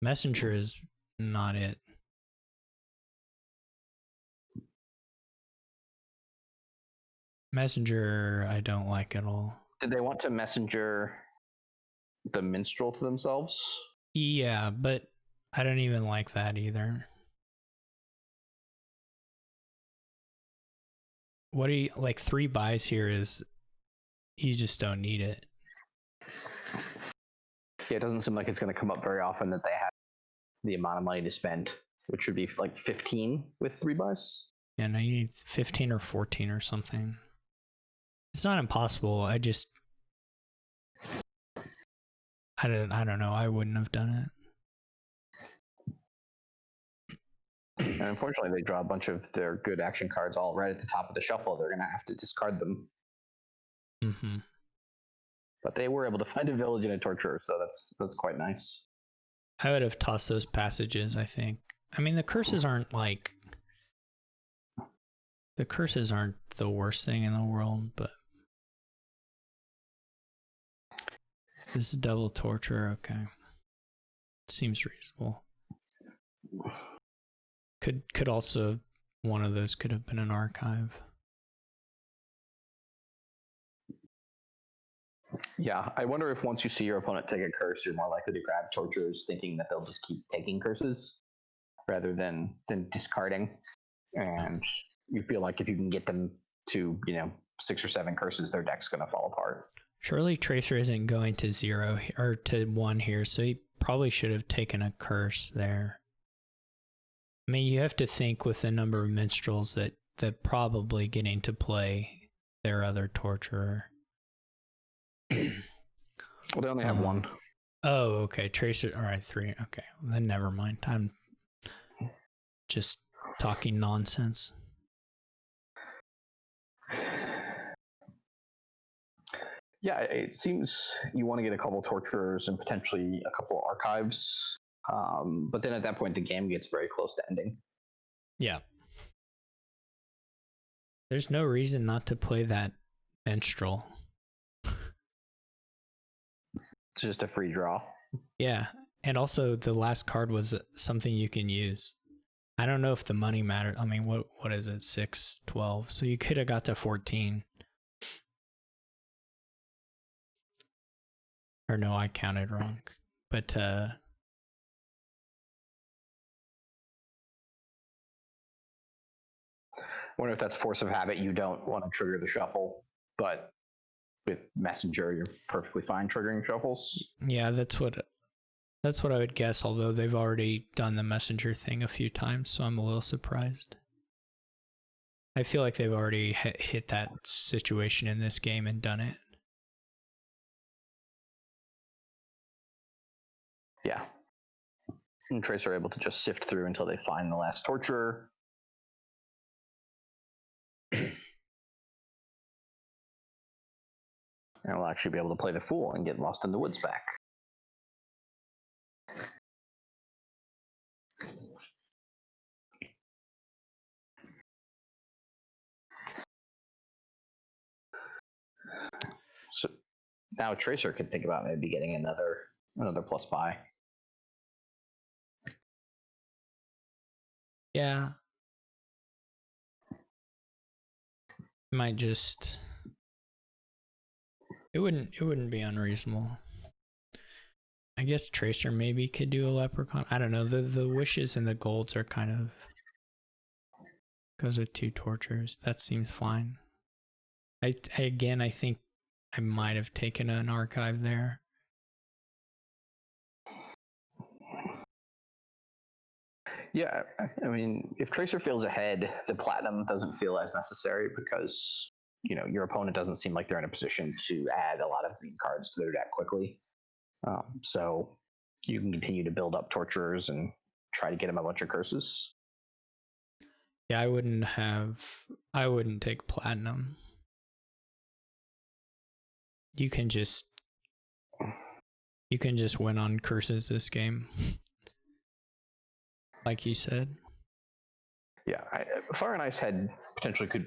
Messenger is not it. Messenger, I don't like at all. Did they want to messenger the minstrel to themselves? Yeah, but I don't even like that either. What do you like? 3 buys here is you just don't need it. Yeah, it doesn't seem like it's going to come up very often that they have the amount of money to spend, which would be like 15 with 3 buys. Yeah, no, you need 15 or 14 or something. It's not impossible. I don't know. I wouldn't have done it. And unfortunately, they draw a bunch of their good action cards all right at the top of the shuffle. They're going to have to discard them. Mm-hmm. But they were able to find a village and a torturer, so that's quite nice. I would have tossed those passages, I think. I mean, the curses aren't the worst thing in the world, but this is double torture. Okay, seems reasonable. Could also, one of those could have been an archive. Yeah, I wonder if once you see your opponent take a curse, you're more likely to grab torturers thinking that they'll just keep taking curses. rather than discarding. And you feel like if you can get them to 6 or 7 curses, their deck's going to fall apart. Surely Tracer isn't going to 0 or to 1 here, so he probably should have taken a curse there. I mean, you have to think with the number of minstrels that they're probably getting to play their other torturer. Well, they only have 1. Oh, okay. Tracer. All right, 3. Okay, well, then never mind. I'm just talking nonsense. Yeah, it seems you want to get a couple torturers and potentially a couple archives. But then at that point, the game gets very close to ending. Yeah. There's no reason not to play that minstrel. It's just a free draw. Yeah, and also the last card was something you can use. I don't know if the money mattered. I mean, what is it? 6, 12. So you could have got to 14. Or no, I counted wrong. But I wonder if that's force of habit. You don't want to trigger the shuffle, but with Messenger, you're perfectly fine triggering shuffles. yeah, that's what I would guess, although they've already done the Messenger thing a few times, so I'm a little surprised. I feel like they've already hit that situation in this game and done it. Yeah. And Tracer are able to just sift through until they find the last torturer. And we'll actually be able to play the Fool and get Lost in the Woods back. So now Tracer could think about maybe getting another plus buy. Yeah. Might just... It wouldn't be unreasonable. I guess Tracer maybe could do a Leprechaun. I don't know. The wishes and the golds are kind of... Goes with 2 tortures. That seems fine. I think I might have taken an archive there. Yeah, I mean, if Tracer feels ahead, the platinum doesn't feel as necessary because your opponent doesn't seem like they're in a position to add a lot of green cards to their deck quickly. So you can continue to build up torturers and try to get them a bunch of curses. Yeah, I wouldn't take platinum. You can just win on curses this game. Like you said. Yeah, Fire and Ice Head potentially could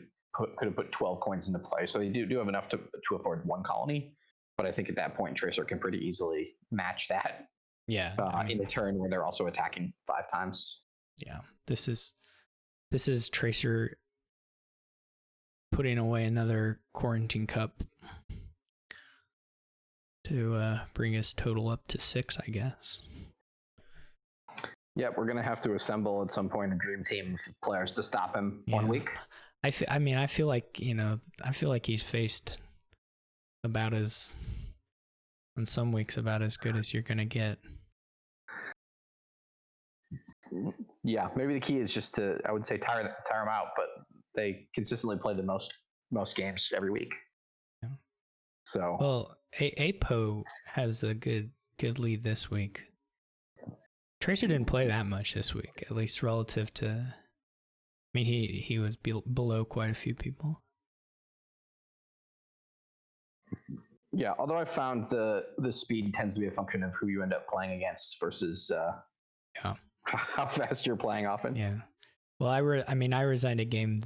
have put 12 coins into play, so they do have enough to afford 1 colony. But I think at that point, Tracer can pretty easily match that. Yeah, in the turn where they're also attacking 5 times. Yeah, this is Tracer putting away another Quarantine Cup to bring his total up to 6, I guess. Yep, we're gonna have to assemble at some point a dream team of players to stop him 1 week. I feel like he's faced about as, on some weeks, about as good as you're gonna get. Yeah, maybe the key is just to, I would say, tire them out, but they consistently play the most games every week. Yeah. So well, Apo has a good lead this week. Tracer didn't play that much this week, at least relative to... I mean, he was below quite a few people. Yeah, although I found the speed tends to be a function of who you end up playing against versus how fast you're playing often. Yeah. Well, I resigned a game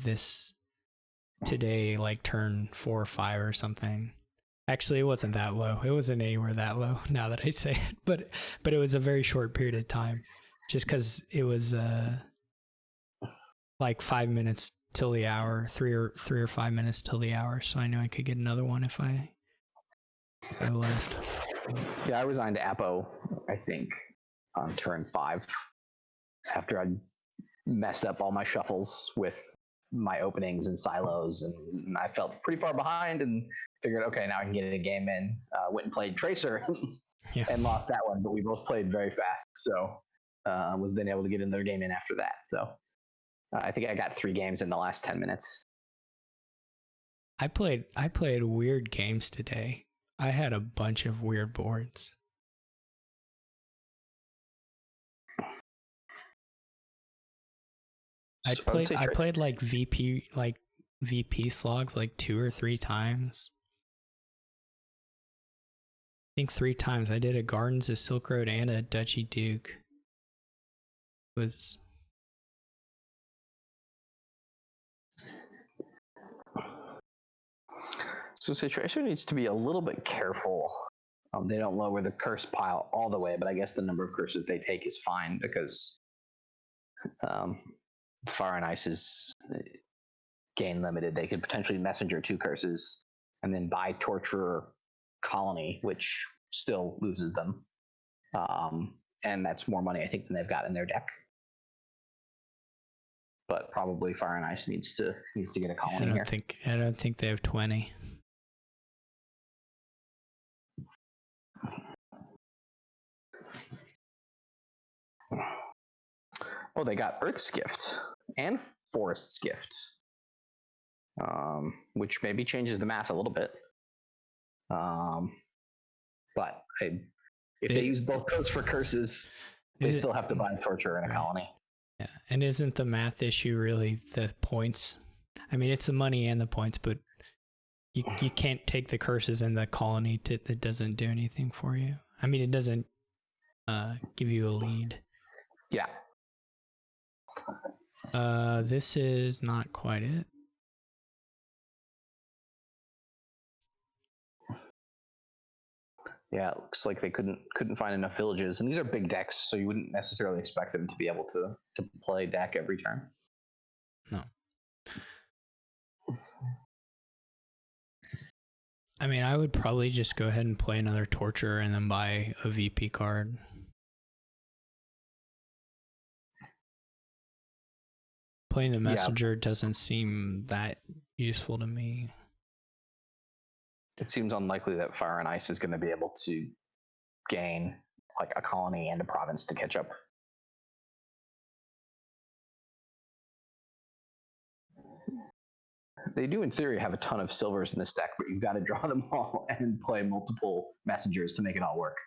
today, like turn 4 or 5 or something. Actually, it wasn't that low. It wasn't anywhere that low, now that I say it. But it was a very short period of time, just because it was like 5 minutes till the hour, 3 or 5 minutes till the hour. So I knew I could get another one if I left. Yeah, I resigned Apo, I think, on turn 5. after I'd messed up all my shuffles with my openings and silos, and I felt pretty far behind and figured, okay, now I can get a game in. Went and played Tracer and lost that one, but we both played very fast, so was then able to get another game in after that. So I think I got 3 games in the last 10 minutes. I played weird games today. I had a bunch of weird boards. I played like VP slogs like 2 or 3 times. I think 3 times. I did a Gardens of Silk Road and a Duchy Duke. So say Tracer needs to be a little bit careful. They don't lower the curse pile all the way, but I guess the number of curses they take is fine because Fire and Ice is gain limited. They could potentially messenger 2 curses and then buy Torturer Colony, which still loses them. And that's more money, I think, than they've got in their deck. But probably Fire and Ice needs to get a colony here. I don't think they have 20. Oh, they got Earth's Gift and Forest's Gift, which maybe changes the math a little bit. But if they use both codes for curses, they still have to buy Torture and a colony. Yeah, and isn't the math issue really the points? I mean, it's the money and the points, but you can't take the curses and the colony that doesn't do anything for you. I mean, it doesn't give you a lead. Yeah. This is not quite it. Yeah, it looks like they couldn't find enough villages, and these are big decks, so you wouldn't necessarily expect them to be able to play deck every turn. No. I mean, I would probably just go ahead and play another Torture and then buy a VP card. Playing the Messenger doesn't seem that useful to me. It seems unlikely that Fire and Ice is going to be able to gain like a colony and a province to catch up. They do, in theory, have a ton of silvers in this deck, but you've got to draw them all and play multiple messengers to make it all work.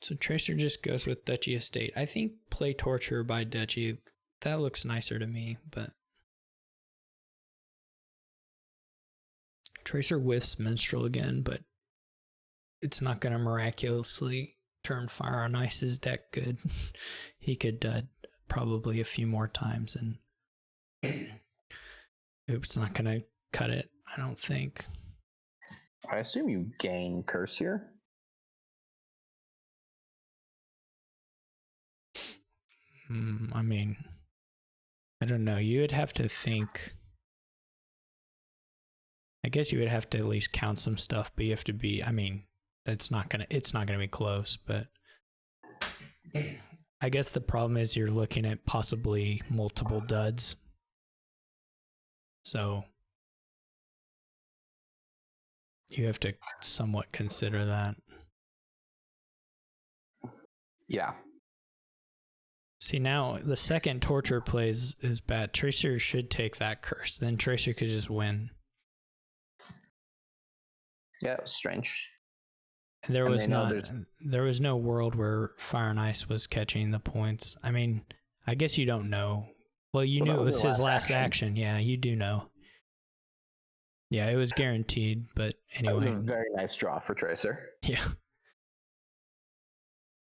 So Tracer just goes with Duchy Estate. I think play Torture by Duchy. That looks nicer to me, but Tracer whiffs Minstrel again, but it's not going to miraculously turn Fire on Ice's deck good. He could probably a few more times, and it's not going to cut it, I don't think. I assume you gain Curse here. I mean, I don't know. You would have to think. I guess you would have to at least count some stuff, but you have to be, I mean, it's not gonna be close, but I guess the problem is you're looking at possibly multiple duds. So you have to somewhat consider that. Yeah. See, now the second Torture plays is bad. Tracer should take that curse. Then Tracer could just win. Yeah, it was strange. And there was no world where Fire and Ice was catching the points. I mean, I guess you don't know. Well, you knew it was his last action. Yeah, you do know. Yeah, it was guaranteed, but anyway. That was a very nice draw for Tracer. Yeah.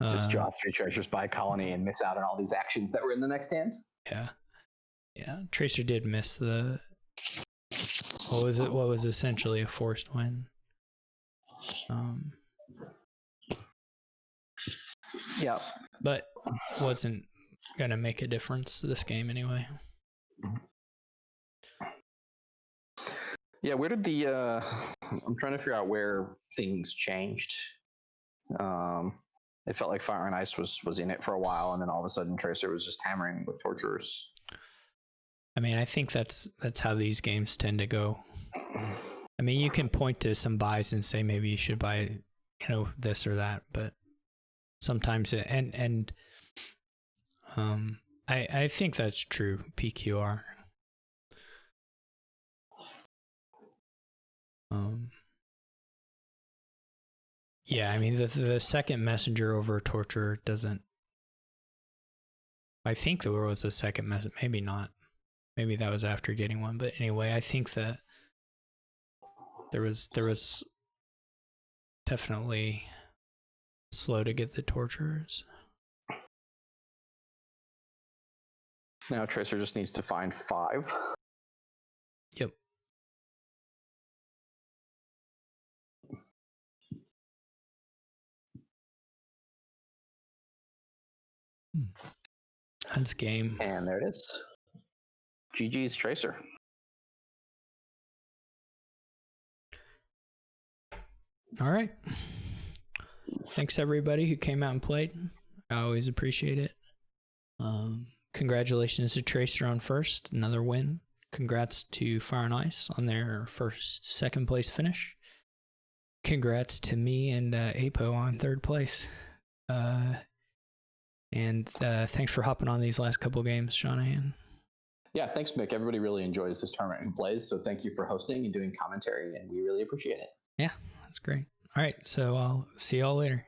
Just draw 3 treasures by colony and miss out on all these actions that were in the next hand. Yeah. Yeah. Tracer did miss the what was essentially a forced win. Yeah. But wasn't gonna make a difference this game anyway. Yeah, where did I'm trying to figure out where things changed. It felt like Fire and Ice was in it for a while, and then all of a sudden Tracer was just hammering with Torturers. I mean, I think that's how these games tend to go. I mean, you can point to some buys and say maybe you should buy, this or that, but sometimes I think that's true. PQR. Yeah, I mean the second messenger over Torture doesn't. I think there was a second message, maybe not. Maybe that was after getting one, but anyway, I think that there was definitely slow to get the Torturers. Now Tracer just needs to find 5. Yep. That's game. And there it is. GG's Tracer. All right. Thanks everybody who came out and played. I always appreciate it. Congratulations to Tracer on first, another win. Congrats to Fire and Ice on their second place finish. Congrats to me and Apo on third place. And thanks for hopping on these last couple games, Seanahan. Yeah, thanks, Mick. Everybody really enjoys this tournament and plays, so thank you for hosting and doing commentary, and we really appreciate it. Yeah, that's great. All right, so I'll see y'all later.